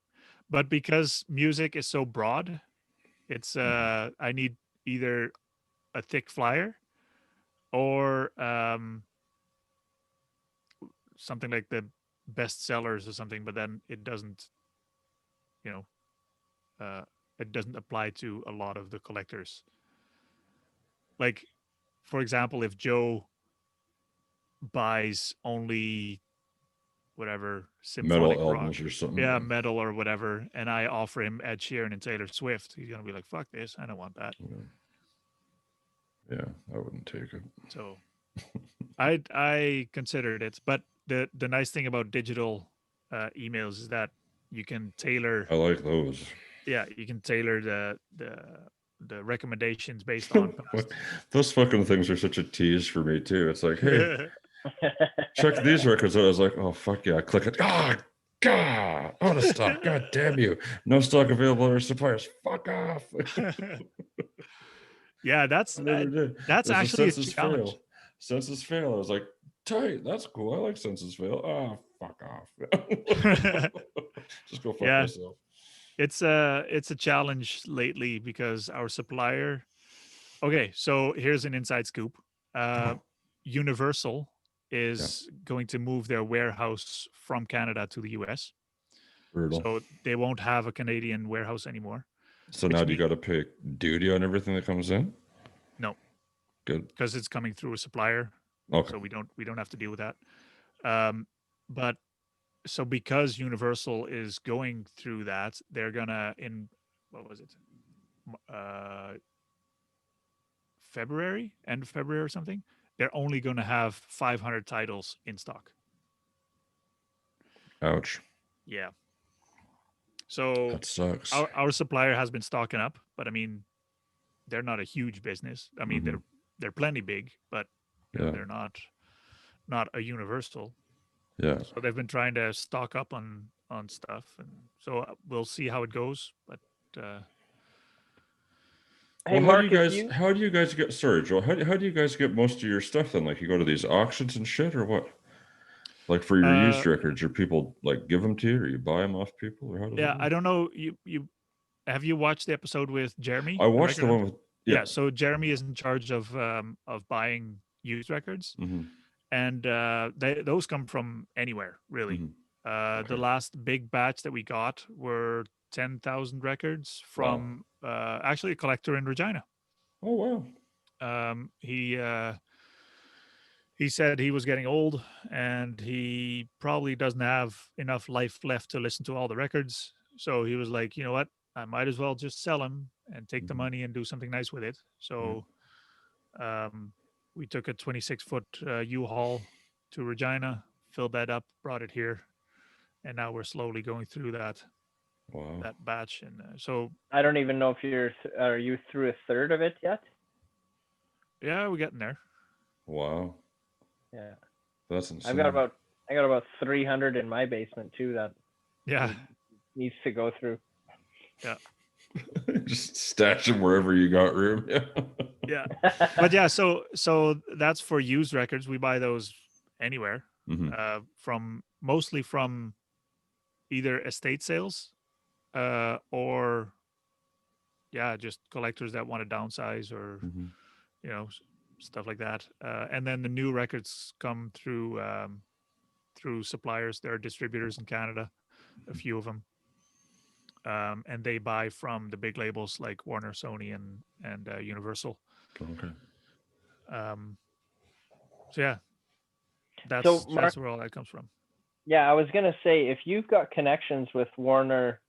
Speaker 1: But because music is so broad, it's I need either a thick flyer or something like the best sellers or something, but then it doesn't, it doesn't apply to a lot of the collectors. Like, for example, if Joe buys only whatever symphonic
Speaker 3: Metal
Speaker 1: rock,
Speaker 3: albums or something.
Speaker 1: yeah, metal or whatever, and I offer him Ed Sheeran and Taylor Swift, he's gonna be like, fuck this, I don't want that.
Speaker 3: Yeah, I wouldn't take it.
Speaker 1: So I considered it, but the nice thing about digital emails is that you can tailor.
Speaker 3: I like those.
Speaker 1: Yeah, you can tailor the recommendations based on
Speaker 3: those fucking things are such a tease for me too. It's like, hey, check these records out. I was like, oh fuck yeah, I click it. Oh god, out of stock. God damn you. No stock available or suppliers. Fuck off.
Speaker 1: Yeah, that's actually a challenge.
Speaker 3: Fail. Census fail. I was like, tight, that's cool. I like census fail. Oh, fuck off. Just go fuck myself.
Speaker 1: It's a challenge lately because our supplier. Okay, so here's an inside scoop. Universal is going to move their warehouse from Canada to the US.
Speaker 3: Brutal.
Speaker 1: So they won't have a Canadian warehouse anymore.
Speaker 3: So now do you got to pay duty on everything that comes in?
Speaker 1: No.
Speaker 3: Good.
Speaker 1: Because it's coming through a supplier.
Speaker 3: Okay.
Speaker 1: So we don't have to deal with that. But so because Universal is going through that, they're gonna what was it? February, end of February or something. They're only gonna have 500 titles in stock.
Speaker 3: Ouch.
Speaker 1: Yeah. So
Speaker 3: that sucks.
Speaker 1: Our supplier has been stocking up, but I mean, they're not a huge business. I mean, they're plenty big, but they're not a Universal.
Speaker 3: Yeah.
Speaker 1: So they've been trying to stock up on stuff, and so we'll see how it goes. But
Speaker 2: hey,
Speaker 3: Mark, how do you guys get? Sorry, Joel. How do you guys get most of your stuff then? Like, you go to these auctions and shit, or what? Like for your used records, or people like give them to you, or you buy them off people, or how does
Speaker 1: I don't know. You have you watched the episode with Jeremy?
Speaker 3: I watched the one with
Speaker 1: So Jeremy is in charge of buying used records, and those come from anywhere really. The last big batch that we got were 10,000 records from actually a collector in Regina.
Speaker 3: Oh wow!
Speaker 1: He said he was getting old and he probably doesn't have enough life left to listen to all the records. So he was like, you know what? I might as well just sell them and take the money and do something nice with it. So we took a 26-foot U-Haul to Regina, filled that up, brought it here. And now we're slowly going through that batch. And so
Speaker 2: I don't even know if are you through a third of it yet?
Speaker 1: Yeah, we're getting there.
Speaker 3: Wow.
Speaker 2: Yeah.
Speaker 3: That's insane.
Speaker 2: I got about 300 in my basement too that needs to go through.
Speaker 1: Yeah.
Speaker 3: Just stash them wherever you got room.
Speaker 1: Yeah. But yeah, so that's for used records. We buy those anywhere. Mostly from either estate sales or just collectors that want to downsize or stuff like that. And then the new records come through through suppliers. There are distributors in Canada, a few of them, and they buy from the big labels like Warner, Sony, and Universal.
Speaker 3: Okay.
Speaker 1: So yeah,
Speaker 2: So, Mark,
Speaker 1: that's where all that comes from.
Speaker 2: Yeah, I was gonna say, if you've got connections with Warner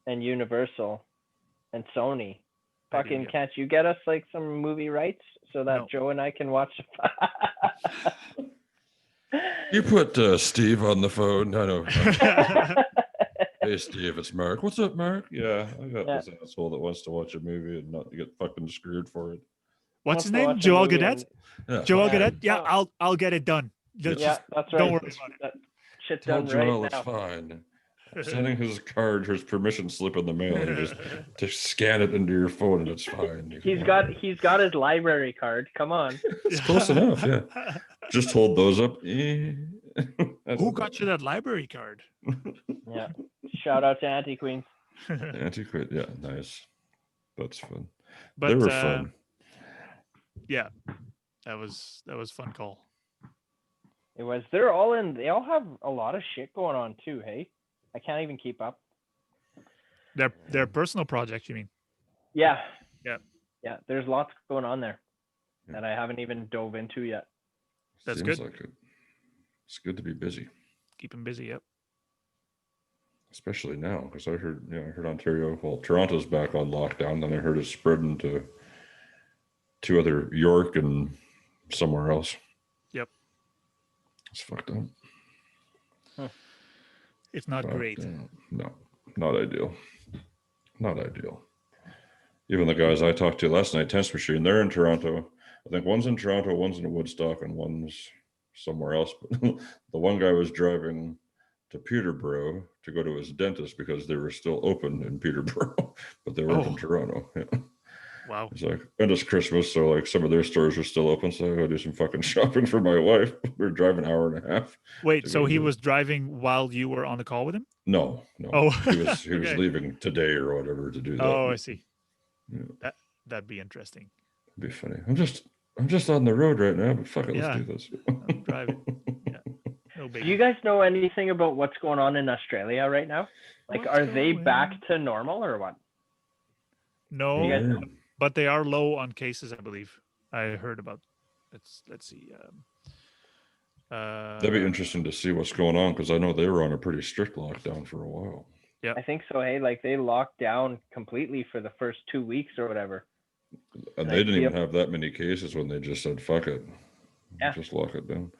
Speaker 2: and Universal and Sony, fucking can't you get us like some movie rights so that Joe and I can watch?
Speaker 3: You put Steve on the phone. I know. Hey Steve, it's Mark. What's up, Mark? Yeah, I got this asshole that wants to watch a movie and not get fucking screwed for it.
Speaker 1: What's his name? Joel Gadet? Joel Gadet? Yeah, I'll get it done.
Speaker 2: That's right.
Speaker 1: Don't worry about it.
Speaker 2: Shit
Speaker 3: Tell
Speaker 2: done
Speaker 3: Joel
Speaker 2: right
Speaker 3: it's
Speaker 2: now.
Speaker 3: fine. Sending his card, his permission slip in the mail. You just scan it into your phone and it's fine.
Speaker 2: He's got his library card. Come on.
Speaker 3: It's close enough, yeah. Just hold those up.
Speaker 1: Who got you that library card?
Speaker 2: Yeah. Shout out to Auntie Queens.
Speaker 3: Auntie Queen, yeah, nice. That's fun.
Speaker 1: But
Speaker 3: they were fun.
Speaker 1: Yeah, that was fun call.
Speaker 2: It was. They all have a lot of shit going on too. Hey, I can't even keep up.
Speaker 1: Their personal projects, you mean?
Speaker 2: Yeah.
Speaker 1: Yeah.
Speaker 2: Yeah. There's lots going on there that I haven't even dove into yet.
Speaker 1: That's
Speaker 3: Seems
Speaker 1: good.
Speaker 3: Like it. It's good to be busy.
Speaker 1: Keep them busy. Yep.
Speaker 3: Especially now, because I heard Ontario. Well, Toronto's back on lockdown. Then I heard it's spreading to other York and somewhere else.
Speaker 1: Yep.
Speaker 3: It's fucked up.
Speaker 2: Huh.
Speaker 1: It's not great.
Speaker 3: No, not ideal. Not ideal. Even the guys I talked to last night, Tense Machine, they're in Toronto. I think one's in Toronto, one's in Woodstock, and one's somewhere else. But the one guy was driving to Peterborough to go to his dentist because they were still open in Peterborough, but they weren't in Toronto. Yeah.
Speaker 1: Wow.
Speaker 3: It's like, and it's Christmas, so like some of their stores are still open, so I go do some fucking shopping for my wife. We're driving an hour and a half.
Speaker 1: Wait, so he was driving while you were on the call with him?
Speaker 3: No.
Speaker 1: Oh,
Speaker 3: he was leaving today or whatever to do that.
Speaker 1: Oh, I see.
Speaker 3: Yeah.
Speaker 1: That'd be interesting.
Speaker 3: It'd be funny. I'm just on the road right now, but fuck it, let's do this.
Speaker 1: I'm driving. Yeah. No big.
Speaker 2: Do you guys know anything about what's going on in Australia right now? Like, are they back to normal or what?
Speaker 1: No, but they are low on cases, I believe. I heard about. Let's see.
Speaker 3: That'd be interesting to see what's going on because I know they were on a pretty strict lockdown for a while.
Speaker 1: Yeah,
Speaker 2: I think so. Hey, like they locked down completely for the first 2 weeks or whatever.
Speaker 3: And they didn't even have that many cases when they just said, fuck it.
Speaker 2: Yeah.
Speaker 3: Just lock it down.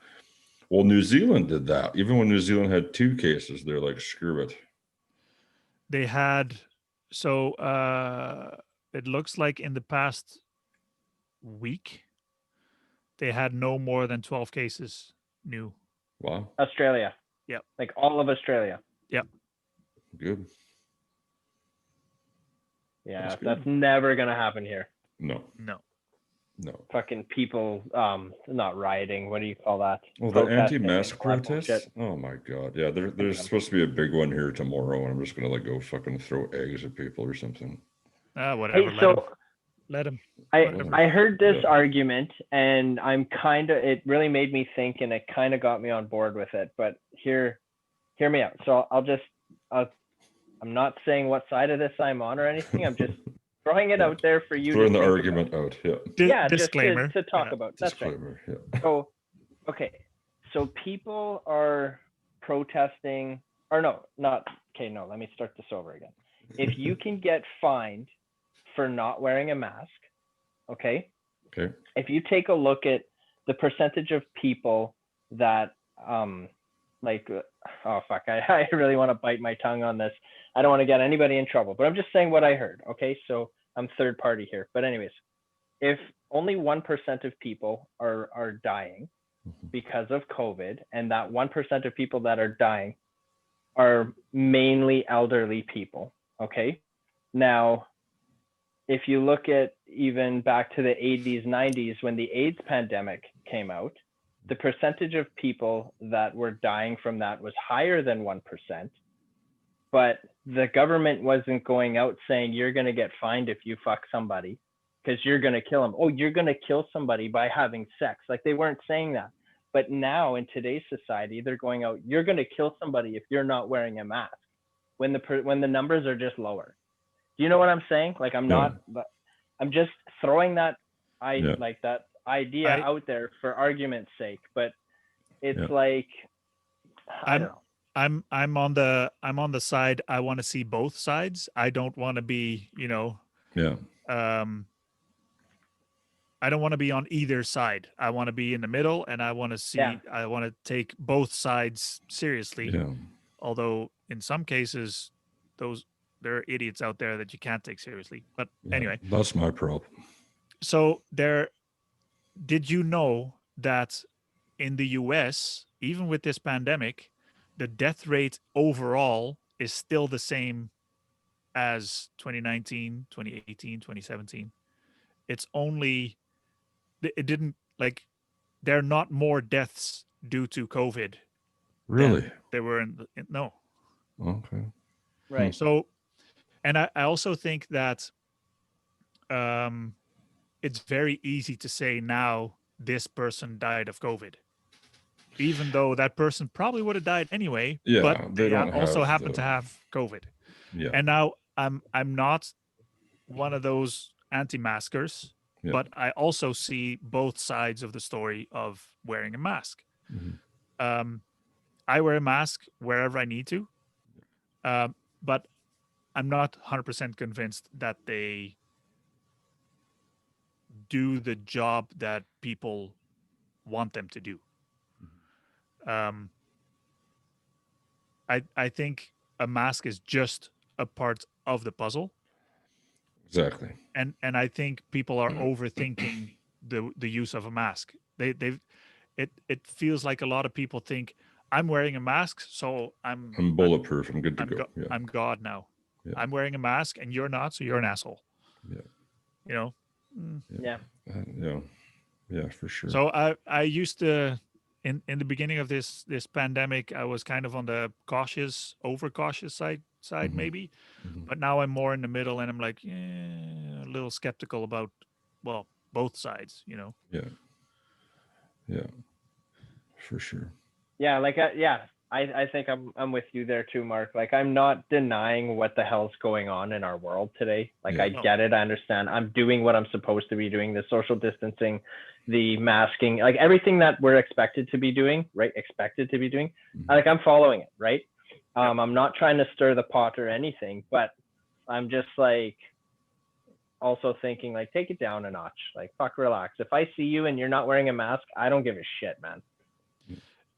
Speaker 3: Well, New Zealand did that. Even when New Zealand had 2 cases, they're like, screw it.
Speaker 1: They had, so it looks like in the past week, they had no more than 12 cases new.
Speaker 3: Wow.
Speaker 2: Australia.
Speaker 1: Yep.
Speaker 2: Like all of Australia.
Speaker 1: Yep.
Speaker 3: Good.
Speaker 2: Yeah, that's never going to happen here.
Speaker 3: No.
Speaker 2: Fucking people not rioting. What do you call that?
Speaker 3: Well, the anti-mask protests. Oh my god. Yeah, there's supposed to be a big one here tomorrow, and I'm just gonna like go fucking throw eggs at people or something.
Speaker 1: Whatever.
Speaker 2: Hey,
Speaker 1: let them.
Speaker 2: I heard this argument, and it really made me think, and it kind of got me on board with it. But hear me out. So I'm not saying what side of this I'm on or anything. I'm just throwing it out there for you.
Speaker 3: Throwing the argument out. Yeah.
Speaker 2: Disclaimer. Just to talk about. That's
Speaker 3: disclaimer.
Speaker 2: Right.
Speaker 3: Yeah.
Speaker 2: So, okay. So people are protesting, or no, not. Okay, no. Let me start this over again. If you can get fined for not wearing a mask, okay.
Speaker 3: Okay.
Speaker 2: If you take a look at the percentage of people that I really want to bite my tongue on this. I don't want to get anybody in trouble, but I'm just saying what I heard. Okay, so I'm third party here. But anyways, if only 1% of people are dying because of COVID, and that 1% of people that are dying are mainly elderly people. Okay, now if you look at even back to the 80s, 90s when the AIDS pandemic came out, the percentage of people that were dying from that was higher than 1%, but the government wasn't going out saying you're going to get fined if you fuck somebody because you're going to kill them. Oh, you're going to kill somebody by having sex. Like they weren't saying that. But now in today's society, they're going out, you're going to kill somebody if you're not wearing a mask when the numbers are just lower. Do you know what I'm saying? Like, I'm just throwing that that idea out there for argument's sake, but it's like, I don't know.
Speaker 1: I'm on the side. I want to see both sides. I don't want to be, I don't want to be on either side. I want to be in the middle, and I want to see. I want to take both sides seriously.
Speaker 3: Yeah.
Speaker 1: Although in some cases, there are idiots out there that you can't take seriously. But anyway,
Speaker 3: that's my problem.
Speaker 1: So did you know that in the US, even with this pandemic, the death rate overall is still the same as 2019, 2018, 2017. It's only, it didn't, like, there are not more deaths due to COVID.
Speaker 3: Really?
Speaker 1: There were no.
Speaker 3: Okay.
Speaker 2: Right.
Speaker 1: So, and I also think that it's very easy to say now this person died of COVID, even though that person probably would have died anyway.
Speaker 3: Yeah,
Speaker 1: but
Speaker 3: they don't
Speaker 1: also
Speaker 3: have
Speaker 1: happen to have COVID.
Speaker 3: Yeah.
Speaker 1: And now I'm not one of those anti-maskers, but I also see both sides of the story of wearing a mask. I wear a mask wherever I need to, but I'm not 100% convinced that they do the job that people want them to do. I think a mask is just a part of the puzzle.
Speaker 3: Exactly.
Speaker 1: And I think people are overthinking the use of a mask. It feels like a lot of people think I'm wearing a mask, so I'm
Speaker 3: bulletproof. I'm good to go.
Speaker 1: I'm God now. I'm wearing a mask and you're not, so you're an asshole.
Speaker 3: Yeah. Yeah, for sure.
Speaker 1: So I used to, in the beginning of this pandemic, I was kind of on the overcautious side maybe, but now I'm more in the middle, and I'm like a little skeptical about both sides.
Speaker 3: Yeah, for sure.
Speaker 2: Yeah, I think I'm with you there too, Mark. Like, I'm not denying what the hell's going on in our world today. Like, I get it, I understand. I'm doing what I'm supposed to be doing, the social distancing, the masking, like everything that we're expected to be doing, right? Like, I'm following it, right? I'm not trying to stir the pot or anything, but I'm just like also thinking, like, take it down a notch. Like, fuck, relax. If I see you and you're not wearing a mask, I don't give a shit, man.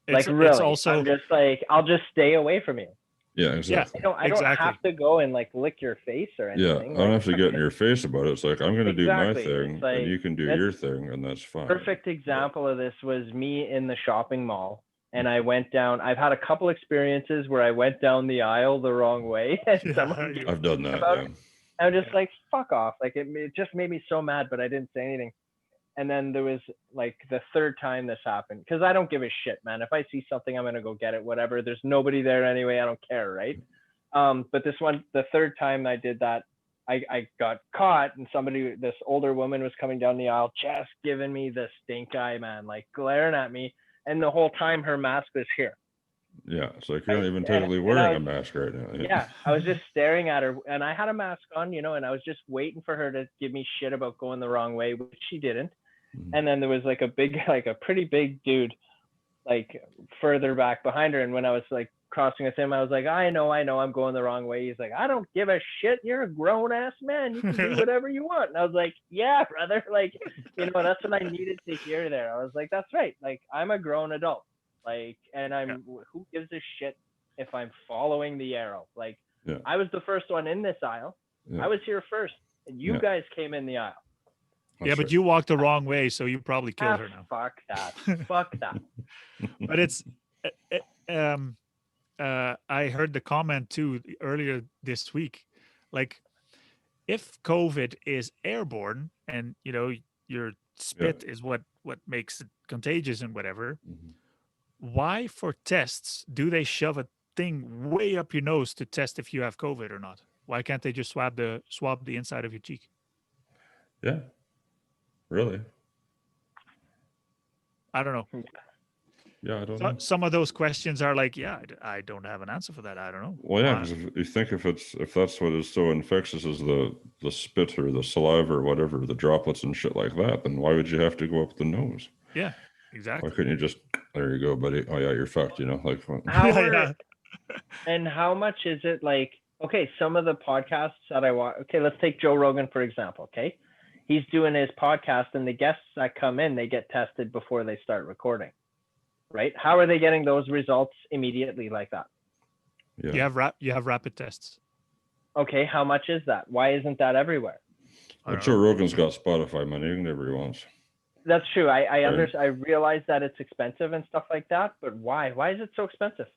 Speaker 2: Like, really, it's also, I'm just like, I'll just stay away from you.
Speaker 3: Yeah, exactly.
Speaker 2: I don't have to go and like lick your face or anything.
Speaker 3: Yeah, I don't have to get in your face about it. It's like, I'm going to do my thing,
Speaker 2: like,
Speaker 3: and you can do your thing, and that's fine.
Speaker 2: Perfect example of this was me in the shopping mall, and I went down. I've had a couple experiences where I went down the aisle the wrong way. And
Speaker 3: I've done that.
Speaker 2: I'm just like, fuck off. Like, it just made me so mad, but I didn't say anything. And then there was like the third time this happened, because I don't give a shit, man. If I see something, I'm gonna go get it, whatever. There's nobody there anyway. I don't care, right? But this one, the third time I did that, I got caught, and this older woman was coming down the aisle, just giving me the stink eye, man, like glaring at me, and the whole time her mask was here.
Speaker 3: Yeah, it's like you're not even technically wearing a mask right now.
Speaker 2: Yeah, I was just staring at her, and I had a mask on, and I was just waiting for her to give me shit about going the wrong way, which she didn't. And then there was like a pretty big dude, like further back behind her. And when I was like crossing with him, I was like, I know, I'm going the wrong way. He's like, I don't give a shit. You're a grown ass man. You can do whatever you want. And I was like, yeah, brother. Like, that's what I needed to hear there. I was like, that's right. Like, I'm a grown adult. Like, and who gives a shit if I'm following the arrow? Like, I was the first one in this aisle. I was here first, and you guys came in the aisle.
Speaker 1: That's but you walked the wrong way, so you probably killed her now.
Speaker 2: Fuck that. Fuck that.
Speaker 1: But it's, I heard the comment too earlier this week. Like, if COVID is airborne and, your spit is what makes it contagious and whatever, why for tests do they shove a thing way up your nose to test if you have COVID or not? Why can't they just swab the inside of your cheek?
Speaker 3: Yeah. Really?
Speaker 1: I don't know.
Speaker 3: Yeah, I don't know.
Speaker 1: Some of those questions are like, yeah, I don't have an answer for that. I don't know.
Speaker 3: Well, yeah, because if you think if that's what is so infectious as the spit or the saliva or whatever, the droplets and shit like that, then why would you have to go up the nose?
Speaker 1: Yeah, exactly.
Speaker 3: Why couldn't you just, there you go, buddy? Oh yeah, you're fucked. You know, like
Speaker 2: and how much is it like? Okay, some of the podcasts that I watch. Okay, let's take Joe Rogan for example. Okay, he's doing his podcast, and the guests that come in, they get tested before they start recording. Right? How are they getting those results immediately like that?
Speaker 3: Yeah.
Speaker 1: You have rapid tests.
Speaker 2: Okay, how much is that? Why isn't that everywhere?
Speaker 3: Well, Joe Rogan's got Spotify money. He can never he wants.
Speaker 2: That's true. I understand. I realize that it's expensive and stuff like that, but why? Why is it so expensive?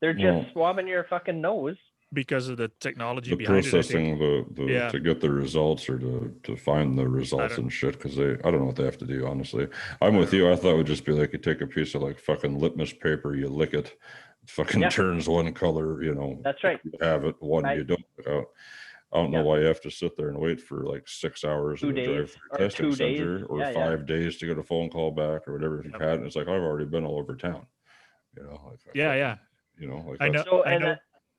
Speaker 2: They're just swabbing your fucking nose.
Speaker 1: Because of the technology
Speaker 3: the
Speaker 1: behind
Speaker 3: processing, to get the results or to find the results and shit. Because I don't know what they have to do. Honestly, I'm with you. I thought it would just be like you take a piece of like fucking litmus paper, you lick it, fucking turns one color. You know,
Speaker 2: that's right.
Speaker 3: You have it. You don't. I don't know why you have to sit there and wait for like 6 hours to drive through testing center or 5 days to get a phone call back or whatever. If you've had it, it's like I've already been all over town. You know, like you know, like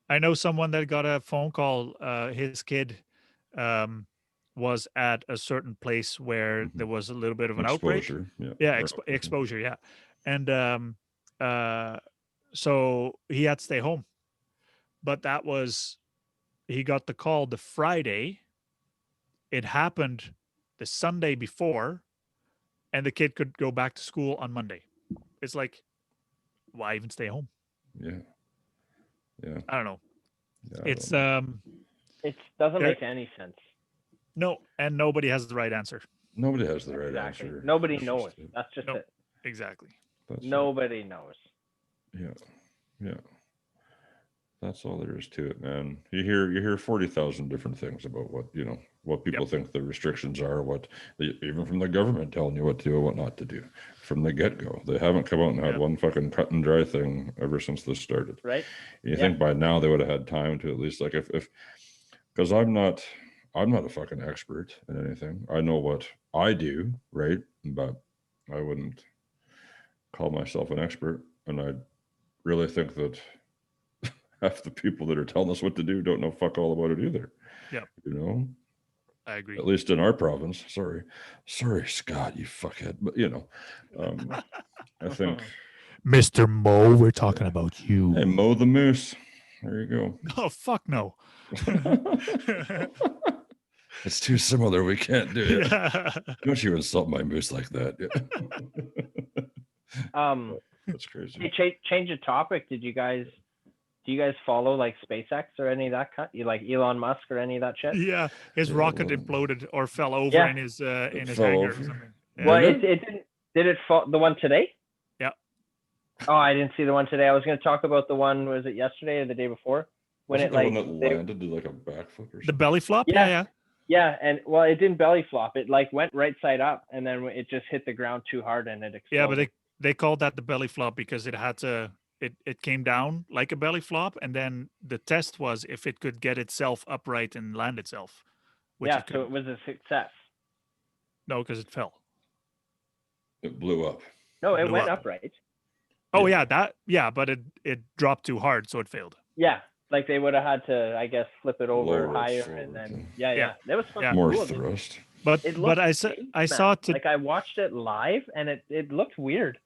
Speaker 1: I know someone that got a phone call. His kid was at a certain place where there was a little bit of an outbreak. Exposure. Yeah. And so he had to stay home. But he got the call the Friday. It happened the Sunday before, and the kid could go back to school on Monday. It's like, why even stay home?
Speaker 3: Yeah.
Speaker 1: I don't know.
Speaker 3: Yeah,
Speaker 2: it doesn't make any sense.
Speaker 1: No, and nobody has the right answer.
Speaker 3: Nobody has the right answer.
Speaker 2: Nobody knows. That's just it.
Speaker 1: Exactly.
Speaker 2: Nobody knows.
Speaker 3: Yeah. That's all there is to it, man. You hear 40,000 different things about what people think the restrictions are, even from the government telling you what to do and what not to do from the get-go. They haven't come out and had one fucking cut and dry thing ever since this started.
Speaker 2: Right.
Speaker 3: You think by now they would have had time to at least like if because I'm not a fucking expert in anything. I know what I do, right? But I wouldn't call myself an expert, and I really think that half the people that are telling us what to do don't know fuck all about it either.
Speaker 1: Yeah.
Speaker 3: You know?
Speaker 1: I agree.
Speaker 3: At least in our province. Sorry, Scott, you fuckhead. But I think
Speaker 1: Mr. Mo, we're talking about you.
Speaker 3: Hey, Mo the Moose. There you go.
Speaker 1: Oh, fuck no.
Speaker 3: It's too similar. We can't do it. Don't you insult my moose like that. That's crazy.
Speaker 2: Change the topic. Do you guys follow like SpaceX or any of that kind? You like Elon Musk or any of that shit?
Speaker 1: Yeah, his rocket imploded or fell over in his hangar or something. Yeah.
Speaker 2: Well, it didn't. Did it fall? The one today?
Speaker 1: Yeah.
Speaker 2: Oh, I didn't see the one today. I was going to talk about the one. Was it yesterday or the day before? When
Speaker 3: it like one that landed, did like a backflip or something?
Speaker 1: The belly flop?
Speaker 2: Yeah, and well, it didn't belly flop. It like went right side up, and then it just hit the ground too hard, and it exploded.
Speaker 1: Yeah, but they called that the belly flop because it had to. It came down like a belly flop, and then the test was if it could get itself upright and land itself.
Speaker 2: So it was a success.
Speaker 1: No, because it fell.
Speaker 3: It blew up.
Speaker 2: No, it went upright.
Speaker 1: Oh yeah, but it dropped too hard, so it failed.
Speaker 2: Yeah, like they would have had to, I guess, flip it over higher, and then that was fucking
Speaker 3: more
Speaker 2: cool.
Speaker 3: thrust.
Speaker 1: But I saw it.
Speaker 2: Like I watched it live, and it looked weird.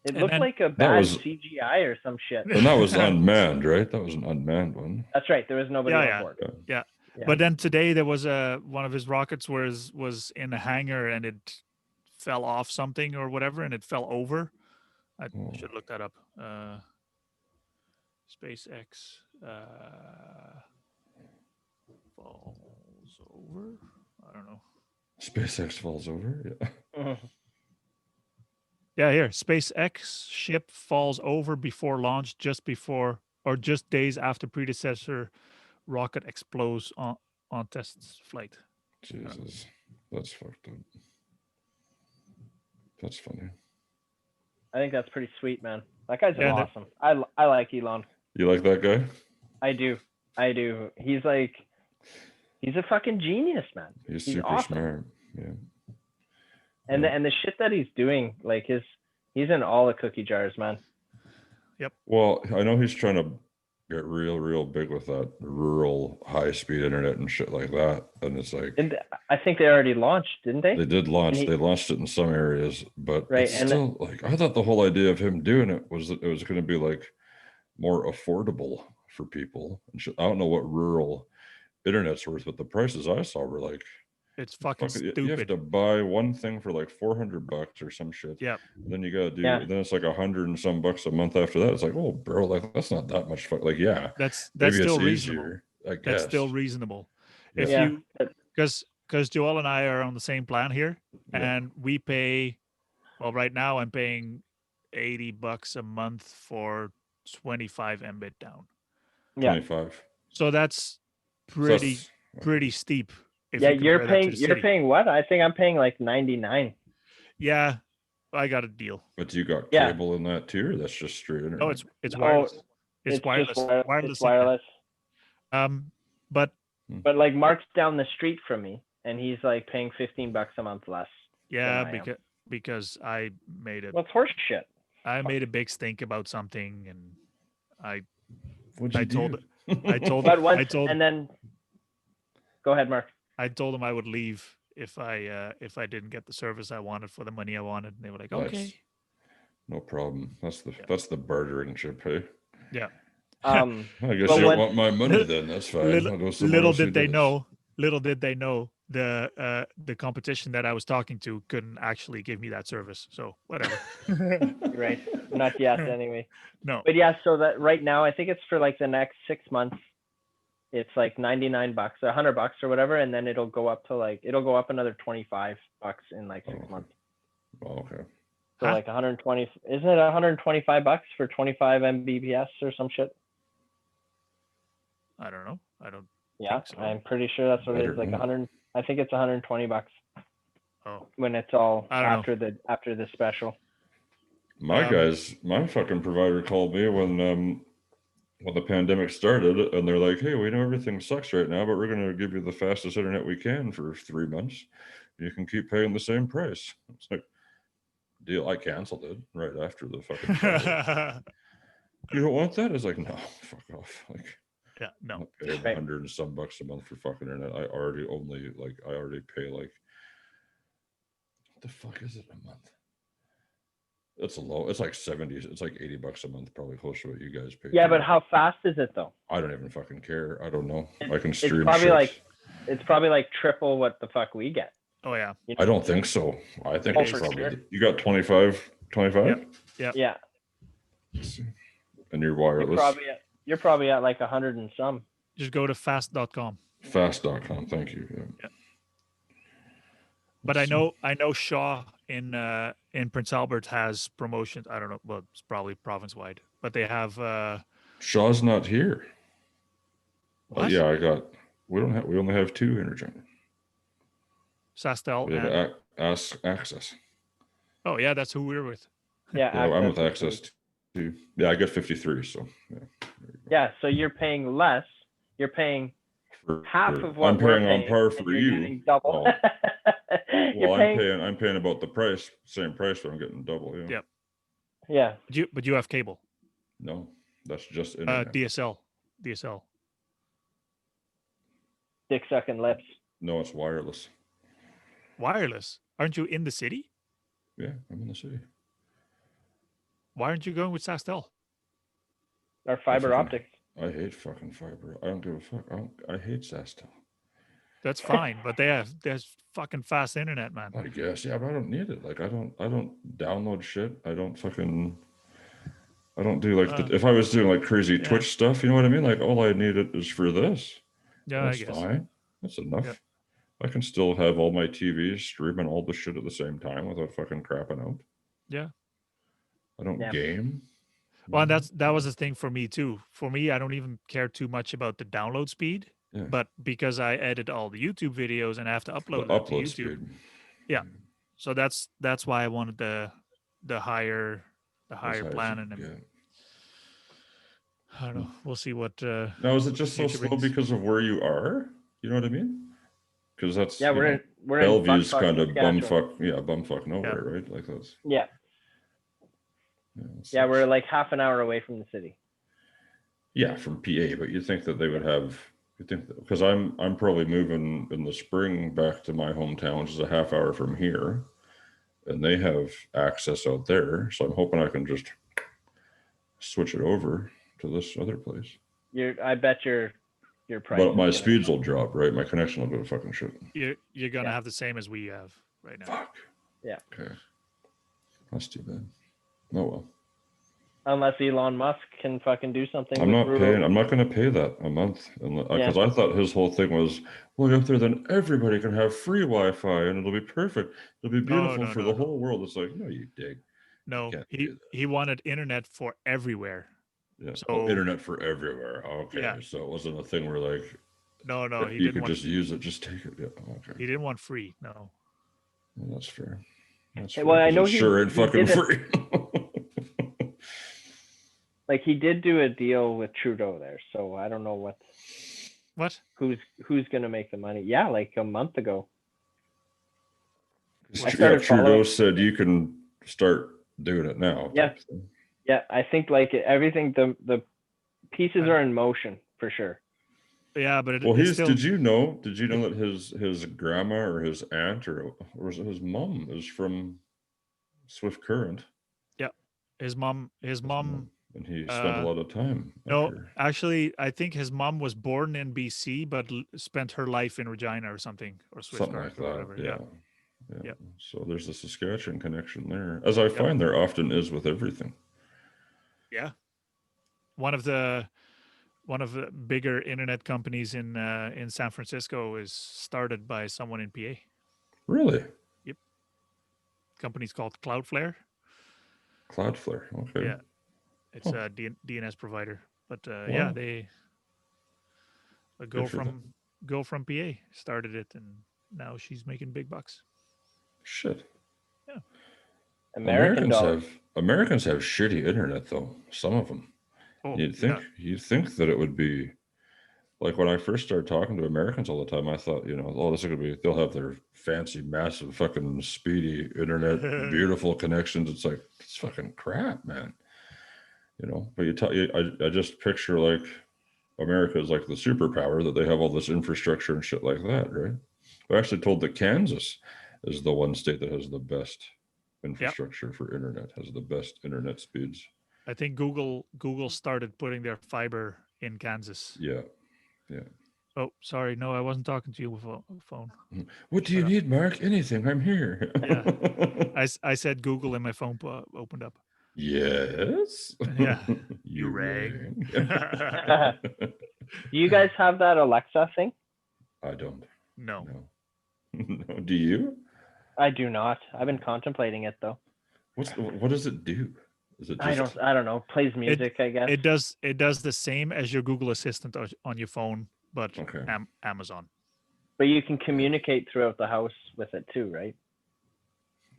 Speaker 2: It looked like a bad CGI or some shit.
Speaker 3: And that was unmanned, right? That was an unmanned one.
Speaker 2: That's right. There was nobody on board.
Speaker 1: Yeah. But then today there was one of his rockets was in a hangar and it fell off something or whatever, and it fell over. I should look that up. SpaceX falls over. I don't know.
Speaker 3: SpaceX falls over. Yeah.
Speaker 1: Yeah, here. SpaceX ship falls over before launch, just days after predecessor rocket explodes on test flight.
Speaker 3: Jesus, that's fucked up. That's funny.
Speaker 2: I think that's pretty sweet, man. That guy's awesome. I like Elon.
Speaker 3: You like that guy?
Speaker 2: I do. He's a fucking genius, man.
Speaker 3: He's super
Speaker 2: awesome.
Speaker 3: smart. Yeah.
Speaker 2: And the shit that he's doing, like his He's in all the cookie jars, man.
Speaker 3: Well, I know he's trying to get real big with that rural high-speed internet and shit like that. And it's like,
Speaker 2: I think they already launched, didn't they?
Speaker 3: they did launch. They launched it in some areas, but
Speaker 2: Right,
Speaker 3: it's
Speaker 2: and
Speaker 3: still like, I thought the whole idea of him doing it was that it was going to be like more affordable for people. And shit. I don't know what rural internet's worth, but the prices I saw were like,
Speaker 1: It's fucking stupid.
Speaker 3: you have to buy one thing for like $400 or some shit.
Speaker 1: Yeah.
Speaker 3: Then you gotta do. Then it's like $100 and some bucks a month after that. It's like, oh, bro, like that's not that much fun. Like, yeah,
Speaker 1: that's
Speaker 3: maybe
Speaker 1: still
Speaker 3: it's
Speaker 1: reasonable.
Speaker 3: easier. I guess
Speaker 1: That's still reasonable.
Speaker 3: Yeah.
Speaker 1: If you, because Joel and I are on the same plan here, and we pay. Well, right now I'm paying $80 a month for 25 Mbit down.
Speaker 2: Yeah.
Speaker 3: 25.
Speaker 1: So that's pretty steep. If
Speaker 2: Yeah,
Speaker 1: you
Speaker 2: you're
Speaker 1: compare that to the
Speaker 2: you're
Speaker 1: city.
Speaker 2: paying what? I think I'm paying like 99.
Speaker 1: Yeah, I got a deal.
Speaker 3: But you got cable in that too, or that's just straight internet?
Speaker 1: No, it's wireless. It's
Speaker 2: just
Speaker 1: wireless.
Speaker 2: It's wireless.
Speaker 1: But
Speaker 2: like Mark's down the street from me, and he's like paying $15 a month less.
Speaker 1: yeah, because I made it.
Speaker 2: Well, it's horse shit.
Speaker 1: I made a big stink about something, and I
Speaker 3: told
Speaker 2: and then go ahead, Mark.
Speaker 1: I told them I would leave if I didn't get the service I wanted for the money I wanted, and they were like, okay,
Speaker 3: no problem. That's the bartering chip, hey?
Speaker 1: Yeah.
Speaker 3: I guess you don't want my money then. That's fine.
Speaker 1: Little did they know the competition that I was talking to couldn't actually give me that service. So whatever.
Speaker 2: Right. Not yet anyway.
Speaker 1: No.
Speaker 2: But yeah, so that right now I think it's for like the next 6 months. It's like $99 or $100 or whatever, and then it'll go up another $25 in like 6 months.
Speaker 3: Oh, okay.
Speaker 2: So like 120, isn't it $125 for 25 Mbps or some shit?
Speaker 1: I don't know. I don't.
Speaker 2: Yeah,
Speaker 1: so.
Speaker 2: I'm pretty sure that's what it is. Like 100. I think it's $120.
Speaker 1: Oh.
Speaker 2: When it's all after the special.
Speaker 3: My fucking provider called me when the pandemic started, and they're like, hey, we know everything sucks right now, but we're going to give you the fastest internet we can for 3 months. You can keep paying the same price. It's like, deal. I canceled it right after the fucking You don't want that? It's like, no, fuck off. Like,
Speaker 1: yeah, no.
Speaker 3: I pay 100 and some bucks a month for fucking internet. I already pay like, what the fuck is it a month? It's it's like 70, it's like $80 a month, probably close to what you guys pay.
Speaker 2: Yeah, but how fast is it though?
Speaker 3: I don't even fucking care. I don't know. I can stream.
Speaker 2: It's probably like triple what the fuck we get.
Speaker 1: Oh yeah.
Speaker 3: I don't think so. I think it's probably you got 25.
Speaker 1: Yeah.
Speaker 2: Yeah.
Speaker 3: And you're wireless.
Speaker 2: You're probably at like 100 and some.
Speaker 1: Just go to fast.com.
Speaker 3: Fast.com. Thank you.
Speaker 1: Yeah. But I know Shaw in Prince Albert has promotions. I don't know. Well, it's probably province wide, but they have.
Speaker 3: Shaw's not here.
Speaker 1: What?
Speaker 3: Yeah, we only have 2 interchange.
Speaker 1: Sastel.
Speaker 3: We have Access.
Speaker 1: Oh yeah, that's who we're with.
Speaker 2: Yeah,
Speaker 3: I'm with Access too. Yeah, I get 53. So
Speaker 2: yeah. So you're paying less. You're paying half of what
Speaker 3: I'm paying on par for you.
Speaker 2: Double.
Speaker 3: I'm paying about the same price, but I'm getting double. Yeah.
Speaker 1: Yep.
Speaker 2: Yeah.
Speaker 1: But you have cable.
Speaker 3: No, that's just internet.
Speaker 1: DSL.
Speaker 2: Dick sucking lips.
Speaker 3: No, it's wireless.
Speaker 1: Wireless? Aren't you in the city?
Speaker 3: Yeah, I'm in the city.
Speaker 1: Why aren't you going with Sastel?
Speaker 2: Or fiber optics.
Speaker 3: I hate fucking fiber. I don't give a fuck. I hate Sastel.
Speaker 1: That's fine, but there's fucking fast internet, man.
Speaker 3: I guess, yeah, but I don't need it. Like I don't download shit. I don't do like if I was doing like crazy Twitch stuff, you know what I mean? Like all I need it is for this.
Speaker 1: Yeah,
Speaker 3: that's
Speaker 1: I guess.
Speaker 3: fine. That's enough.
Speaker 1: Yeah.
Speaker 3: I can still have all my TVs streaming all the shit at the same time without fucking crapping out.
Speaker 1: Yeah.
Speaker 3: I don't game.
Speaker 1: Well, and that was the thing for me too. For me, I don't even care too much about the download speed, but because I edit all the YouTube videos and I have to upload them to YouTube.
Speaker 3: Speed.
Speaker 1: Yeah. So that's why I wanted the higher plan, and I don't know. We'll see what.
Speaker 3: Now, is it just so slow because of where you are? You know what I mean? Because that's
Speaker 2: we're in
Speaker 3: Bellevue's kind of
Speaker 2: bumfuck
Speaker 3: bumfuck nowhere, right? Like that's.
Speaker 2: Yeah. Yeah, we're like half an hour away from the city.
Speaker 3: Yeah, from PA, but you think that they would have. You think because I'm probably moving in the spring back to my hometown, which is a half hour from here, and they have access out there. So I'm hoping I can just switch it over to this other place.
Speaker 2: I bet your price.
Speaker 3: But my speeds will drop, right? My connection will go to fucking shit.
Speaker 1: You're gonna have the same as we have right now.
Speaker 3: Fuck.
Speaker 2: Yeah.
Speaker 3: Okay. That's too bad. Oh well.
Speaker 2: Unless Elon Musk can fucking do something.
Speaker 3: I'm not going to pay that a month because I thought his whole thing was, well, out there, then everybody can have free Wi-Fi and it'll be perfect. It'll be beautiful for the whole world. It's like, no, you dig.
Speaker 1: No, he wanted internet for everywhere.
Speaker 3: Yeah. So internet for everywhere. Okay. Yeah. So it wasn't a thing where like,
Speaker 1: no,
Speaker 3: you could just use it, just take it. Yeah. Okay.
Speaker 1: He didn't want free. No.
Speaker 3: Well, that's fair.
Speaker 2: Well, I know
Speaker 3: he ain't fucking free.
Speaker 2: Like he did do a deal with Trudeau there, so I don't know
Speaker 1: what
Speaker 2: who's gonna make the money. Yeah, like a month ago.
Speaker 3: Trudeau said you can start doing it now.
Speaker 2: Yeah, yeah. I think like everything, the pieces are in motion for sure.
Speaker 1: Yeah, but
Speaker 3: did you know that his grandma or his aunt or was it his mom is from Swift Current?
Speaker 1: Yeah, his mom.
Speaker 3: And he spent a lot of time.
Speaker 1: No, actually, I think his mom was born in BC, but spent her life in Regina or something, or
Speaker 3: something like that. Or whatever. Yeah.
Speaker 1: Yep.
Speaker 3: So there's a Saskatchewan connection there, as I find there often is with everything.
Speaker 1: Yeah. One of the bigger internet companies in San Francisco is started by someone in PA.
Speaker 3: Really?
Speaker 1: Yep. Company's called Cloudflare.
Speaker 3: Cloudflare. Okay.
Speaker 1: Yeah. It's a DNS provider, but yeah, they go from PA started it, and now she's making big bucks.
Speaker 3: Shit.
Speaker 1: Yeah.
Speaker 3: Americans have shitty internet though. Some of them. Oh, you'd think that it would be like when I first started talking to Americans all the time. I thought, this is gonna be. They'll have their fancy, massive, fucking speedy internet, beautiful connections. It's like it's fucking crap, man. But I just picture like America is like the superpower that they have all this infrastructure and shit like that, right? I'm actually told that Kansas is the one state that has the best infrastructure for internet, has the best internet speeds.
Speaker 1: I think Google started putting their fiber in Kansas.
Speaker 3: Yeah.
Speaker 1: Oh, sorry. No, I wasn't talking to you with a phone.
Speaker 3: What do you need, Mark? Anything. I'm here.
Speaker 1: Yeah. I said Google and my phone opened up.
Speaker 3: Yes.
Speaker 1: Yeah. You rang.
Speaker 2: Do you guys have that Alexa thing?
Speaker 3: I don't.
Speaker 1: No.
Speaker 3: No. Do you?
Speaker 2: I do not. I've been contemplating it though.
Speaker 3: What does it do? Is it
Speaker 2: just... I don't know. Plays music, I guess.
Speaker 1: It does the same as your Google Assistant on your phone, but Amazon.
Speaker 2: But you can communicate throughout the house with it too, right?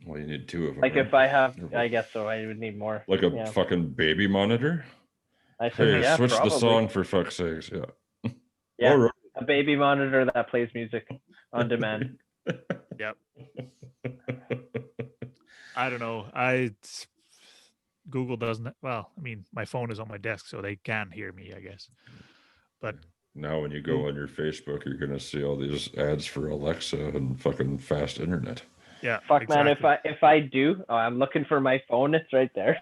Speaker 3: Well, you need two of them.
Speaker 2: Like if I have, I guess so. I would need more.
Speaker 3: Like a fucking baby monitor.
Speaker 2: I said,
Speaker 3: hey, switch the song for fuck's sakes. Yeah.
Speaker 2: Yeah. Right. A baby monitor that plays music on demand.
Speaker 1: Yep. I don't know. Google doesn't. Well, I mean, my phone is on my desk, so they can hear me, I guess. But
Speaker 3: now, when you go on your Facebook, you're gonna see all these ads for Alexa and fucking fast internet.
Speaker 1: Yeah.
Speaker 2: Fuck, exactly. Man, if I do, I'm looking for my phone. It's right there.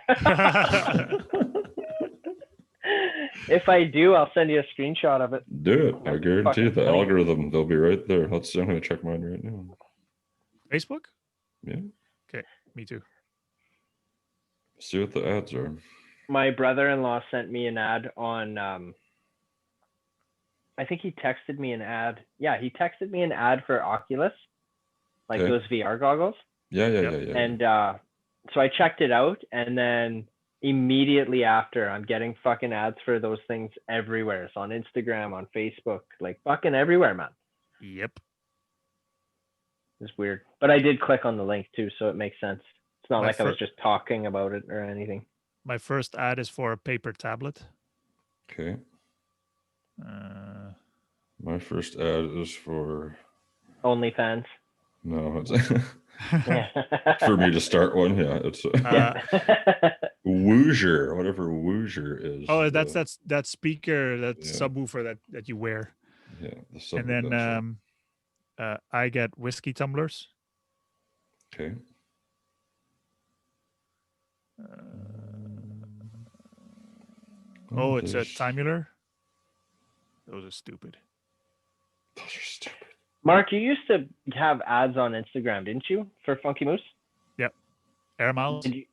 Speaker 2: If I do, I'll send you a screenshot of it.
Speaker 3: Do it. I guarantee the algorithm, they'll be right there. I'm going to check mine right now.
Speaker 1: Facebook?
Speaker 3: Yeah.
Speaker 1: Okay. Me too.
Speaker 3: See what the ads are.
Speaker 2: My brother-in-law sent me an ad on, I think he texted me an ad. Yeah, he texted me an ad for Oculus. Like those VR goggles.
Speaker 3: Yeah.
Speaker 2: And so I checked it out, and then immediately after, I'm getting fucking ads for those things everywhere. It's on Instagram, on Facebook, like fucking everywhere, man.
Speaker 1: Yep.
Speaker 2: It's weird. But I did click on the link too, so it makes sense. It's not like I was just talking about it or anything.
Speaker 1: My first ad is for a paper tablet.
Speaker 3: Okay. My first ad is for
Speaker 2: OnlyFans.
Speaker 3: No, it's for me to start one. Yeah, it's whatever Woosier is.
Speaker 1: Oh, that speaker, that
Speaker 3: Yeah.
Speaker 1: subwoofer that you wear.
Speaker 3: Yeah, the
Speaker 1: And then I get whiskey tumblers.
Speaker 3: okay.
Speaker 1: Oh, it's a
Speaker 3: there's-
Speaker 1: timular. Those are stupid.
Speaker 3: Those are stupid.
Speaker 2: Mark, you used to have ads on Instagram, didn't you, for Funky Moose?
Speaker 1: Yep. Air Miles.
Speaker 2: Did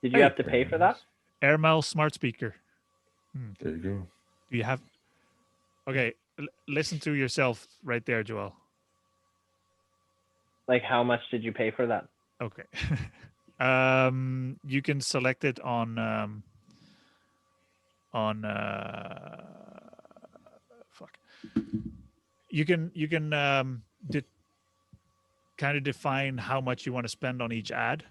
Speaker 2: you have to pay for that?
Speaker 1: Air Miles smart speaker.
Speaker 3: There you go.
Speaker 1: Do you have? Okay, listen to yourself right there, Joel.
Speaker 2: Like, how much did you pay for that?
Speaker 1: Okay. You can select it on fuck. You can kind of define how much you want to spend on each ad.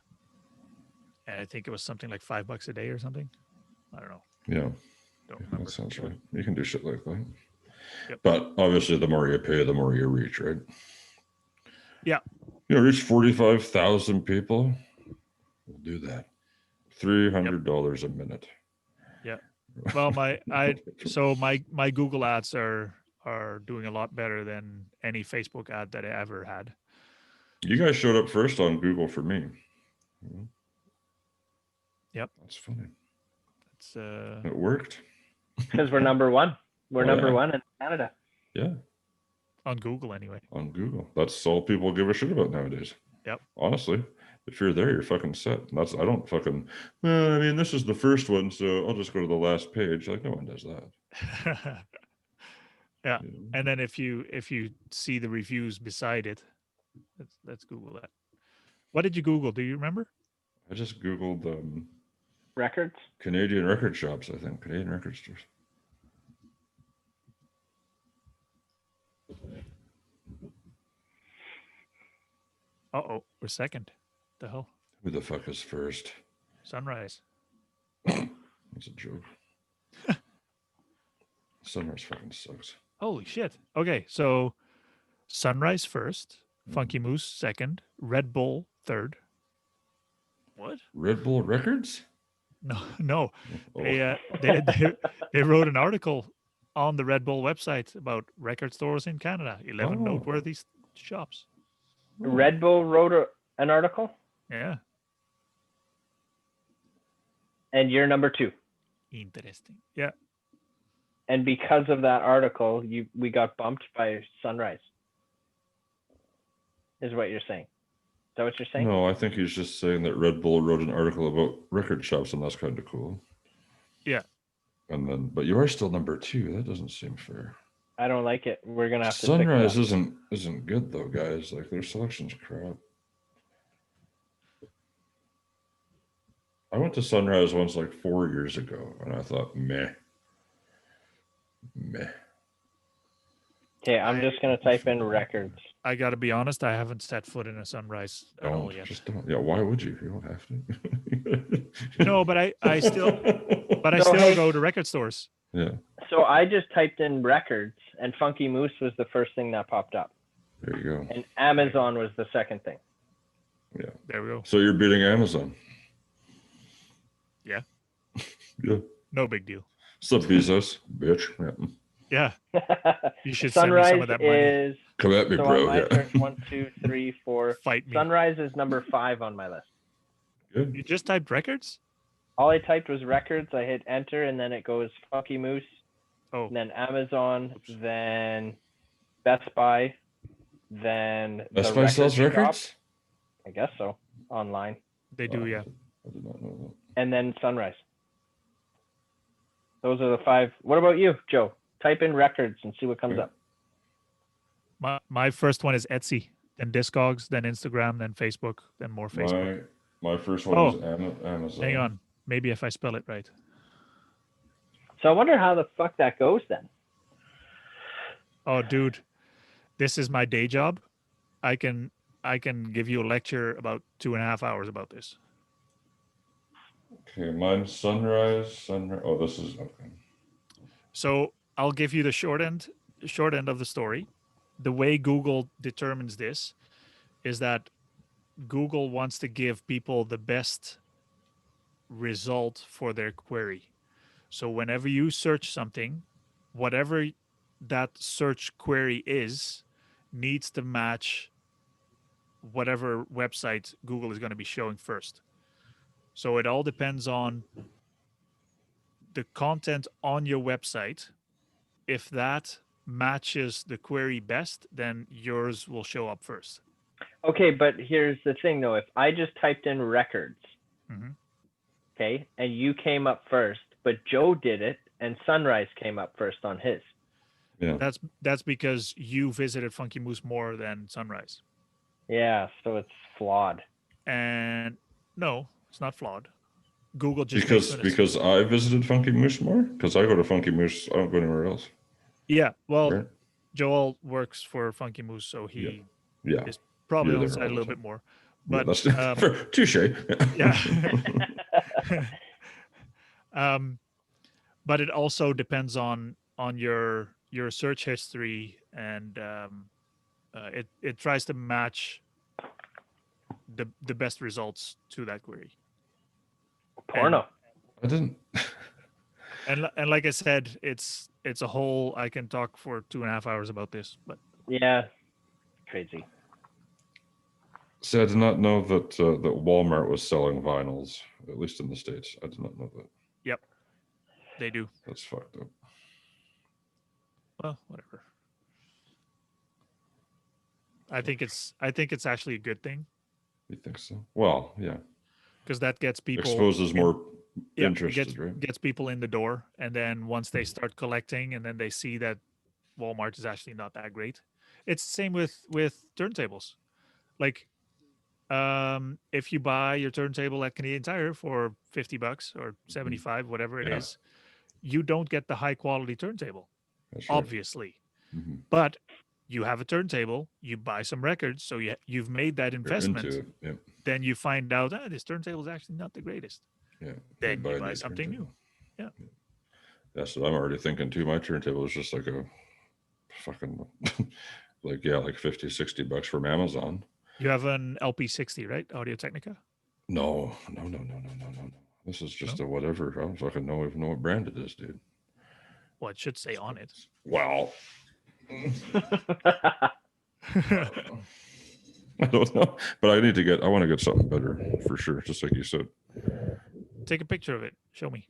Speaker 1: And I think it was something like $5 a day or something. I don't know.
Speaker 3: Yeah.
Speaker 1: Don't remember.
Speaker 3: That sounds right. You can do shit like that.
Speaker 1: Yep.
Speaker 3: But obviously, the more you pay, the more you reach, right?
Speaker 1: Yeah.
Speaker 3: You know, reach 45,000 people. We'll do that. $300 a minute.
Speaker 1: Yeah. Well, my Google ads are doing a lot better than any Facebook ad that I ever had.
Speaker 3: You guys showed up first on Google for me.
Speaker 1: Yep.
Speaker 3: That's funny.
Speaker 1: It's
Speaker 3: It worked.
Speaker 2: Because we're number one. We're number one in Canada.
Speaker 3: Yeah.
Speaker 1: on Google anyway.
Speaker 3: On Google. That's all people give a shit about nowadays.
Speaker 1: Yep.
Speaker 3: Honestly. If you're there, you're fucking set. I don't fucking, well, I mean, this is the first one, so I'll just go to the last page. Like, no one does that.
Speaker 1: Yeah.
Speaker 3: You know?
Speaker 1: And then if you see the reviews beside it, let's Google that. What did you Google? Do you remember?
Speaker 3: I just Googled
Speaker 2: Records?
Speaker 3: Canadian record shops, I think. Canadian record stores.
Speaker 1: Uh-oh, we're second. The hell?
Speaker 3: Who the fuck is first?
Speaker 1: Sunrise.
Speaker 3: That's a joke. Sunrise fucking sucks.
Speaker 1: Holy shit. Okay, so Sunrise first, Funky Moose second, Red Bull third. What?
Speaker 3: Red Bull Records?
Speaker 1: No.
Speaker 3: Oh.
Speaker 1: They wrote an article on the Red Bull website about record stores in Canada. 11
Speaker 3: Oh.
Speaker 1: noteworthy shops.
Speaker 2: Red Bull wrote an article,
Speaker 1: Yeah.
Speaker 2: and you're number 2.
Speaker 1: Interesting. Yeah.
Speaker 2: And because of that article, we got bumped by Sunrise. Is what you're saying? Is that what you're saying?
Speaker 3: No, I think he's just saying that Red Bull wrote an article about record shops, and that's kind of cool.
Speaker 1: Yeah.
Speaker 3: And then, but you are still number 2. That doesn't seem fair.
Speaker 2: I don't like it. We're gonna have to.
Speaker 3: Sunrise
Speaker 2: fix that.
Speaker 3: isn't good though, guys. Like their selection's crap. I went to Sunrise once like 4 years ago, and I thought, meh.
Speaker 2: Okay, I'm just gonna type in records.
Speaker 1: I got to be honest, I haven't set foot in a Sunrise at all
Speaker 3: Don't
Speaker 1: yet.
Speaker 3: just don't. Yeah, why would you? You don't have to.
Speaker 1: No, but I still
Speaker 2: So, hey-
Speaker 1: go to record stores.
Speaker 3: Yeah,
Speaker 2: So I just typed in records, and Funky Moose was the first thing that popped up,
Speaker 3: there you go.
Speaker 2: and Amazon was the second thing.
Speaker 3: Yeah.
Speaker 1: There we go.
Speaker 3: So you're beating Amazon.
Speaker 1: Yeah.
Speaker 3: Yeah.
Speaker 1: No big deal.
Speaker 3: Sup, Bezos, bitch. Yeah.
Speaker 1: Yeah. You should send me
Speaker 2: Sunrise
Speaker 1: some of that money.
Speaker 2: is
Speaker 3: Come at me,
Speaker 2: so
Speaker 3: bro.
Speaker 2: on my
Speaker 3: Yeah.
Speaker 2: search, 1, 2, 3, 4.
Speaker 1: Fight me.
Speaker 2: Sunrise is number 5 on my list.
Speaker 3: Good.
Speaker 1: You just typed records?
Speaker 2: All I typed was records. I hit enter, and then it goes Funky Moose,
Speaker 1: Oh,
Speaker 2: and then Amazon, then Best Buy, then
Speaker 3: Best
Speaker 2: the
Speaker 3: Buy sells
Speaker 2: record shop.
Speaker 3: records?
Speaker 2: I guess so, online,
Speaker 1: they do, yeah.
Speaker 3: I did not know
Speaker 2: and then Sunrise. Those are the 5. What about you, Joe? Type in records and see what comes
Speaker 3: Okay.
Speaker 2: up.
Speaker 1: My first one is Etsy, then Discogs, then Instagram, then Facebook, then more
Speaker 3: that.
Speaker 1: Facebook.
Speaker 3: My first one
Speaker 1: Oh.
Speaker 3: was Amazon.
Speaker 1: Hang on. Maybe if I spell it right.
Speaker 2: So I wonder how the fuck that goes then.
Speaker 1: Oh, dude, this is my day job. I can give you a lecture about 2.5 hours about this.
Speaker 3: Okay, mine's Sunrise. Oh, this is okay.
Speaker 1: So I'll give you the short end of the story. The way Google determines this is that Google wants to give people the best result for their query. So whenever you search something, whatever that search query is, needs to match whatever website Google is going to be showing first. So it all depends on the content on your website. If that matches the query best, then yours will show up first.
Speaker 2: Okay, but here's the thing though. If I just typed in records,
Speaker 1: Mhm.
Speaker 2: okay, and you came up first, but Joe did it and Sunrise came up first on his.
Speaker 3: Yeah.
Speaker 1: That's because you visited Funky Moose more than Sunrise.
Speaker 2: Yeah, so it's flawed.
Speaker 1: And no, it's not flawed. Google just
Speaker 3: because I visited Funky Moose more, because I go to Funky Moose, I don't go anywhere else.
Speaker 1: Yeah, well,
Speaker 3: Right?
Speaker 1: Joel works for Funky Moose, so he
Speaker 3: Yeah.
Speaker 1: is probably
Speaker 3: You're
Speaker 1: on the
Speaker 3: there
Speaker 1: side
Speaker 3: all
Speaker 1: a
Speaker 3: the
Speaker 1: little
Speaker 3: time.
Speaker 1: bit more.
Speaker 3: Yeah,
Speaker 1: But
Speaker 3: that's touche.
Speaker 1: yeah. But it also depends on your search history, and it tries to match the best results to that query.
Speaker 2: Porno.
Speaker 3: I didn't.
Speaker 1: And like I said, it's a whole. I can talk for 2.5 hours about this, but
Speaker 2: Yeah, crazy.
Speaker 3: See, I did not know that that Walmart was selling vinyls, at least in the States. I did not know that.
Speaker 1: yep, they do.
Speaker 3: That's fucked up.
Speaker 1: Well, whatever. I think it's actually a good thing,
Speaker 3: You think so? Well, yeah.
Speaker 1: because that gets people
Speaker 3: Exposes more
Speaker 1: yeah,
Speaker 3: interested,
Speaker 1: it
Speaker 3: right?
Speaker 1: gets people in the door, and then once they start collecting, and then they see that Walmart is actually not that great. It's the same with turntables. Like, if you buy your turntable at Canadian Tire for $50 or 75, whatever it
Speaker 3: Yeah.
Speaker 1: is, you don't get the high quality turntable,
Speaker 3: That's right.
Speaker 1: obviously.
Speaker 3: Mhm.
Speaker 1: But you have a turntable, you buy some records, so you've made that
Speaker 3: You're
Speaker 1: investment.
Speaker 3: into it. Yeah.
Speaker 1: Then you find out this turntable is actually not the greatest.
Speaker 3: Yeah.
Speaker 1: Then you
Speaker 3: a
Speaker 1: buy
Speaker 3: new
Speaker 1: something new.
Speaker 3: turntable.
Speaker 1: Yeah.
Speaker 3: That's what I'm already thinking too. My turntable is just like a fucking like 50, $60 from Amazon.
Speaker 1: You have an LP60, right? Audio Technica?
Speaker 3: No. This is just a whatever. I don't fucking even know what brand it is, dude.
Speaker 1: Well, it should say on it.
Speaker 3: Wow. I don't know, but I want to get something better for sure. Just like you said.
Speaker 1: Take a picture of it. Show me.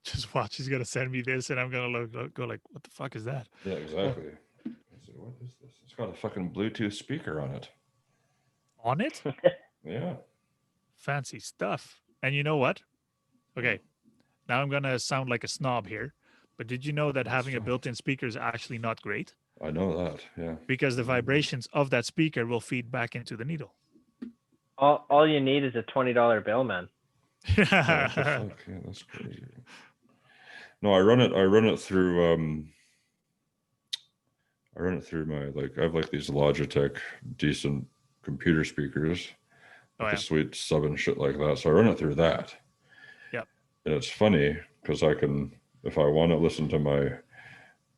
Speaker 1: Just watch. He's gonna send me this, and I'm gonna go like, "What the fuck is that?"
Speaker 3: Yeah, exactly. Let's see, what is this? It's got a fucking Bluetooth speaker on it.
Speaker 1: On it?
Speaker 3: Yeah.
Speaker 1: Fancy stuff. And you know what? Okay, now I'm gonna sound like a snob here, but did you know that having a built-in speaker is actually not great?
Speaker 3: I know that. Yeah.
Speaker 1: Because the vibrations of that speaker will feed back into the needle.
Speaker 2: All you need is a $20 bill, man.
Speaker 3: What the fuck? Yeah, that's crazy. No, I run it through my I have like these Logitech decent computer speakers with a sweet sub and shit like that. So I run it through that.
Speaker 1: Yep.
Speaker 3: And it's funny because I can, if I want to listen to my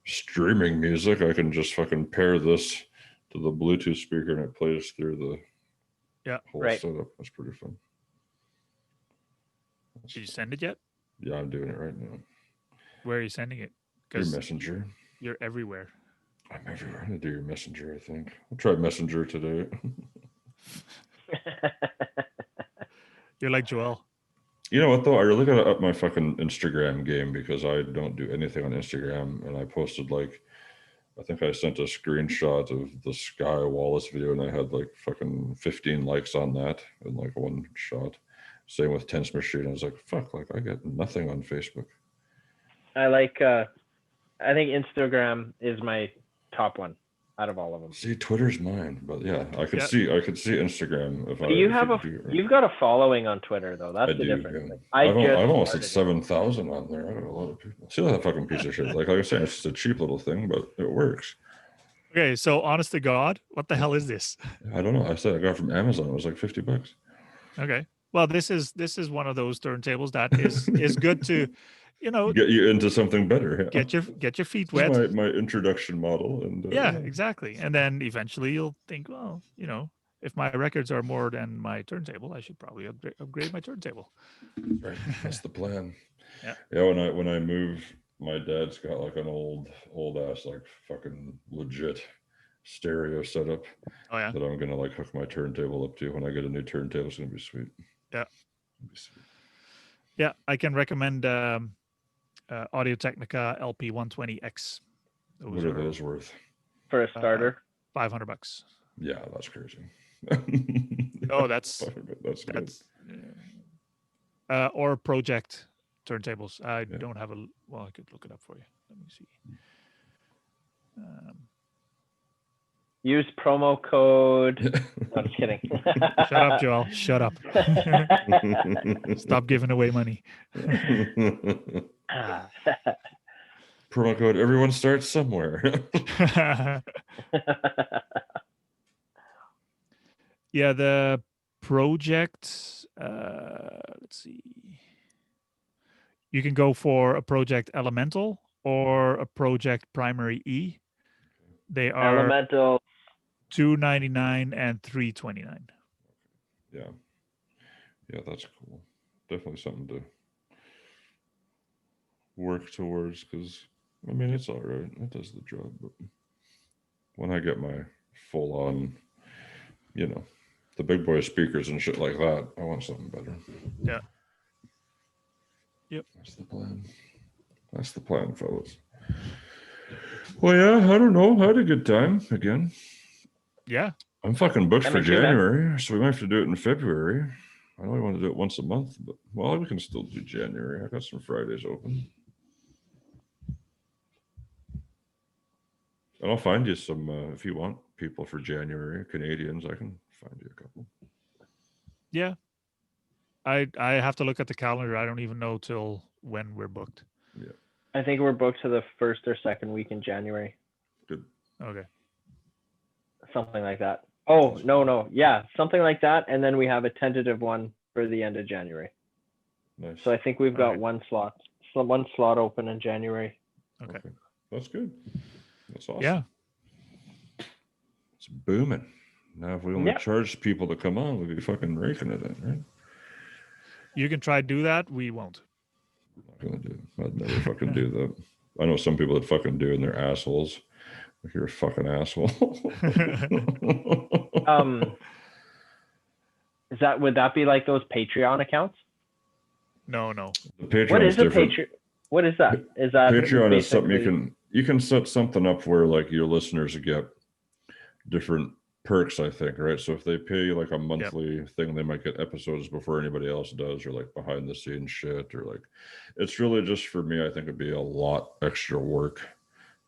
Speaker 3: streaming music, I can just fucking pair this to the Bluetooth speaker and it plays through the whole setup. That's pretty fun.
Speaker 1: Did you send it yet?
Speaker 3: Yeah, I'm doing it right now.
Speaker 1: Where are you sending it?
Speaker 3: Your Messenger.
Speaker 1: You're everywhere.
Speaker 3: I'm everywhere. I'm gonna do your Messenger, I think. I'll try Messenger today.
Speaker 1: You're like Joel.
Speaker 3: You know what though? I really gotta up my fucking Instagram game because I don't do anything on Instagram. And I posted I think I sent a screenshot of the Sky Wallace video and I had fucking 15 likes on that in one shot. Same with Tense Machine. I was like, fuck, I get nothing on Facebook.
Speaker 2: I think Instagram is my top one out of all of them.
Speaker 3: See, Twitter's mine, but yeah, I could see Instagram if
Speaker 2: you've got a following on Twitter though. That's the difference.
Speaker 3: Yeah. I've almost had 7,000 on there. I got a lot of people. See that fucking piece of shit. Like I was saying, it's just a cheap little thing, but it works.
Speaker 1: Okay, so honest to God, what the hell is this?
Speaker 3: I don't know. I said I got it from Amazon. It was like $50.
Speaker 1: Okay. Well, this is one of those turntables that is good to,
Speaker 3: get you into something better. Yeah.
Speaker 1: Get your feet wet.
Speaker 3: My introduction model, and
Speaker 1: yeah, exactly. And then eventually you'll think, well, if my records are more than my turntable, I should probably upgrade my turntable.
Speaker 3: Right, that's the plan.
Speaker 1: Yeah.
Speaker 3: Yeah, when I move, my dad's got like an old ass like fucking legit stereo setup.
Speaker 1: Oh yeah.
Speaker 3: That I'm gonna like hook my turntable up to. When I get a new turntable, it's gonna be sweet.
Speaker 1: Yeah.
Speaker 3: It'll be sweet.
Speaker 1: Yeah, I can recommend Audio Technica LP 120X.
Speaker 3: What are those worth?
Speaker 2: For a starter,
Speaker 1: $500.
Speaker 3: Yeah, that's crazy.
Speaker 1: Oh, that's
Speaker 3: good.
Speaker 1: Or Project turntables. I don't have well, I could look it up for you. Let me see.
Speaker 2: use promo code. No, I'm just kidding.
Speaker 1: Shut up, Joel. Shut up. Stop giving away money.
Speaker 3: Promo code, everyone starts somewhere.
Speaker 1: Yeah, the Project, let's see. You can go for a Project Elemental or a Project Primary E. They are
Speaker 2: Elemental
Speaker 1: $299 and $329.
Speaker 3: Yeah, that's cool. Definitely something to work towards, because I mean it's all right. It does the job, but when I get my full on, the big boy speakers and shit like that, I want something better.
Speaker 1: Yeah. Yep.
Speaker 3: That's the plan, fellas. Well, yeah, I don't know. I had a good time again.
Speaker 1: Yeah.
Speaker 3: I'm fucking booked for January, so we might have to do it in February. I know I want to do it once a month, but well, we can still do January. I got some Fridays open. And I'll find you some, if you want people for January, Canadians, I can find you a couple.
Speaker 1: Yeah. I have to look at the calendar. I don't even know till when we're booked.
Speaker 3: Yeah.
Speaker 2: I think we're booked to the first or second week in January.
Speaker 3: Good.
Speaker 1: Okay.
Speaker 2: Something like that. Oh, no. Yeah, something like that. And then we have a tentative one for the end of January.
Speaker 3: Nice.
Speaker 2: So I think we've got one slot open in January.
Speaker 1: Okay.
Speaker 3: That's good. That's awesome.
Speaker 1: Yeah.
Speaker 3: It's booming. Now, if we only charge people to come on, we'd be fucking raking it in, right?
Speaker 1: You can try to do that. We won't.
Speaker 3: I'm not gonna do it. I'd never fucking do that. I know some people that fucking do, and they're assholes. Like, you're a fucking asshole.
Speaker 2: Would that be like those Patreon accounts?
Speaker 1: No.
Speaker 3: The Patreon
Speaker 2: what is
Speaker 3: different.
Speaker 2: a Patreon? What is that? Is that
Speaker 3: Patreon is something you can set something up where like your listeners get different perks, I think, right? So if they pay like a monthly thing, they might get episodes before anybody else does, or like behind the scenes shit, or like, it's really just for me. I think it'd be a lot extra work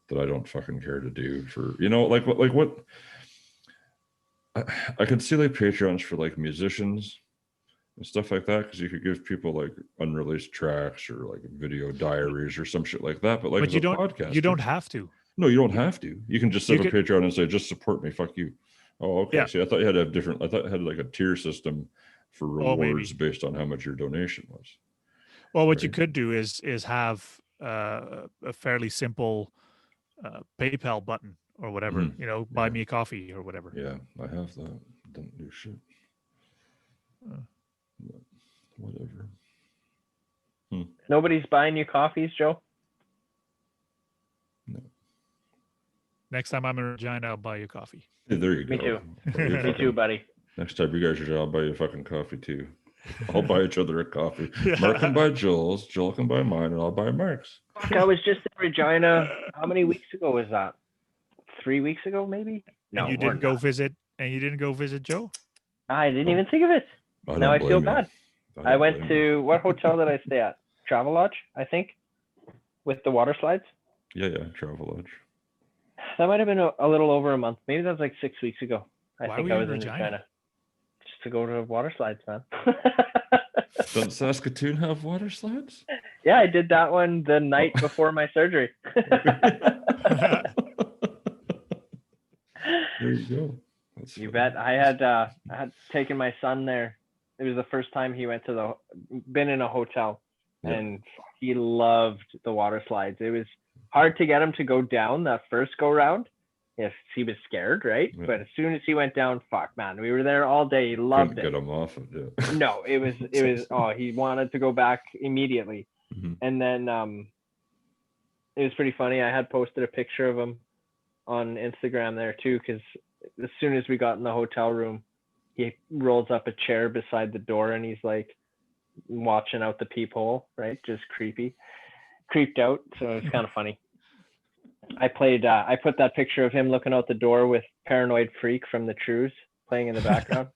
Speaker 3: that I don't fucking care to do for, like what I could see like Patreons for like musicians and stuff like that, because you could give people like unreleased tracks or like video diaries or some shit like that. But like,
Speaker 1: you don't
Speaker 3: podcast,
Speaker 1: you don't have to.
Speaker 3: No, you don't have to. You can just set a Patreon and say, just support me. Fuck you. Oh, okay.
Speaker 1: Yeah.
Speaker 3: See, I thought you had to have different. I thought it had like a tier system for rewards based on how much your donation was.
Speaker 1: Well, what you could do is have a fairly simple PayPal button or whatever. Buy me a coffee or whatever.
Speaker 3: Yeah, I have that. Don't do shit. Whatever.
Speaker 2: Nobody's buying you coffees, Joe?
Speaker 3: No.
Speaker 1: Next time I'm in Regina, I'll buy you coffee.
Speaker 3: Hey, there you go.
Speaker 2: Me too. Me too, buddy.
Speaker 3: Next time you guys are, I'll buy you a fucking coffee too. I'll buy each other a coffee. Mark can buy Joel's, Joel can buy mine, and I'll buy Mark's.
Speaker 2: I was just in Regina. How many weeks ago was that? 3 weeks ago, maybe? No,
Speaker 1: and you didn't go visit Joe?
Speaker 2: I didn't even think of it. Now I feel bad. I went to, what hotel did I stay at? Travelodge, I think, with the water slides.
Speaker 3: Yeah, Travelodge.
Speaker 2: That might have been a little over a month. Maybe that was like 6 weeks ago. I think I was in Regina. Just to go to water slides, man.
Speaker 3: Doesn't Saskatoon have water slides?
Speaker 2: Yeah, I did that one the night before my surgery.
Speaker 3: There you go.
Speaker 2: You bet. I had taken my son there. It was the first time he went to been in a hotel, and he loved the water slides. It was hard to get him to go down that first go round, Yes, he was scared, right?
Speaker 3: Yeah.
Speaker 2: But as soon as he went down, fuck, man, we were there all day. He loved
Speaker 3: Couldn't
Speaker 2: it.
Speaker 3: get him off it. Yeah.
Speaker 2: No, it was. Oh, he wanted to go back immediately.
Speaker 3: Mhm.
Speaker 2: And then it was pretty funny. I had posted a picture of him on Instagram there too, because as soon as we got in the hotel room, he rolls up a chair beside the door and he's like watching out the peephole, right? Just creeped out. So it was kind of funny. I put that picture of him looking out the door with Paranoid Freak from the Trues playing in the background.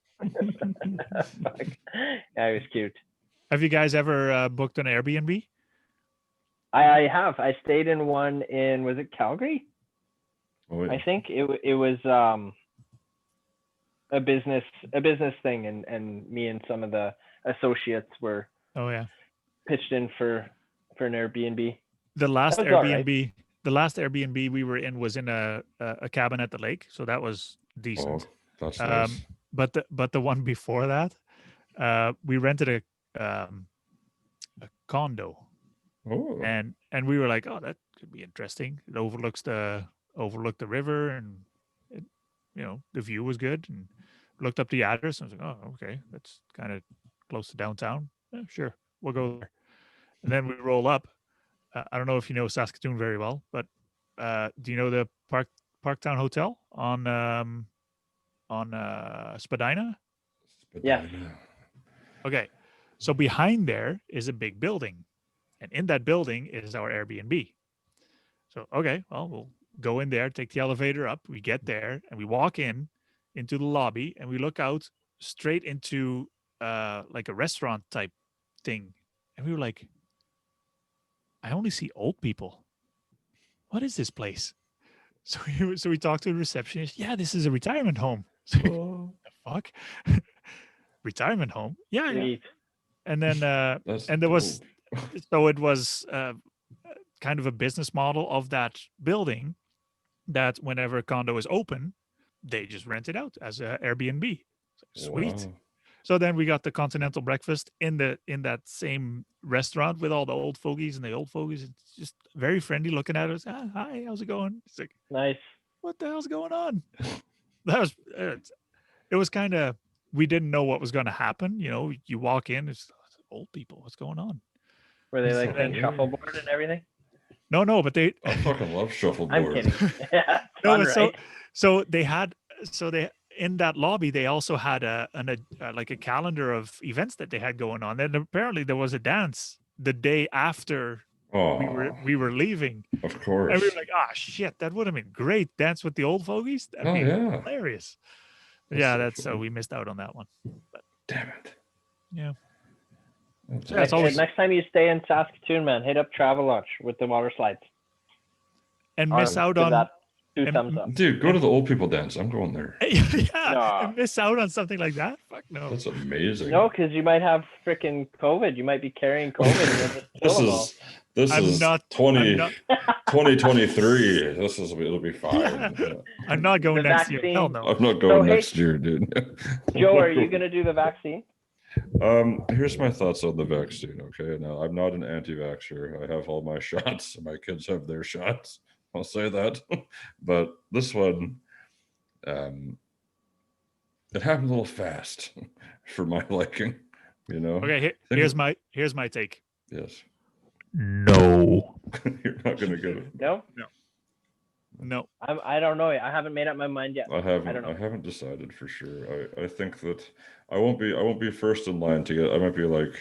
Speaker 2: Yeah, it was cute.
Speaker 1: Have you guys ever booked an Airbnb?
Speaker 2: I have. I stayed in one in, was it Calgary?
Speaker 3: Oh, yeah.
Speaker 2: I think it was a business thing, and me and some of the associates were
Speaker 1: Oh yeah.
Speaker 2: pitched in for an Airbnb.
Speaker 1: The last
Speaker 2: That was all right.
Speaker 1: Airbnb, the last Airbnb we were in was in a cabin at the lake, so that was
Speaker 3: Oh,
Speaker 1: decent.
Speaker 3: that's nice.
Speaker 1: But the one before that, we rented a condo,
Speaker 3: Oh,
Speaker 1: and we were like, oh, that could be interesting. It overlooked the river, and it, the view was good. And looked up the address, and I was like, oh, okay, that's kind of close to downtown. Yeah, sure, we'll go there. And then we roll up. I don't know if you know Saskatoon very well, but do you know the Parktown Hotel on Spadina?
Speaker 2: Yes.
Speaker 1: Okay, so behind there is a big building, and in that building is our Airbnb. So okay, well, we'll go in there, take the elevator up. We get there, and we walk into the lobby, and we look out straight into like a restaurant type thing, and we were like, I only see old people. What is this place? So we talked to the receptionist. Yeah, this is a retirement home. So
Speaker 3: oh,
Speaker 1: the fuck? Retirement home? Yeah, yeah.
Speaker 2: Sweet.
Speaker 1: And then
Speaker 3: that's
Speaker 1: and there was
Speaker 3: dope.
Speaker 1: so it was kind of a business model of that building that whenever a condo is open, they just rent it out as a Airbnb. Sweet.
Speaker 3: Wow.
Speaker 1: So then we got the continental breakfast in that same restaurant with all the old fogies, and the old fogies it's just very friendly looking at us. Ah, hi, how's it going? It's like,
Speaker 2: Nice.
Speaker 1: what the hell's going on? That was it was kind of, we didn't know what was going to happen. You walk in, it's old people. What's going on?
Speaker 2: Were they like
Speaker 3: So
Speaker 2: playing
Speaker 3: weird.
Speaker 2: shuffleboard and everything?
Speaker 1: No, but they
Speaker 3: I fucking love
Speaker 2: I'm
Speaker 3: shuffleboard.
Speaker 2: kidding. Yeah,
Speaker 1: no,
Speaker 2: fun,
Speaker 1: but
Speaker 2: right?
Speaker 1: so they in that lobby they also had like a calendar of events that they had going on. And apparently there was a dance the day after
Speaker 3: Oh,
Speaker 1: we were leaving,
Speaker 3: of course.
Speaker 1: and we were like, ah, shit, that would have been great. Dance with the old fogies. That'd
Speaker 3: Oh,
Speaker 1: be
Speaker 3: yeah.
Speaker 1: hilarious.
Speaker 3: That's
Speaker 1: Yeah,
Speaker 3: so
Speaker 1: that's so
Speaker 3: funny.
Speaker 1: we missed out on that one.
Speaker 3: Damn it.
Speaker 1: Yeah.
Speaker 3: That's
Speaker 1: Yeah, it's always-
Speaker 2: Next time you stay in Saskatoon, man, hit up Travelodge with the water slides.
Speaker 1: And miss out
Speaker 2: Give
Speaker 1: on
Speaker 2: that 2
Speaker 1: and-
Speaker 2: thumbs up.
Speaker 3: Dude, go to the old people dance. I'm going there.
Speaker 1: yeah,
Speaker 2: No.
Speaker 1: and miss out on something like that. Fuck no.
Speaker 3: That's amazing.
Speaker 2: No, because you might have freaking COVID. You might be carrying COVID. And you'll just
Speaker 3: This
Speaker 2: kill them all.
Speaker 3: is
Speaker 1: I'm not-
Speaker 3: 2023. It'll be fine.
Speaker 1: Yeah.
Speaker 3: Yeah.
Speaker 1: I'm not going
Speaker 2: The
Speaker 1: next year. Hell
Speaker 2: vaccine.
Speaker 1: no.
Speaker 3: I'm not going
Speaker 2: hey-
Speaker 3: next year, dude.
Speaker 2: Joe, are you going to do the vaccine?
Speaker 3: Here's my thoughts on the vaccine. Okay, now I'm not an anti-vaxxer. I have all my shots. My kids have their shots. I'll say that. But this one, it happened a little fast for my liking.
Speaker 1: Okay, here's my take.
Speaker 3: Yes.
Speaker 1: No.
Speaker 3: You're not gonna get it.
Speaker 2: No?
Speaker 1: No.
Speaker 2: I don't know. I haven't made up my mind yet.
Speaker 3: I haven't.
Speaker 2: don't know.
Speaker 3: I haven't decided for sure. I think that I won't be first in line to get. I might be like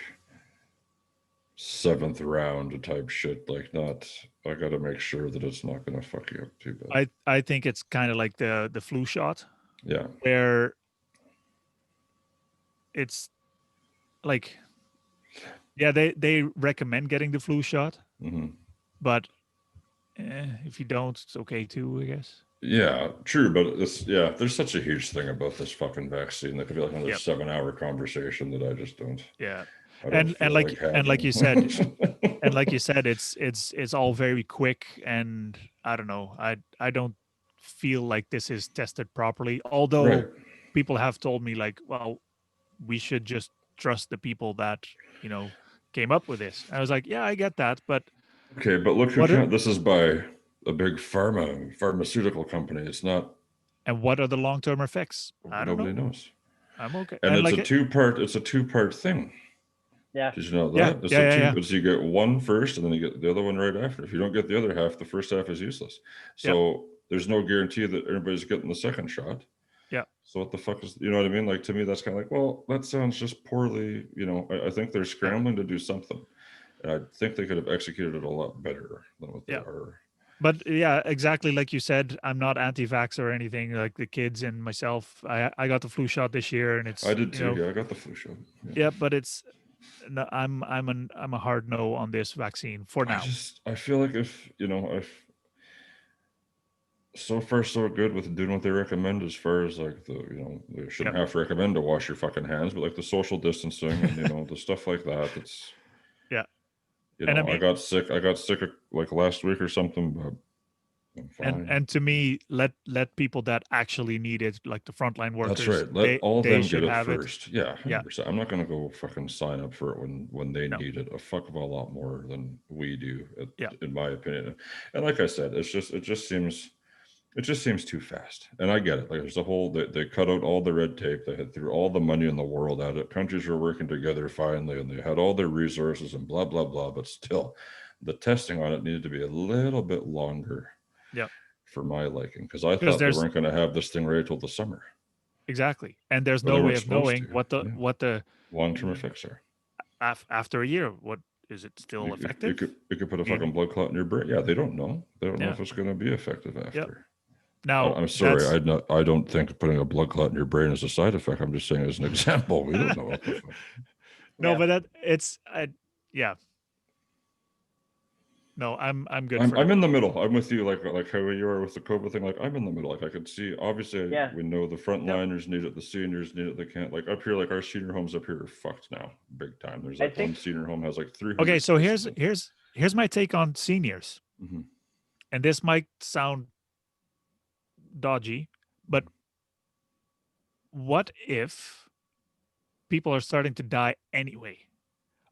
Speaker 3: 7th round type shit. Like not. I got to make sure that it's not gonna fuck you up too bad.
Speaker 1: I think it's kind of like the flu shot,
Speaker 3: Yeah.
Speaker 1: where it's like, yeah, they recommend getting the flu shot,
Speaker 3: Hmm.
Speaker 1: but if you don't, it's okay too, I guess.
Speaker 3: Yeah, true, but there's such a huge thing about this fucking vaccine that could be like another
Speaker 1: Yep.
Speaker 3: 7-hour conversation that I just don't.
Speaker 1: Yeah.
Speaker 3: I don't
Speaker 1: And
Speaker 3: feel
Speaker 1: like you
Speaker 3: having.
Speaker 1: said, and like you said, it's all very quick, and I don't know. I don't feel like this is tested properly. Although
Speaker 3: Right.
Speaker 1: people have told me like, well, we should just trust the people that came up with this. I was like, yeah, I get that, but
Speaker 3: Okay, but look
Speaker 1: What
Speaker 3: this is by a big pharmaceutical company. It's not.
Speaker 1: And what are the long-term effects? I don't
Speaker 3: Nobody
Speaker 1: know.
Speaker 3: knows.
Speaker 1: I'm okay.
Speaker 3: And it's
Speaker 1: like
Speaker 3: a two-part. It's a two-part thing.
Speaker 2: Yeah.
Speaker 3: Did you know
Speaker 1: Yeah,
Speaker 3: that? It's
Speaker 1: yeah.
Speaker 3: It's you get one first, and then you get the other one right after. If you don't get the other half, the first half is useless. So there's no guarantee that everybody's getting the second shot.
Speaker 1: Yeah.
Speaker 3: So what the fuck is, you know what I mean? Like, to me, that's kind of like, well, that sounds just poorly. You know, I think they're scrambling to do something, and I think they could have executed it a lot better than what they are.
Speaker 1: But yeah, exactly like you said, I'm not anti-vax or anything. Like the kids and myself, I got the flu shot this year, and it's
Speaker 3: I did too. Yeah, I got the flu shot.
Speaker 1: Yeah, but it's no, I'm a hard no on this vaccine for now.
Speaker 3: I feel like if so far so good with doing what they recommend as far as like they shouldn't have to recommend to wash your fucking hands, but like the social distancing and the stuff like that. It's
Speaker 1: and I mean,
Speaker 3: I got sick like last week or something, but I'm fine.
Speaker 1: And to me, let people that actually need it, like the frontline workers.
Speaker 3: That's right. Let all them get it
Speaker 1: first.
Speaker 3: Yeah, 100%. I'm not going to go fucking sign up for it when they need it a fuck of a lot more than we do, in my opinion. And like I said, it just seems too fast. And I get it. Like there's a whole they cut out all the red tape. They had threw all the money in the world at it. Countries were working together finally, and they had all their resources and blah blah blah. But still, the testing on it needed to be a little bit longer.
Speaker 1: Yeah.
Speaker 3: For my liking, because I thought they weren't going to have this thing ready till the summer.
Speaker 1: Exactly, and there's no way of knowing what the
Speaker 3: long-term effects are.
Speaker 1: After a year, what is it still effective?
Speaker 3: You could put a fucking blood clot in your brain. Yeah, they don't know. They don't know if it's going to be effective after.
Speaker 1: Yep. Now,
Speaker 3: I'm sorry, I don't think putting a blood clot in your brain is a side effect. I'm just saying as an example. We don't know what the fuck.
Speaker 1: No, but No, I'm good.
Speaker 3: I'm in the middle. I'm with you, like how you are with the COVID thing. Like I'm in the middle. Like I could see, obviously, we know the frontliners need it, the seniors need it. They can't. Like up here, like our senior homes up here are fucked now, big time. There's like one senior home has like 300.
Speaker 1: Okay, so here's my take on seniors, and this might sound dodgy, but what if people are starting to die anyway?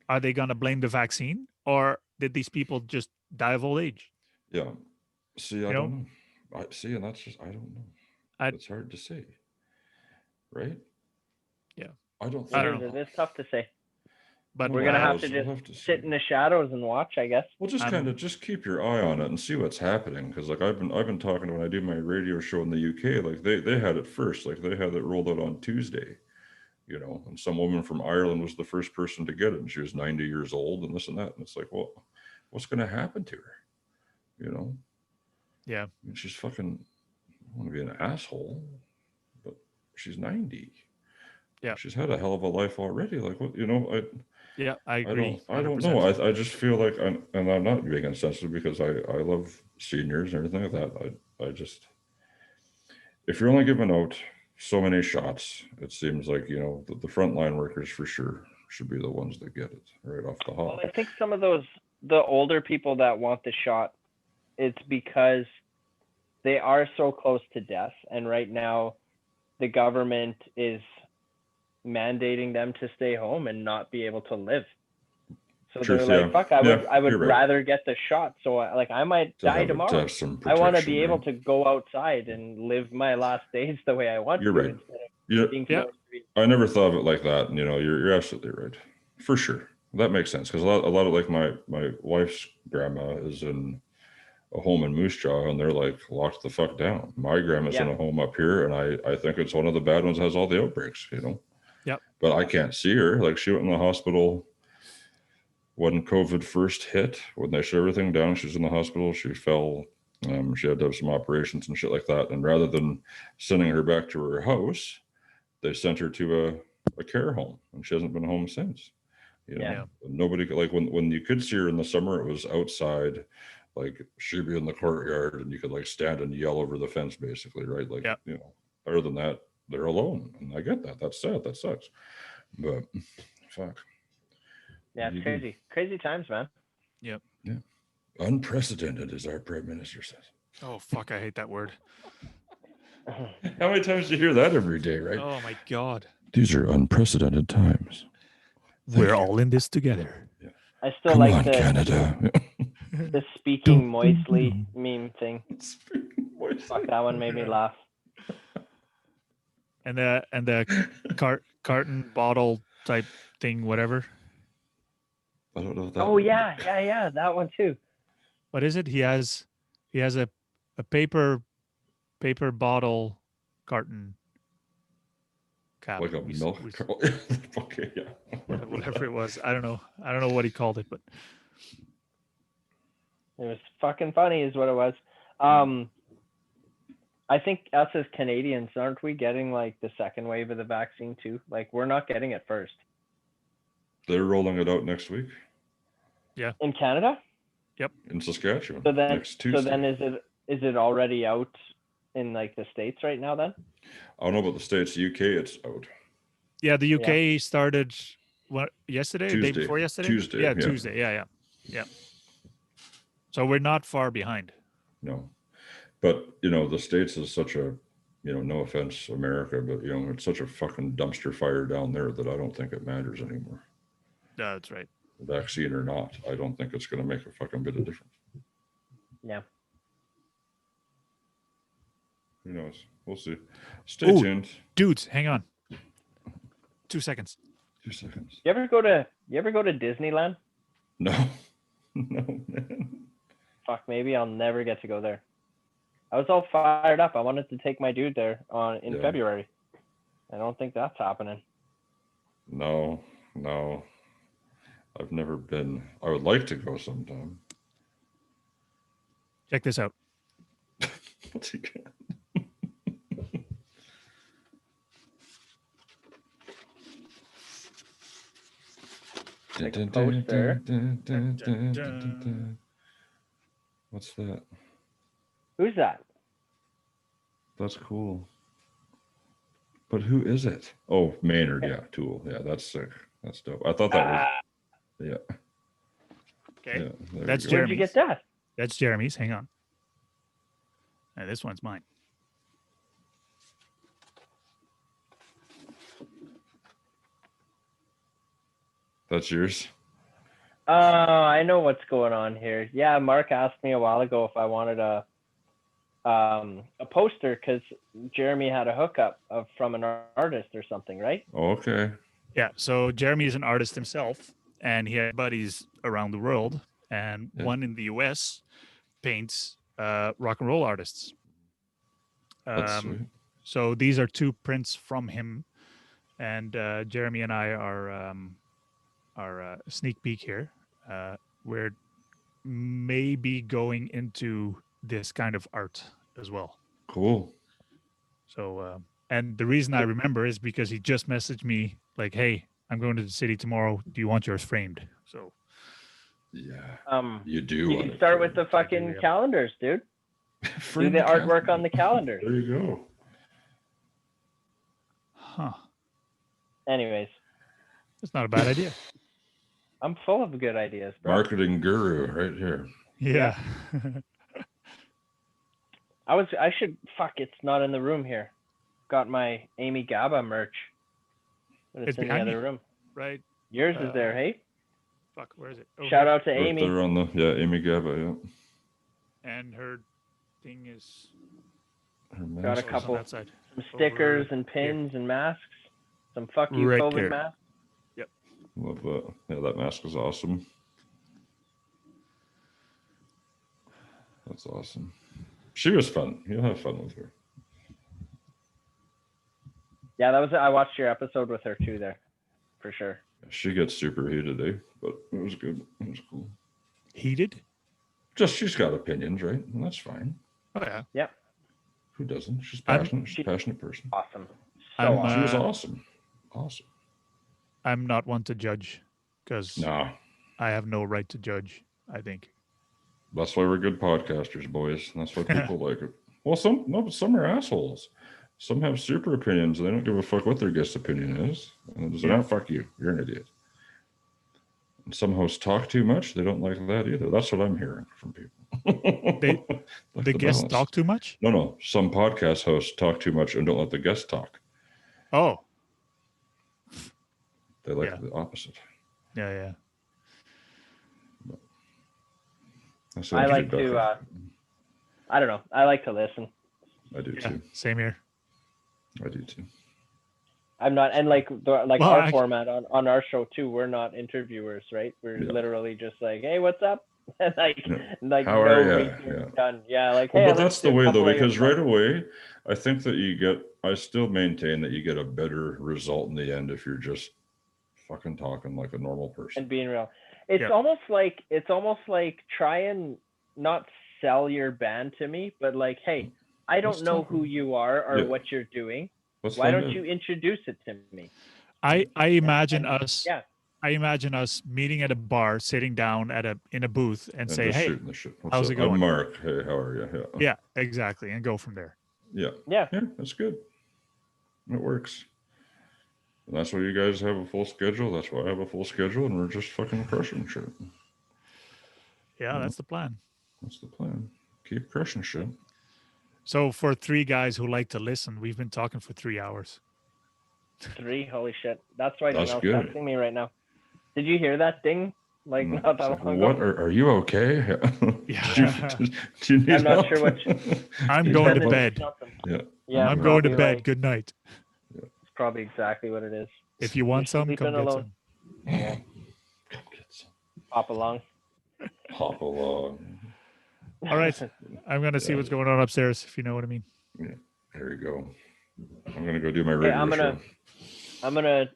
Speaker 1: Are they going to blame the vaccine, or did these people just die of old age?
Speaker 3: Yeah. See, I don't know. And that's just, I don't know. It's hard to say. Right?
Speaker 1: Yeah.
Speaker 3: I don't
Speaker 2: know. It's tough to say.
Speaker 1: But
Speaker 2: we're going to have to sit in the shadows and watch, I guess.
Speaker 3: Well, just keep your eye on it and see what's happening. Because like I've been talking when I do my radio show in the UK, like they had it first. Like they had it rolled out on Tuesday. And some woman from Ireland was the first person to get it, and she was 90 years old and this and that. And it's like, well, what's going to happen to her?
Speaker 1: Yeah.
Speaker 3: I mean, she's fucking, I want to be an asshole, but she's 90.
Speaker 1: Yeah.
Speaker 3: She's had a hell of a life already. Like, what,
Speaker 1: I agree.
Speaker 3: I don't know. I just feel like, and I'm not being insensitive because I love seniors and everything like that. I just, if you're only giving out so many shots, it seems like the frontline workers for sure should be the ones that get it right off the hop.
Speaker 2: Well, I think some of the older people that want the shot, it's because they are so close to death, and right now the government is mandating them to stay home and not be able to live. So they're like, fuck, I would rather get the shot. So I might die tomorrow. I want to be able to go outside and live my last days the way I want to.
Speaker 3: Right. I never thought of it like that. And you're absolutely right. For sure. That makes sense. Because a lot of like my wife's grandma is in a home in Moose Jaw, and they're like locked the fuck down. My grandma's in a home up here, and I think it's one of the bad ones that has all the outbreaks,
Speaker 1: Yep.
Speaker 3: But I can't see her. Like she went in the hospital when COVID first hit, when they shut everything down. She was in the hospital. She fell. She had to have some operations and shit like that. And rather than sending her back to her house, they sent her to a care home, and she hasn't been home since. Nobody, like when you could see her in the summer, it was outside, like she'd be in the courtyard, and you could like stand and yell over the fence, basically, right? Like other than that, they're alone, and I get that. That's sad. That sucks. But fuck.
Speaker 2: Yeah, it's crazy times, man.
Speaker 1: Yep.
Speaker 3: Yeah. Unprecedented, as our prime minister says.
Speaker 1: Oh fuck, I hate that word.
Speaker 3: How many times do you hear that every day, right?
Speaker 1: Oh my god.
Speaker 3: These are unprecedented times.
Speaker 1: We're all in this together.
Speaker 3: Yeah.
Speaker 2: I still
Speaker 3: Come
Speaker 2: like
Speaker 3: on, Canada.
Speaker 2: The speaking moistly meme thing. Fuck, that one made me laugh.
Speaker 1: And the carton bottle type thing, whatever.
Speaker 3: I don't know that.
Speaker 2: Oh yeah, that one too.
Speaker 1: What is it? He has a paper bottle carton cap.
Speaker 3: Like a milk. Okay, yeah.
Speaker 1: Whatever it was. I don't know what he called it, but
Speaker 2: it was fucking funny is what it was. I think us as Canadians, aren't we getting like the second wave of the vaccine too? Like we're not getting it first.
Speaker 3: They're rolling it out next week.
Speaker 1: Yeah.
Speaker 2: In Canada?
Speaker 1: Yep.
Speaker 3: In Saskatchewan.
Speaker 2: So then,
Speaker 3: next Tuesday.
Speaker 2: So then is it already out in like the States right now then?
Speaker 3: I don't know about the States. UK, it's out.
Speaker 1: Yeah, the UK started yesterday,
Speaker 3: Tuesday.
Speaker 1: the day before yesterday?
Speaker 3: Tuesday.
Speaker 1: Yeah, Tuesday. Yeah. So we're not far behind.
Speaker 3: No. But, the States is such a, no offense, America, but, it's such a fucking dumpster fire down there that I don't think it matters anymore.
Speaker 1: That's right.
Speaker 3: Vaccine or not, I don't think it's going to make a fucking bit of difference.
Speaker 2: Yeah.
Speaker 3: Who knows? We'll see. Stay tuned.
Speaker 1: Dudes, hang on. 2 seconds.
Speaker 3: 2 seconds.
Speaker 2: You ever go to Disneyland?
Speaker 3: No. No, man.
Speaker 2: Fuck, maybe I'll never get to go there. I was all fired up. I wanted to take my dude there in February. I don't think that's happening.
Speaker 3: No. I've never been. I would like to go sometime.
Speaker 1: Check this out.
Speaker 3: What's he got?
Speaker 2: Like a poster.
Speaker 3: What's that?
Speaker 2: Who's that?
Speaker 3: That's cool. But who is it? Oh, Maynard. Yeah, Tool. Yeah, that's sick. That's dope. I thought that was. Yeah.
Speaker 1: Okay.
Speaker 3: Yeah,
Speaker 1: That's
Speaker 2: Where'd you
Speaker 1: Jeremy's.
Speaker 2: get that?
Speaker 1: That's Jeremy's. Hang on. Now, this one's mine.
Speaker 3: That's yours?
Speaker 2: I know what's going on here. Yeah, Mark asked me a while ago if I wanted a poster because Jeremy had a hookup from an artist or something, right?
Speaker 3: Okay.
Speaker 1: Yeah. So Jeremy is an artist himself, and he had buddies around the world, and one in the US paints rock and roll artists.
Speaker 3: That's sweet.
Speaker 1: So these are 2 prints from him, and Jeremy and I are sneak peek here. We're maybe going into this kind of art as well.
Speaker 3: Cool.
Speaker 1: So, and the reason I remember is because he just messaged me like, "Hey, I'm going to the city tomorrow. Do you want yours framed?" So,
Speaker 3: yeah, you do.
Speaker 2: You can start with the fucking calendars, dude. Do the artwork on the calendar.
Speaker 3: There you go.
Speaker 1: Huh.
Speaker 2: Anyways,
Speaker 1: that's not a bad idea.
Speaker 2: I'm full of good ideas, bro.
Speaker 3: Marketing guru right here.
Speaker 1: Yeah.
Speaker 2: It's not in the room here. Got my Amy Gaba merch. But it's in the other room.
Speaker 1: Right.
Speaker 2: Yours is there, hey?
Speaker 1: Fuck, where is it? Oh,
Speaker 2: Shout out to
Speaker 3: Right
Speaker 2: Amy.
Speaker 3: there on the Amy Gaba, yeah.
Speaker 1: And her thing is
Speaker 2: Got a couple
Speaker 1: on
Speaker 2: some stickers and pins and masks. Some fuck you
Speaker 1: Right
Speaker 2: COVID
Speaker 1: there.
Speaker 2: masks.
Speaker 1: Yep.
Speaker 3: Love that. Yeah, that mask is awesome. That's awesome. She was fun. You'll have fun with her.
Speaker 2: Yeah, I watched your episode with her too there, for sure.
Speaker 3: She gets super heated, but it was good. It was cool.
Speaker 1: Heated?
Speaker 3: Just she's got opinions, right? And that's fine.
Speaker 1: Oh yeah.
Speaker 2: Yep.
Speaker 3: Who doesn't? She's passionate. She's a passionate person.
Speaker 2: Awesome.
Speaker 3: She was awesome. Awesome.
Speaker 1: I'm not one to judge because
Speaker 3: Nah.
Speaker 1: I have no right to judge, I think.
Speaker 3: That's why we're good podcasters, boys. And that's why people like it. Well, some are assholes. Some have super opinions and they don't give a fuck what their guest opinion is. And they just fuck you. You're an idiot. And some hosts talk too much. They don't like that either. That's what I'm hearing from people.
Speaker 1: The guests talk too much?
Speaker 3: No. Some podcast hosts talk too much and don't let the guests talk.
Speaker 1: Oh.
Speaker 3: They like the opposite.
Speaker 1: Yeah.
Speaker 2: I like to. I don't know. I like to listen.
Speaker 3: I do too.
Speaker 1: Same here.
Speaker 3: I do too.
Speaker 2: I'm not, and like
Speaker 1: Well,
Speaker 2: our format on our show too. We're not interviewers, right? We're literally just like, hey, what's up? And like
Speaker 3: how
Speaker 2: no
Speaker 3: are you?
Speaker 2: research done. Yeah, like hey.
Speaker 3: Well, but that's the way though, because right away, I think that I still maintain that you get a better result in the end if you're just fucking talking like a normal person
Speaker 2: and being real. It's almost like try and not sell your band to me, but like, hey, I don't know who you are or what you're doing. Why don't you introduce it to me?
Speaker 1: I imagine us. Yeah. I imagine us meeting at a bar, sitting down in a booth, and say, "Hey, how's it going?"
Speaker 3: I'm Mark. Hey, how are you?
Speaker 1: Yeah, exactly, and go from there.
Speaker 3: Yeah, that's good. It works. And that's why you guys have a full schedule. That's why I have a full schedule, and we're just fucking crushing shit.
Speaker 1: Yeah, that's the plan.
Speaker 3: That's the plan. Keep crushing shit.
Speaker 1: So for 3 guys who like to listen, we've been talking for 3 hours.
Speaker 2: 3? Holy shit. That's why Janelle's texting me right now. Did you hear that ding? Like, not that long ago?
Speaker 3: What? Are you okay?
Speaker 1: Yeah.
Speaker 3: do you need
Speaker 2: I'm not
Speaker 3: help?
Speaker 2: sure what...
Speaker 1: I'm going to bed.
Speaker 2: Yeah,
Speaker 1: I'm going to bed. Good night.
Speaker 2: It's probably exactly what it is.
Speaker 1: If you want some, come get some.
Speaker 2: Yeah.
Speaker 3: Come get some.
Speaker 2: Hop along.
Speaker 3: Hop along.
Speaker 1: All right. I'm going to see what's going on upstairs, if you know what I mean.
Speaker 3: Yeah. There you go. I'm going to go do my radio show.
Speaker 2: I'm going to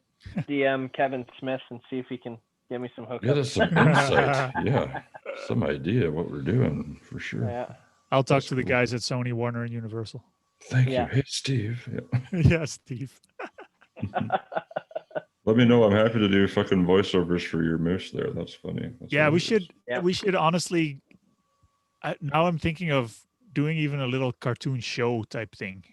Speaker 2: DM Kevin Smith and see if he can give me some hookups.
Speaker 3: Get us some insight. Yeah. Some idea what we're doing for sure.
Speaker 2: Yeah.
Speaker 1: I'll talk to the guys at Sony, Warner, and Universal.
Speaker 3: Thank you. Hey, Steve.
Speaker 1: Yeah, Steve.
Speaker 3: Let me know. I'm happy to do fucking voiceovers for your moose there. That's funny.
Speaker 1: We should honestly. Now I'm thinking of doing even a little cartoon show type thing.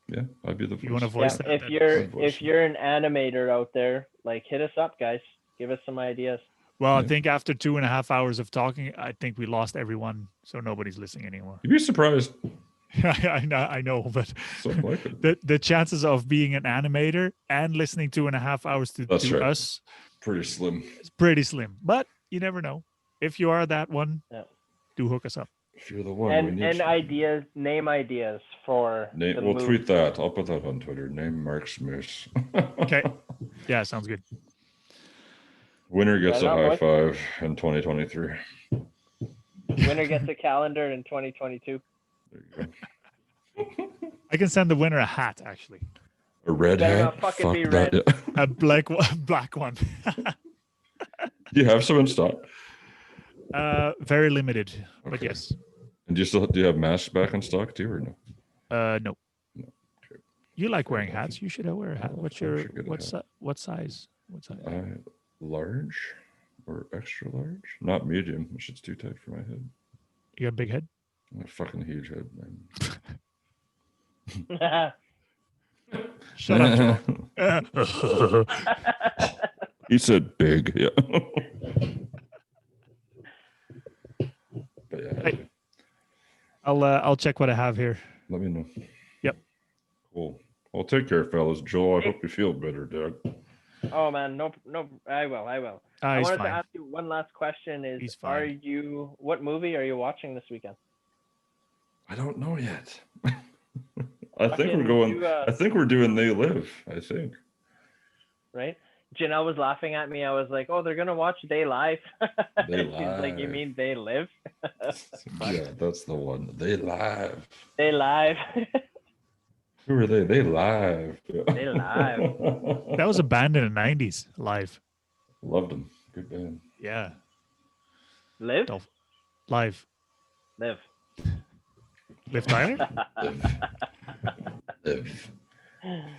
Speaker 3: Yeah, I'd be the voice.
Speaker 1: You want to voice that?
Speaker 2: If you're an animator out there, like hit us up, guys. Give us some ideas.
Speaker 1: Well, I think after 2.5 hours of talking, I think we lost everyone, so nobody's listening anymore.
Speaker 3: You'd be surprised.
Speaker 1: I know, but
Speaker 3: like
Speaker 1: the chances of being an animator and listening 2.5 hours to us,
Speaker 3: pretty slim.
Speaker 1: It's pretty slim, but you never know. If you are that one, do hook us up.
Speaker 3: If you're the one,
Speaker 2: and ideas, name ideas for.
Speaker 3: We'll tweet that. I'll put that on Twitter. Name Mark's Moose.
Speaker 1: Okay. Yeah, sounds good.
Speaker 3: Winner gets a high five in 2023.
Speaker 2: Winner gets a calendar in 2022.
Speaker 3: There you go.
Speaker 1: I can send the winner a hat, actually.
Speaker 3: A red hat?
Speaker 2: Fuck that. Yeah.
Speaker 1: A black one.
Speaker 3: Do you have some in stock?
Speaker 1: Very limited, but
Speaker 3: Okay.
Speaker 1: yes.
Speaker 3: And do you have masks back in stock too, or no?
Speaker 1: No.
Speaker 3: Okay.
Speaker 1: You like wearing hats? You should wear a hat. What size? What size?
Speaker 3: Large or extra large? Not medium. That shit's too tight for my head.
Speaker 1: You got a big head?
Speaker 3: A fucking huge head, man.
Speaker 1: Shut up, Joe.
Speaker 3: He said big, yeah. But yeah.
Speaker 1: Hey, I'll check what I have here.
Speaker 3: Let me know.
Speaker 1: Yep.
Speaker 3: Cool. Well, take care, fellas. Joel, I hope you feel better, Doug.
Speaker 2: Oh man, no, I will. I wanted to ask you one last question. What movie are you watching this weekend?
Speaker 3: I don't know yet. I think we're doing They Live, I think.
Speaker 2: Right? Janelle was laughing at me. I was like, oh, they're going to watch They Live.
Speaker 3: They
Speaker 2: She's
Speaker 3: Live.
Speaker 2: like, you mean They Live?
Speaker 3: Yeah, that's the one. They Live.
Speaker 2: They Live.
Speaker 3: Who are they? They Live.
Speaker 2: They Live.
Speaker 1: That was a band in the 90s, Live.
Speaker 3: Loved them. Good band.
Speaker 1: Yeah.
Speaker 2: Live?
Speaker 1: Live.
Speaker 2: Live.
Speaker 1: Liv Tyler?
Speaker 3: Live.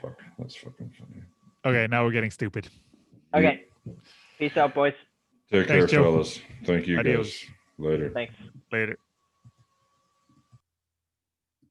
Speaker 3: Fuck, that's fucking funny.
Speaker 1: Okay, now we're getting stupid.
Speaker 2: Okay. Peace out, boys.
Speaker 3: Take care,
Speaker 1: Joe.
Speaker 3: fellas. Thank you,
Speaker 1: Adios.
Speaker 3: guys. Later.
Speaker 2: Thanks.
Speaker 1: Later.